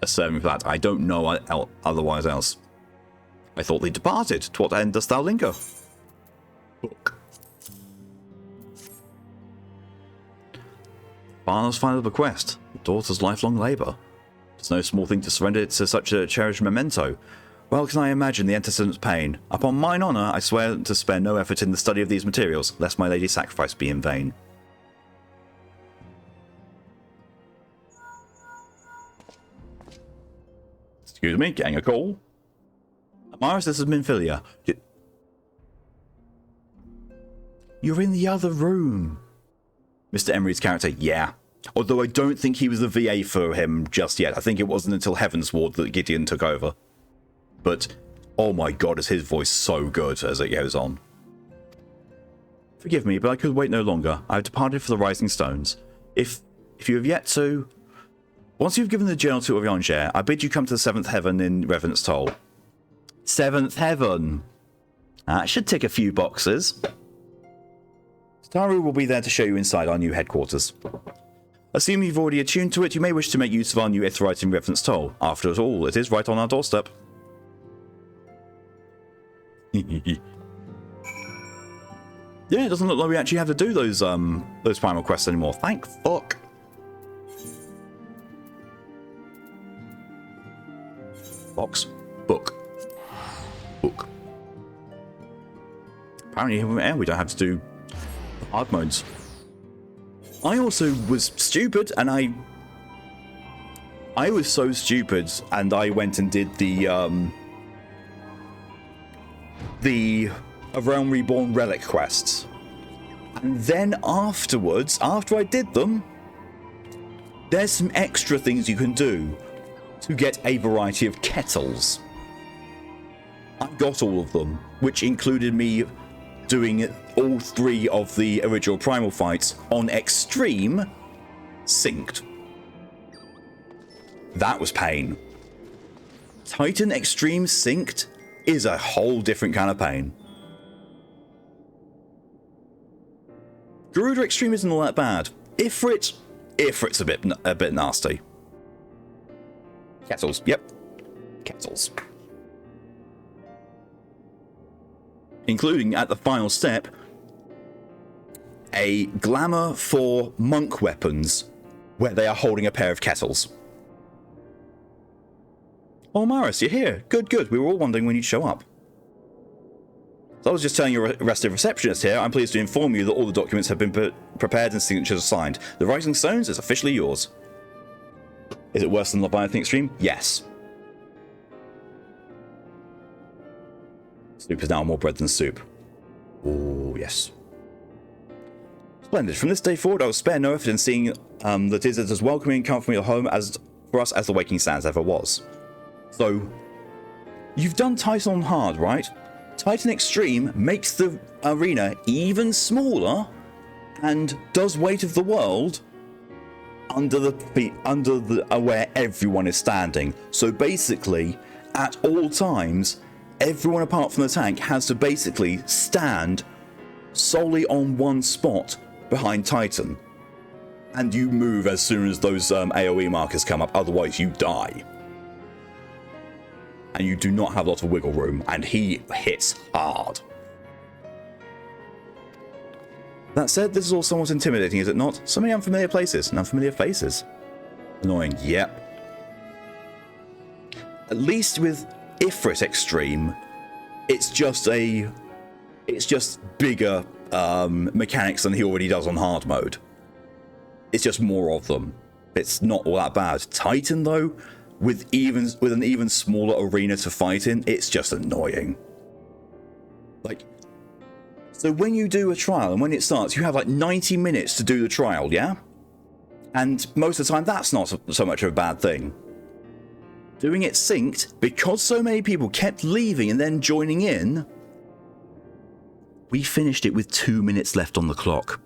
a serving for that. I don't know otherwise else. I thought they departed. To what end dost thou linger? Book. Father's final bequest, the daughter's lifelong labour. It's no small thing to surrender it to such a cherished memento. Well can I imagine the antecedent's pain. Upon mine honour, I swear to spare no effort in the study of these materials, lest my lady's sacrifice be in vain. Excuse me, getting a call. Amaris, this is Minfilia. You're in the other room. Mr. Emery's character, yeah. Although I don't think he was the VA for him just yet. I think it wasn't until Heavensward that Gideon took over. But, oh my god, is his voice so good as it goes on. Forgive me, but I could wait no longer. I have departed for the Rising Stones. If you have yet to... Once you've given the journal to Urianger, I bid you come to the 7th Heaven in Revenant's Toll. 7th Heaven. That should tick a few boxes. Taru will be there to show you inside our new headquarters. Assuming you've already attuned to it, you may wish to make use of our new Ithorite in Revenant's Toll. After all, it is right on our doorstep. Yeah, it doesn't look like we actually have to do those primal quests anymore. Thank fuck. Box. Book. Book. Apparently, we don't have to do hard modes. I also was stupid, and I was so stupid, and I went and did the A Realm Reborn relic quests. And then afterwards, after I did them, there's some extra things you can do to get a variety of kettles. I got all of them, which included me doing all 3 of the original primal fights on extreme synced. That was pain. Titan Extreme synced is a whole different kind of pain. Garuda Extreme isn't all that bad. Ifrit's a bit nasty. Kettles, yep. Kettles. Including, at the final step, a glamour for monk weapons where they are holding a pair of kettles. Oh, Amaris, you're here. Good, good. We were all wondering when you'd show up. So I was just telling your restive receptionist here, I'm pleased to inform you that all the documents have been prepared and signatures signed. The Rising Stones is officially yours. Is it worse than Leviathan Extreme? Yes. Soup is now more bread than soup. Oh, yes. Splendid. From this day forward, I will spare no effort in seeing that it is as welcoming and comfortable a home for us as the Waking Sands ever was. So, you've done Titan on hard, right? Titan Extreme makes the arena even smaller and does Weight of the World under where everyone is standing. So basically, at all times, everyone apart from the tank has to basically stand solely on one spot behind Titan. And you move as soon as those AoE markers come up, otherwise you die. And you do not have a lot of wiggle room, and he hits hard. That said, this is all somewhat intimidating, is it not? So many unfamiliar places and unfamiliar faces. Annoying, yep. At least with Ifrit Extreme, it's just bigger mechanics than he already does on hard mode. It's just more of them. It's not all that bad. Titan, though, with an even smaller arena to fight in, it's just annoying. Like, so when you do a trial and when it starts, you have like 90 minutes to do the trial, yeah? And most of the time, that's not so much of a bad thing. Doing it synced, because so many people kept leaving and then joining in, we finished it with 2 minutes left on the clock.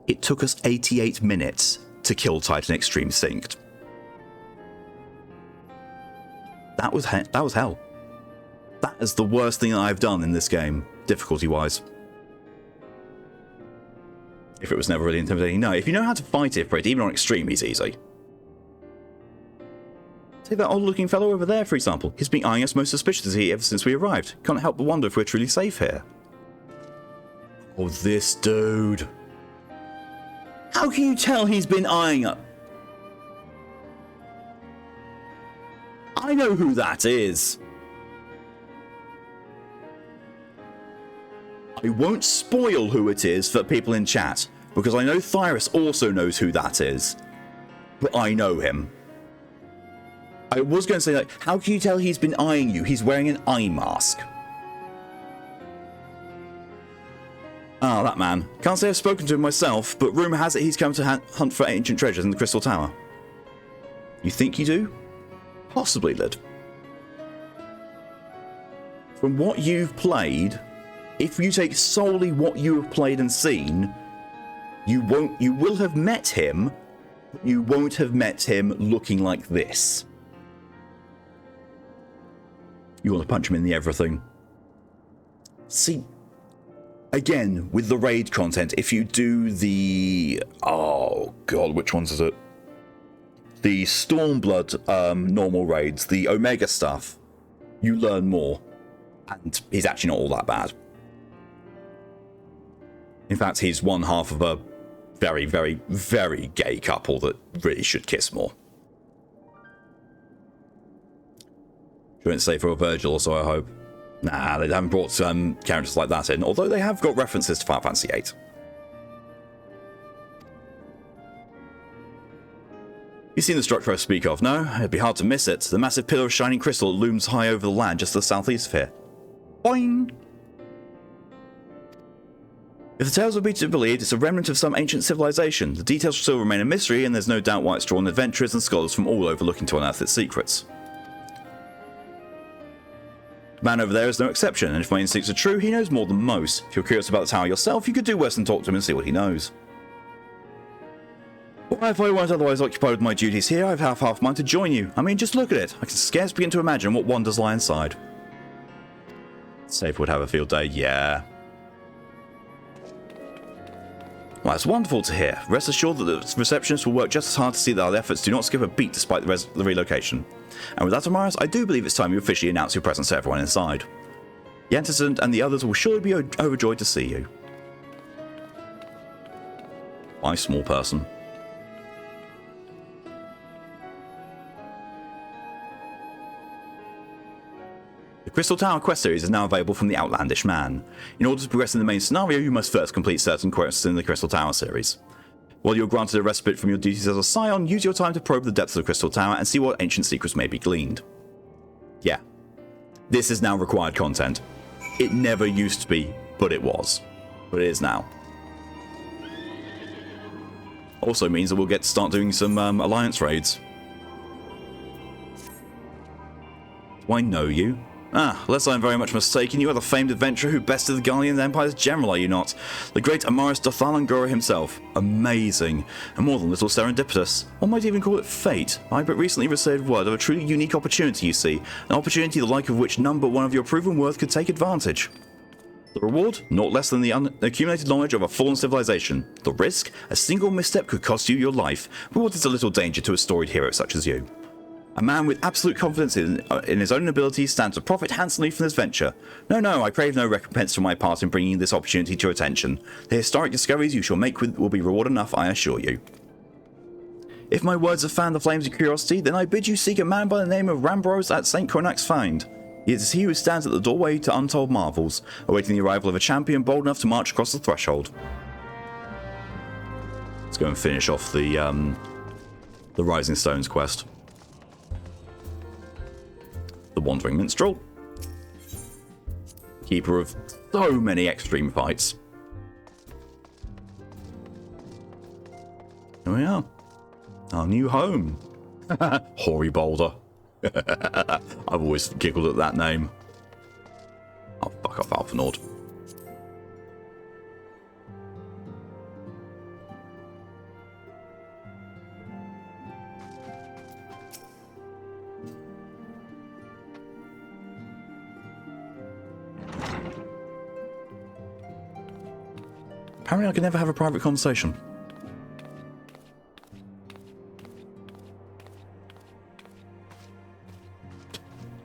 It took us 88 minutes to kill Titan Extreme synced. That was hell. That is the worst thing I've done in this game, difficulty-wise. If it was never really intimidating. No, if you know how to fight Ifrit, even on extreme, he's easy. Take that odd-looking fellow over there, for example. He's been eyeing us most suspiciously ever since we arrived. Can't help but wonder if we're truly safe here. Oh, this dude. How can you tell he's been eyeing us? I know who that is. I won't spoil who it is for people in chat, because I know Thyrus also knows who that is. But I know him. I was going to say, like, how can you tell he's been eyeing you? He's wearing an eye mask. Ah, that man. Can't say I've spoken to him myself, but rumour has it he's come to hunt for ancient treasures in the Crystal Tower. You think you do? Possibly, Lid. From what you've played, if you take solely what you have played and seen, you will have met him, but you won't have met him looking like this. You want to punch him in the everything. See, again, with the raid content, if you do the... Oh, God, which ones is it? The Stormblood normal raids, the Omega stuff, you learn more. And he's actually not all that bad. In fact, he's one half of a very, very, very gay couple that really should kiss more. Shouldn't say for a Virgil or so, I hope. Nah, they haven't brought characters like that in, although they have got references to Final Fantasy VIII. You've seen the structure I speak of, no? It'd be hard to miss it. The massive pillar of shining crystal looms high over the land just to the southeast of here. Boing! If the tales are to be believed, it's a remnant of some ancient civilization. The details still remain a mystery, and there's no doubt why it's drawn adventurers and scholars from all over looking to unearth its secrets. The man over there is no exception, and if my instincts are true, he knows more than most. If you're curious about the tower yourself, you could do worse than talk to him and see what he knows. Well, if I weren't otherwise occupied with my duties here, I'd have half mind to join you. I mean, just look at it. I can scarce begin to imagine what wonders lie inside. Safe would have a field day, yeah. Well, that's wonderful to hear. Rest assured that the receptionist will work just as hard to see that our efforts do not skip a beat despite the relocation. And with that, Amaris, I do believe it's time you officially announce your presence to everyone inside. The antecedent and the others will surely be overjoyed to see you. Why, small person? The Crystal Tower quest series is now available from the Outlandish Man. In order to progress in the main scenario, you must first complete certain quests in the Crystal Tower series. While you're granted a respite from your duties as a Scion, use your time to probe the depths of the Crystal Tower and see what ancient secrets may be gleaned. Yeah. This is now required content. It never used to be, but it was. But it is now. Also means that we'll get to start doing some alliance raids. Do I know you? Ah, unless I'm very much mistaken, you are the famed adventurer who bested the Guardian Empire's general, are you not? The great Amaris Dothalangura himself. Amazing. And more than little serendipitous. One might even call it fate. I but recently received word of a truly unique opportunity, you see. An opportunity the like of which none but one of your proven worth could take advantage. The reward? Naught less than the accumulated knowledge of a fallen civilization. The risk? A single misstep could cost you your life. But what is a little danger to a storied hero such as you? A man with absolute confidence in his own abilities stands to profit handsomely from this venture. No, I crave no recompense for my part in bringing this opportunity to your attention. The historic discoveries you shall make will be reward enough, I assure you. If my words have fanned the flames of curiosity, then I bid you seek a man by the name of Rambros at St. Cronach's Find. It is he who stands at the doorway to untold marvels, awaiting the arrival of a champion bold enough to march across the threshold. Let's go and finish off the Rising Stones quest. The Wandering Minstrel. Keeper of so many extreme fights. Here we are. Our new home. Hoary Boulder. I've always giggled at that name. Oh, fuck off, Alphanord. Apparently I can never have a private conversation.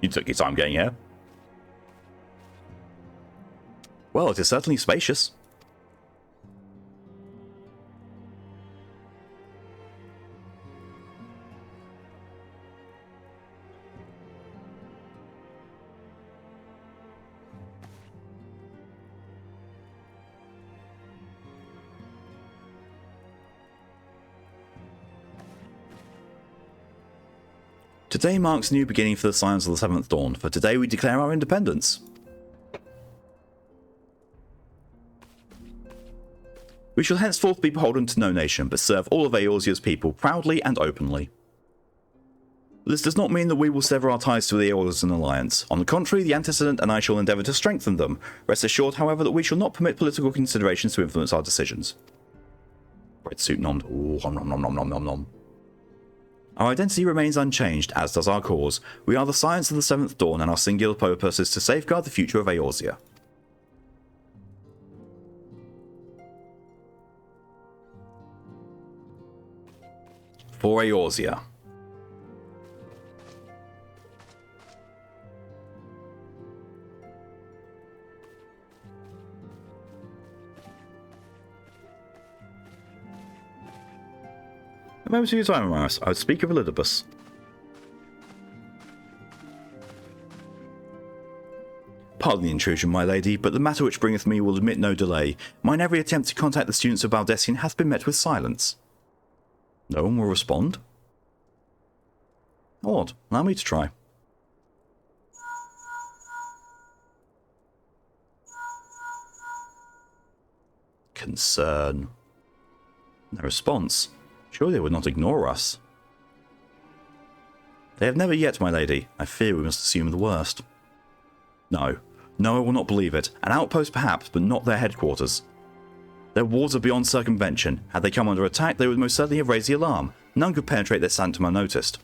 You took your time getting here. Well, it is certainly spacious. Today marks a new beginning for the Scions of the Seventh Dawn, for today we declare our independence. We shall henceforth be beholden to no nation, but serve all of Eorzea's people proudly and openly. This does not mean that we will sever our ties to the Eorzean alliance. On the contrary, the antecedent and I shall endeavour to strengthen them. Rest assured, however, that we shall not permit political considerations to influence our decisions. Breadsuit nommed. Ooh, nom nom nom nom nom nom. Our identity remains unchanged, as does our cause. We are the Scions of the Seventh Dawn, and our singular purpose is to safeguard the future of Eorzea. For Eorzea. A moment of your time, Amaris. I would speak of Elidibus. Pardon the intrusion, my lady, but the matter which bringeth me will admit no delay. Mine every attempt to contact the students of Baldessian hath been met with silence. No one will respond? Odd. Allow me to try. Concern. No response. Surely they would not ignore us. They have never yet, my lady. I fear we must assume the worst. No. No, I will not believe it. An outpost perhaps, but not their headquarters. Their walls are beyond circumvention. Had they come under attack, they would most certainly have raised the alarm. None could penetrate their sanctum unnoticed.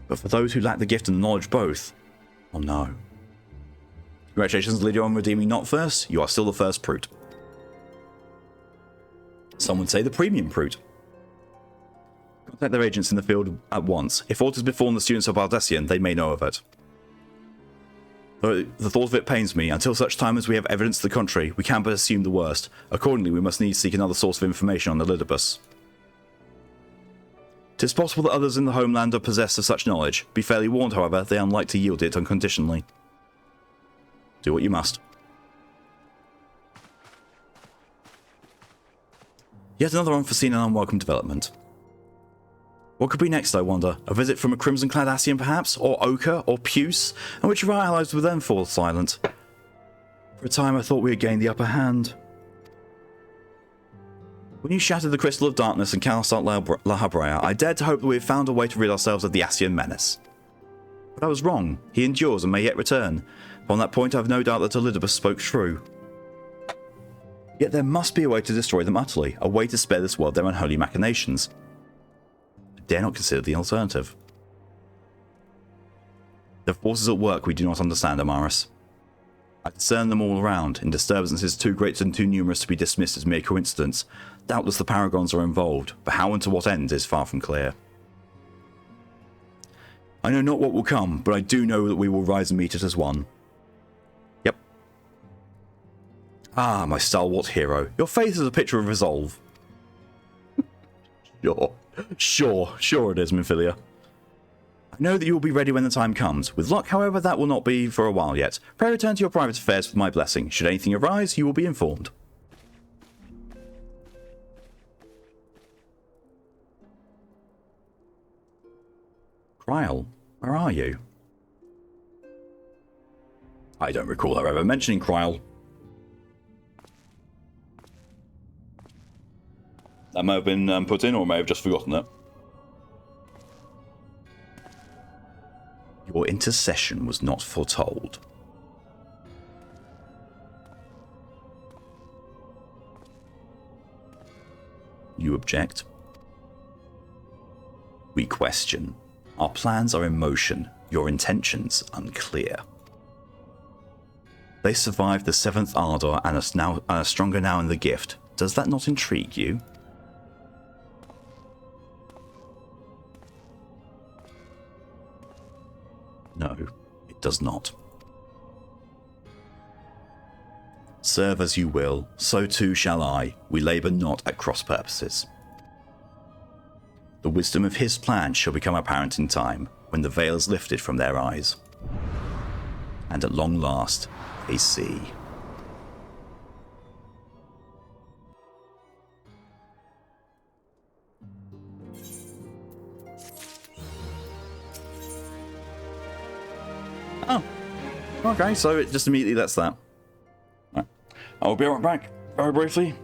But for those who lack the gift and the knowledge both, oh no. Congratulations, Lydia, on redeeming not first. You are still the first Prout. Some would say the premium Prout. Contact their agents in the field at once. If aught has befallen the students of Baldessian, they may know of it. Though the thought of it pains me, until such time as we have evidence to the contrary, we can but assume the worst. Accordingly, we must needs seek another source of information on the Lidibus. 'Tis possible that others in the homeland are possessed of such knowledge. Be fairly warned, however, they are unlike to yield it unconditionally. Do what you must. Yet another unforeseen and unwelcome development. What could be next, I wonder? A visit from a crimson-clad Ascian, perhaps? Or Ochre? Or Puce? And which of our allies would then fall silent? For a time I thought we had gained the upper hand. When you shattered the Crystal of Darkness and cast out La Habrea, I dared to hope that we had found a way to rid ourselves of the Ascian menace. But I was wrong. He endures and may yet return. Upon that point I have no doubt that Elidibus spoke true. Yet there must be a way to destroy them utterly, a way to spare this world their unholy machinations. I dare not consider the alternative. There are forces at work we do not understand, Amaris. I discern them all around, in disturbances too great and too numerous to be dismissed as mere coincidence. Doubtless the Paragons are involved, but how and to what end is far from clear. I know not what will come, but I do know that we will rise and meet it as one. Yep. Ah, my stalwart hero. Your face is a picture of resolve. Sure it is, Minfilia. I know that you will be ready when the time comes. With luck, however, that will not be for a while yet. Pray return to your private affairs with my blessing. Should anything arise, you will be informed. Kryl, where are you? I don't recall her ever mentioning Kryl. That may have been put in, or may have just forgotten it. Your intercession was not foretold. You object? We question. Our plans are in motion, your intentions unclear. They survived the 7th Ardor and are stronger now in the gift. Does that not intrigue you? No, it does not. Serve as you will, so too shall I. We labour not at cross purposes. The wisdom of his plan shall become apparent in time, when the veil is lifted from their eyes. And at long last, they see. Oh, okay, so it just immediately lets that. Right. I'll be right back, very briefly.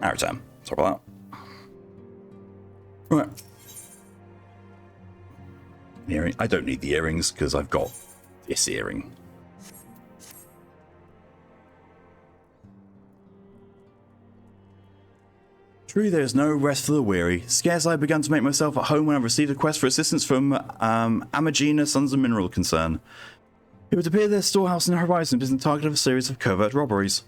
Arrow time. Sorry about that. Right. Earring. I don't need the earrings because I've got this earring. True, there is no rest for the weary. Scarce I begun to make myself at home when I received a quest for assistance from Amagina Sons of Mineral Concern. It would appear their storehouse in the horizon has been the target of a series of covert robberies.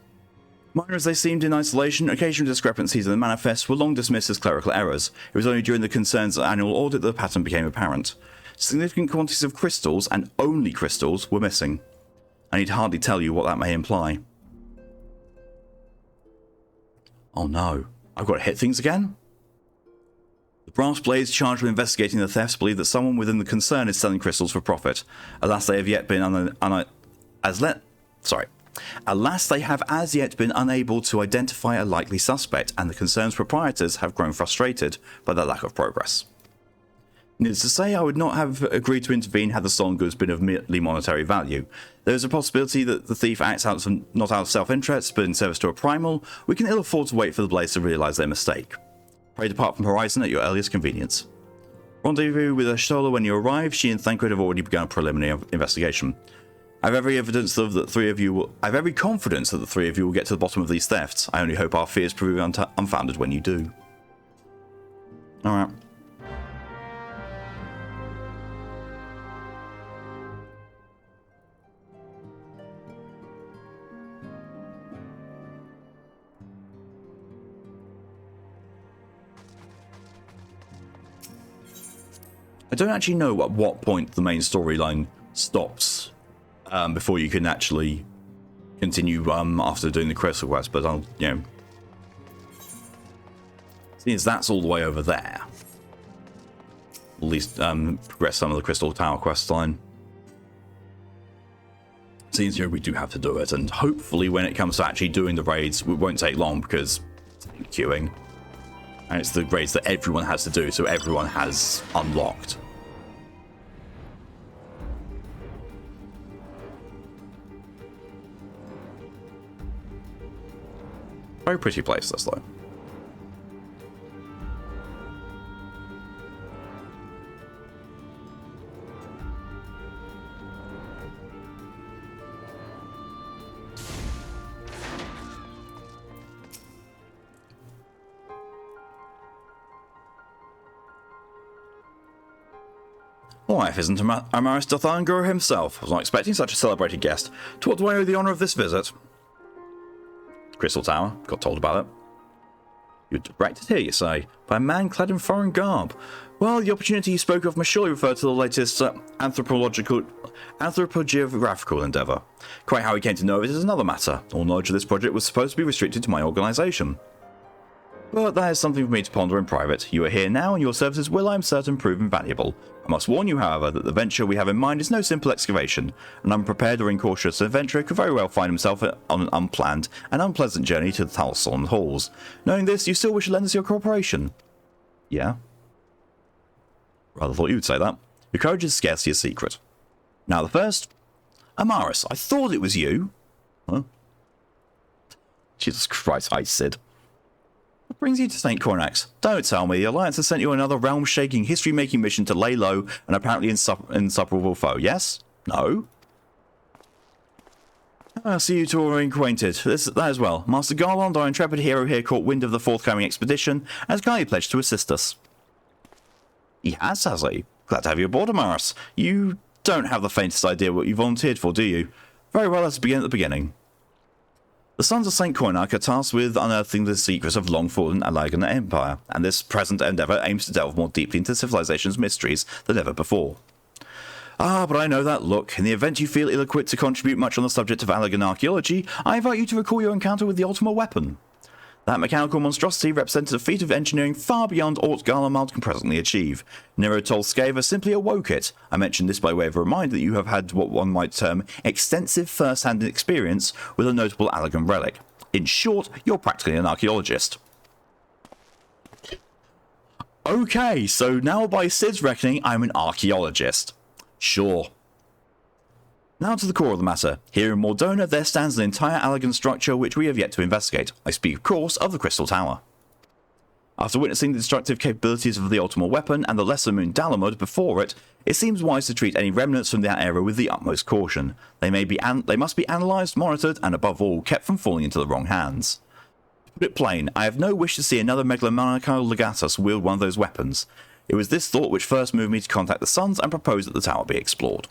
Minor as they seemed in isolation, occasional discrepancies in the manifest were long dismissed as clerical errors. It was only during the concern's annual audit that the pattern became apparent. Significant quantities of crystals, and only crystals, were missing. I need hardly tell you what that may imply. Oh no. I've got to hit things again? The brass blades charged with investigating the thefts believe that someone within the concern is selling crystals for profit. Alas, they have yet been Alas, they have as yet been unable to identify a likely suspect, and the concern's proprietors have grown frustrated by the lack of progress. Needless to say, I would not have agreed to intervene had the stolen goods been of merely monetary value. There is a possibility that the thief acts not out of self-interest, but in service to a primal. We can ill afford to wait for the blades to realise their mistake. Pray depart from Horizon at your earliest convenience. Rendezvous with Ashtola when you arrive. She and Thancred have already begun a preliminary investigation. I have every confidence that the three of you will get to the bottom of these thefts. I only hope our fears prove unfounded when you do. Alright. I don't actually know at what point the main storyline stops before you can actually continue after doing the crystal quest, but I'll, seeing as that's all the way over there, at least progress some of the Crystal Tower quest line. Seems we do have to do it, and hopefully when it comes to actually doing the raids, it won't take long because it's queuing. And it's the raids that everyone has to do, so everyone has unlocked. Very pretty place, this though. Why, if isn't Amaris Dathangur himself? I was not expecting such a celebrated guest. To what do I owe the honour of this visit? Crystal Tower. Got told about it. You're directed here, you say, by a man clad in foreign garb. Well, the opportunity you spoke of must surely refer to the latest anthropogeographical endeavour. Quite how he came to know of it is another matter. All knowledge of this project was supposed to be restricted to my organisation. But that is something for me to ponder in private. You are here now, and your services will, I am certain, prove invaluable. I must warn you, however, that the venture we have in mind is no simple excavation. An unprepared or incautious adventurer could very well find himself on an unplanned and unpleasant journey to the Talson halls. Knowing this, you still wish to lend us your cooperation? Yeah. Rather thought you would say that. Your courage is scarcely a secret. Now the first. Amaris, I thought it was you. Huh? Jesus Christ, I said. What brings you to St. Cornax? Don't tell me the Alliance has sent you another realm-shaking, history-making mission to lay low an apparently insuperable foe, yes? No? I see you two are acquainted. That as well. Master Garland, our intrepid hero here, caught wind of the forthcoming expedition and has kindly pledged to assist us. He has he? Glad to have you aboard, Amaris. You don't have the faintest idea what you volunteered for, do you? Very well, let's begin at the beginning. The Sons of St. Cornac are tasked with unearthing the secrets of long-fallen Alagan Empire, and this present endeavour aims to delve more deeply into civilization's mysteries than ever before. Ah, but I know that look. In the event you feel ill-equipped to contribute much on the subject of Alagan archaeology, I invite you to recall your encounter with the Ultima weapon. That mechanical monstrosity represented a feat of engineering far beyond aught Garlemald can presently achieve. Nero Tolskeva simply awoke it. I mention this by way of a reminder that you have had what one might term extensive first-hand experience with a notable Alagan relic. In short, you're practically an archaeologist. Okay, so now by Sid's reckoning, I'm an archaeologist. Sure. Now to the core of the matter. Here in Mordona there stands an entire elegant structure which we have yet to investigate. I speak, of course, of the Crystal Tower. After witnessing the destructive capabilities of the ultimate weapon and the lesser moon Dalamud before it, it seems wise to treat any remnants from that era with the utmost caution. They must be analysed, monitored, and above all, kept from falling into the wrong hands. To put it plain, I have no wish to see another megalomaniacal legatus wield one of those weapons. It was this thought which first moved me to contact the Suns and propose that the tower be explored.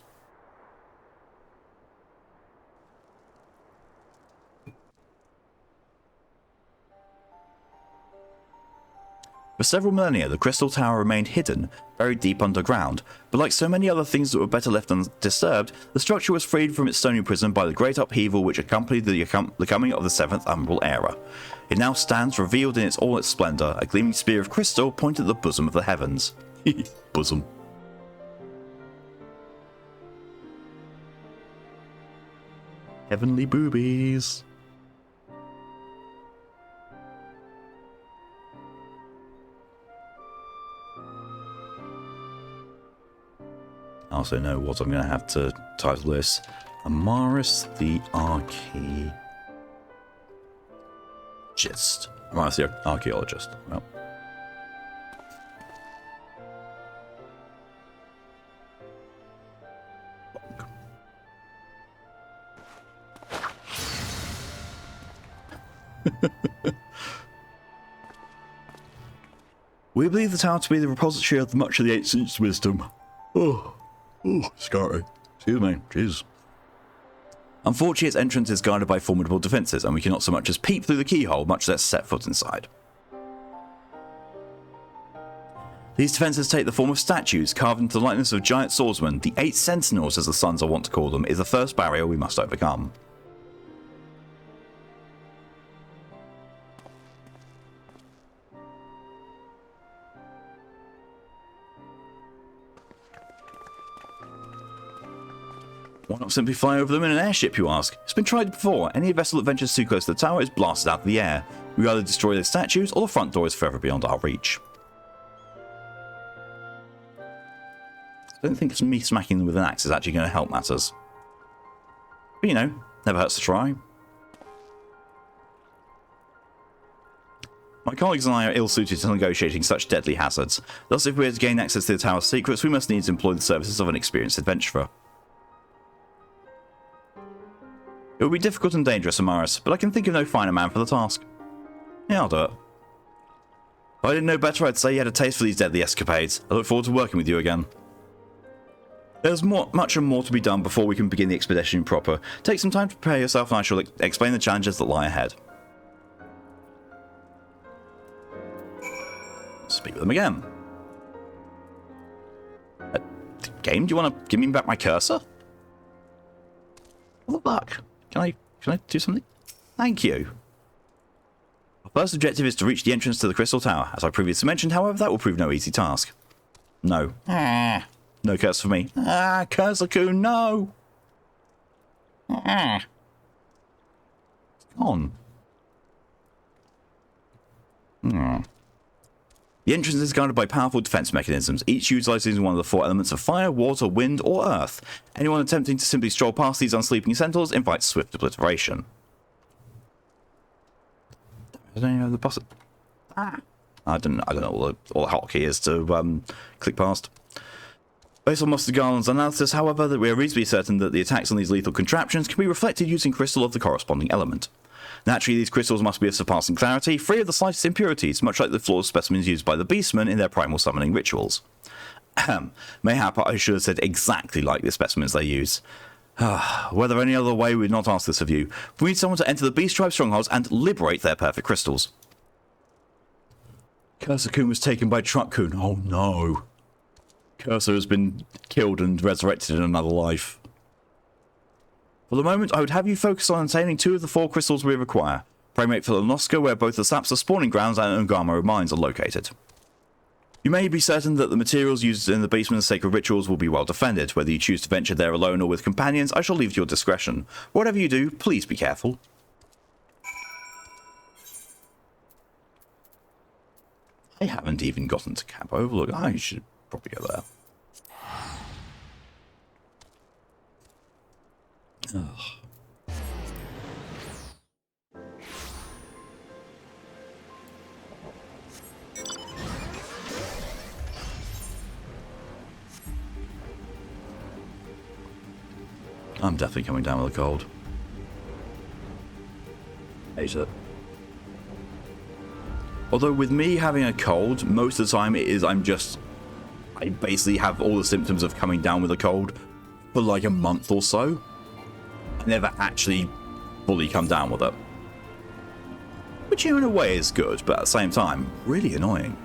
For several millennia, the Crystal Tower remained hidden, buried deep underground, but like so many other things that were better left undisturbed, the structure was freed from its stony prison by the great upheaval which accompanied the coming of the 7th Umbral Era. It now stands revealed in all its splendour, a gleaming spear of crystal pointed at the bosom of the heavens. Bosom. Heavenly boobies. I also know what I'm going to have to title this. Amaris the Archaeologist. Amaris the Archaeologist. Well. We believe the tower to be the repository of much of the ancient wisdom. Oh, scary. Excuse me. Jeez. Unfortunately, its entrance is guarded by formidable defences, and we cannot so much as peep through the keyhole, much less set foot inside. These defences take the form of statues carved into the likeness of giant swordsmen. The 8 sentinels, as the Suns are wont to call them, is the first barrier we must overcome. Why not simply fly over them in an airship, you ask? It's been tried before. Any vessel that ventures too close to the tower is blasted out of the air. We either destroy the statues, or the front door is forever beyond our reach. I don't think it's me smacking them with an axe is actually going to help matters. But you know, never hurts to try. My colleagues and I are ill-suited to negotiating such deadly hazards. Thus, if we are to gain access to the tower's secrets, we must needs employ the services of an experienced adventurer. It would be difficult and dangerous, Amaris, but I can think of no finer man for the task. Yeah, I'll do it. If I didn't know better, I'd say you had a taste for these deadly escapades. I look forward to working with you again. There's much and more to be done before we can begin the expedition proper. Take some time to prepare yourself and I shall explain the challenges that lie ahead. Speak with them again. Game, do you want to give me back my cursor? What the fuck? Can I do something? Thank you. Our first objective is to reach the entrance to the Crystal Tower. As I previously mentioned, however, that will prove no easy task. No. No curse for me. Cursor-kun, no! Come on. The entrance is guarded by powerful defense mechanisms, each utilizing one of the 4 elements of fire, water, wind, or earth. Anyone attempting to simply stroll past these unsleeping sentinels invites swift obliteration. I don't know the boss. I don't know all the hotkey is to click past. Based on Mustard Garland's analysis, however, that we are reasonably certain that the attacks on these lethal contraptions can be reflected using crystal of the corresponding element. Naturally, these crystals must be of surpassing clarity, free of the slightest impurities, much like the flawed specimens used by the Beastmen in their primal summoning rituals. Mayhap I should have said exactly like the specimens they use. Were there any other way, we would not ask this of you. We need someone to enter the Beast Tribe strongholds and liberate their perfect crystals. Cursor-kun was taken by Truck-kun. Oh no. Cursor has been killed and resurrected in another life. For the moment, I would have you focus on obtaining 2 of the 4 crystals we require. Primate for Lonoska, where both the Sapsa spawning grounds and Ungamo mines are located. You may be certain that the materials used in the Beastman's sacred rituals will be well defended. Whether you choose to venture there alone or with companions, I shall leave to your discretion. Whatever you do, please be careful. I haven't even gotten to Camp Overlook. I should probably go there. I'm definitely coming down with a cold. Hate it. Although with me having a cold, most of the time it is I basically have all the symptoms of coming down with a cold for like a month or so. I never actually fully come down with it. Which in a way is good, but at the same time, really annoying.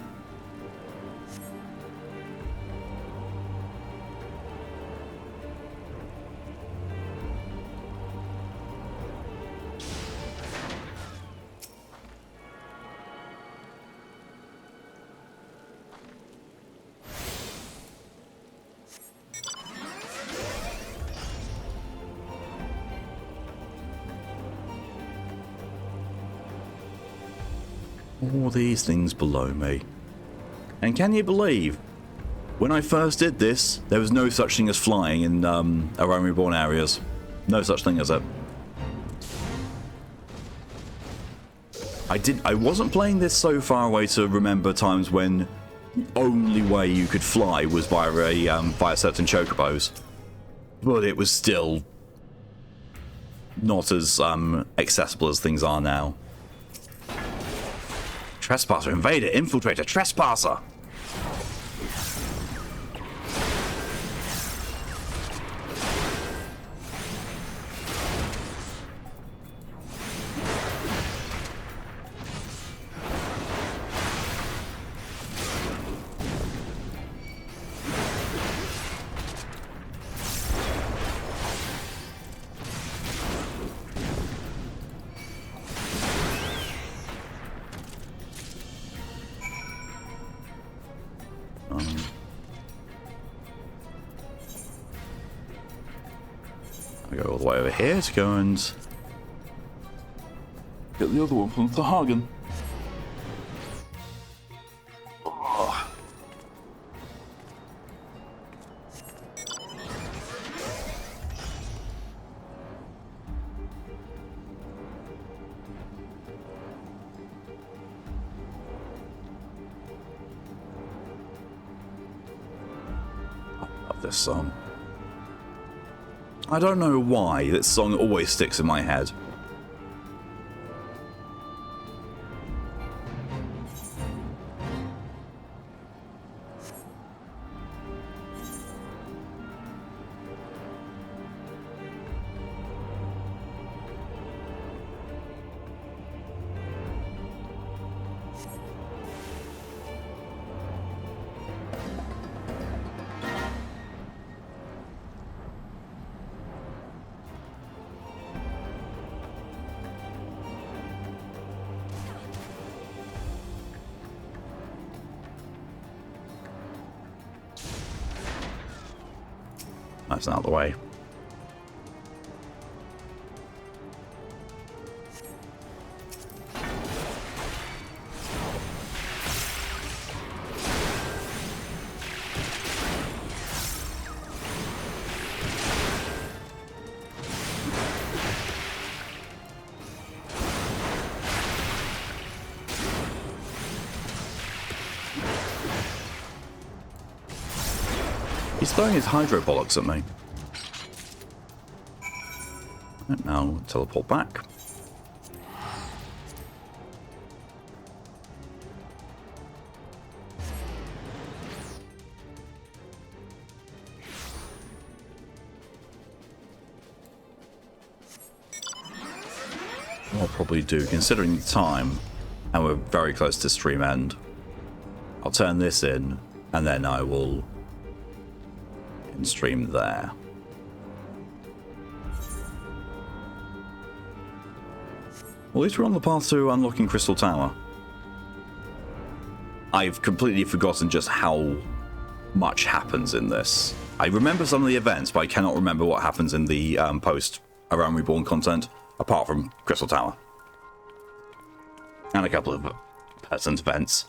All these things below me. And can you believe, when I first did this, there was no such thing as flying in around reborn areas. No such thing as it. I wasn't playing this so far away to remember times when the only way you could fly was via certain chocobos. But it was still not as accessible as things are now. Trespasser, invader, infiltrator, trespasser! I go all the way over here to go and get the other one from the Hagen. Oh. I love this song. I don't know why this song always sticks in my head. That's out of the way. He's throwing his hydroponics at me. And now teleport back. What I'll probably do, considering the time, and we're very close to stream end, I'll turn this in, and then I will stream there. Well, at least we're on the path to unlocking Crystal Tower. I've completely forgotten just how much happens in this. I remember some of the events, but I cannot remember what happens in the post Around Reborn content, apart from Crystal Tower. And a couple of peasant events.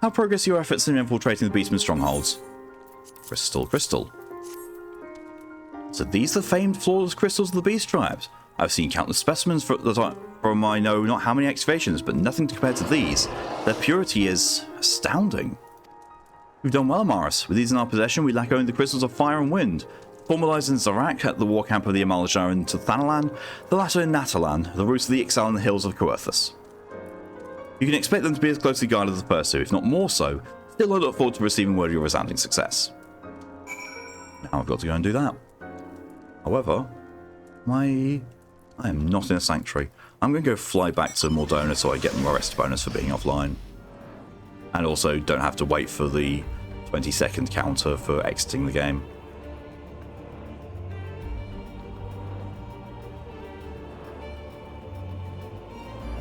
How progress your efforts in infiltrating the Beastman strongholds? Crystal, crystal. So these are the famed flawless crystals of the beast tribes. I've seen countless specimens from I know not how many excavations, but nothing to compare to these. Their purity is astounding. We've done well, Amaris. With these in our possession, we lack only the crystals of fire and wind. Formalized in Zarak at the war camp of the Amaris in Thanalan, the latter in Natalan, the roots of the Ixal and the hills of Coerthus. You can expect them to be as closely guarded as the first two, if not more so. Still, I look forward to receiving word of your resounding success. Now I've got to go and do that. However, I am not in a sanctuary. I'm going to go fly back to Mordona so I get my rest bonus for being offline. And also don't have to wait for the 20-second counter for exiting the game.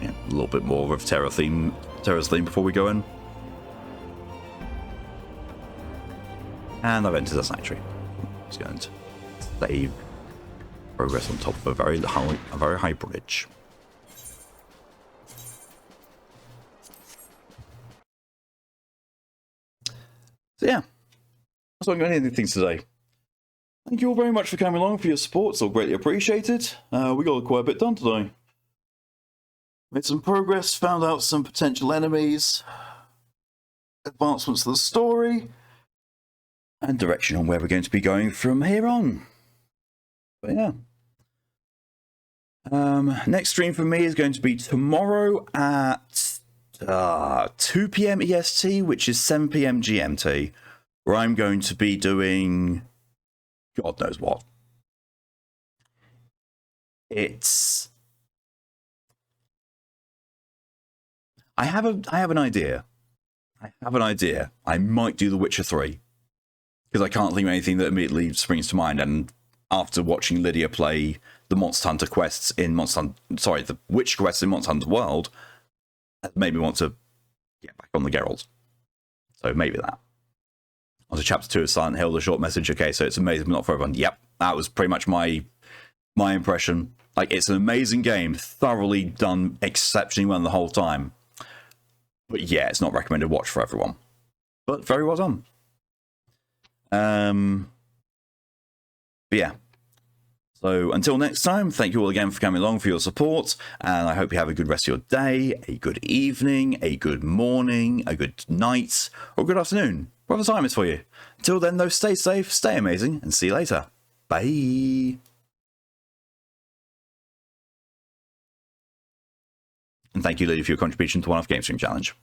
Yeah, a little bit more of Terra's theme before we go in. And I've entered the sanctuary. Just going to save progress on top of a very high bridge. So yeah, that's what I'm going to end things today. Thank you all very much for coming along, for your support. It's all greatly appreciated. We got quite a bit done today. Made some progress, found out some potential enemies, advancements to the story, and direction on where we're going to be going from here on. But yeah. Next stream for me is going to be tomorrow at 2 PM EST, which is 7 PM GMT, where I'm going to be doing God knows what. I have an idea. I might do The Witcher 3 because I can't think of anything that immediately springs to mind. And after watching Lydia play the Monster Hunter quests in the Witch quests in Monster Hunter World, that made me want to get back on the Geralt. So maybe that. On to Chapter 2 of Silent Hill, the short message. Okay, so it's amazing, but not for everyone. Yep, that was pretty much my impression. Like, it's an amazing game, thoroughly done exceptionally well the whole time. But yeah, it's not recommended watch for everyone. But very well done. But yeah. So until next time, thank you all again for coming along, for your support, and I hope you have a good rest of your day, a good evening, a good morning, a good night, or a good afternoon, whatever time it's for you. Until then, though, stay safe, stay amazing, and see you later. Bye. And thank you, Lydia, for your contribution to One-Off Game Stream Challenge.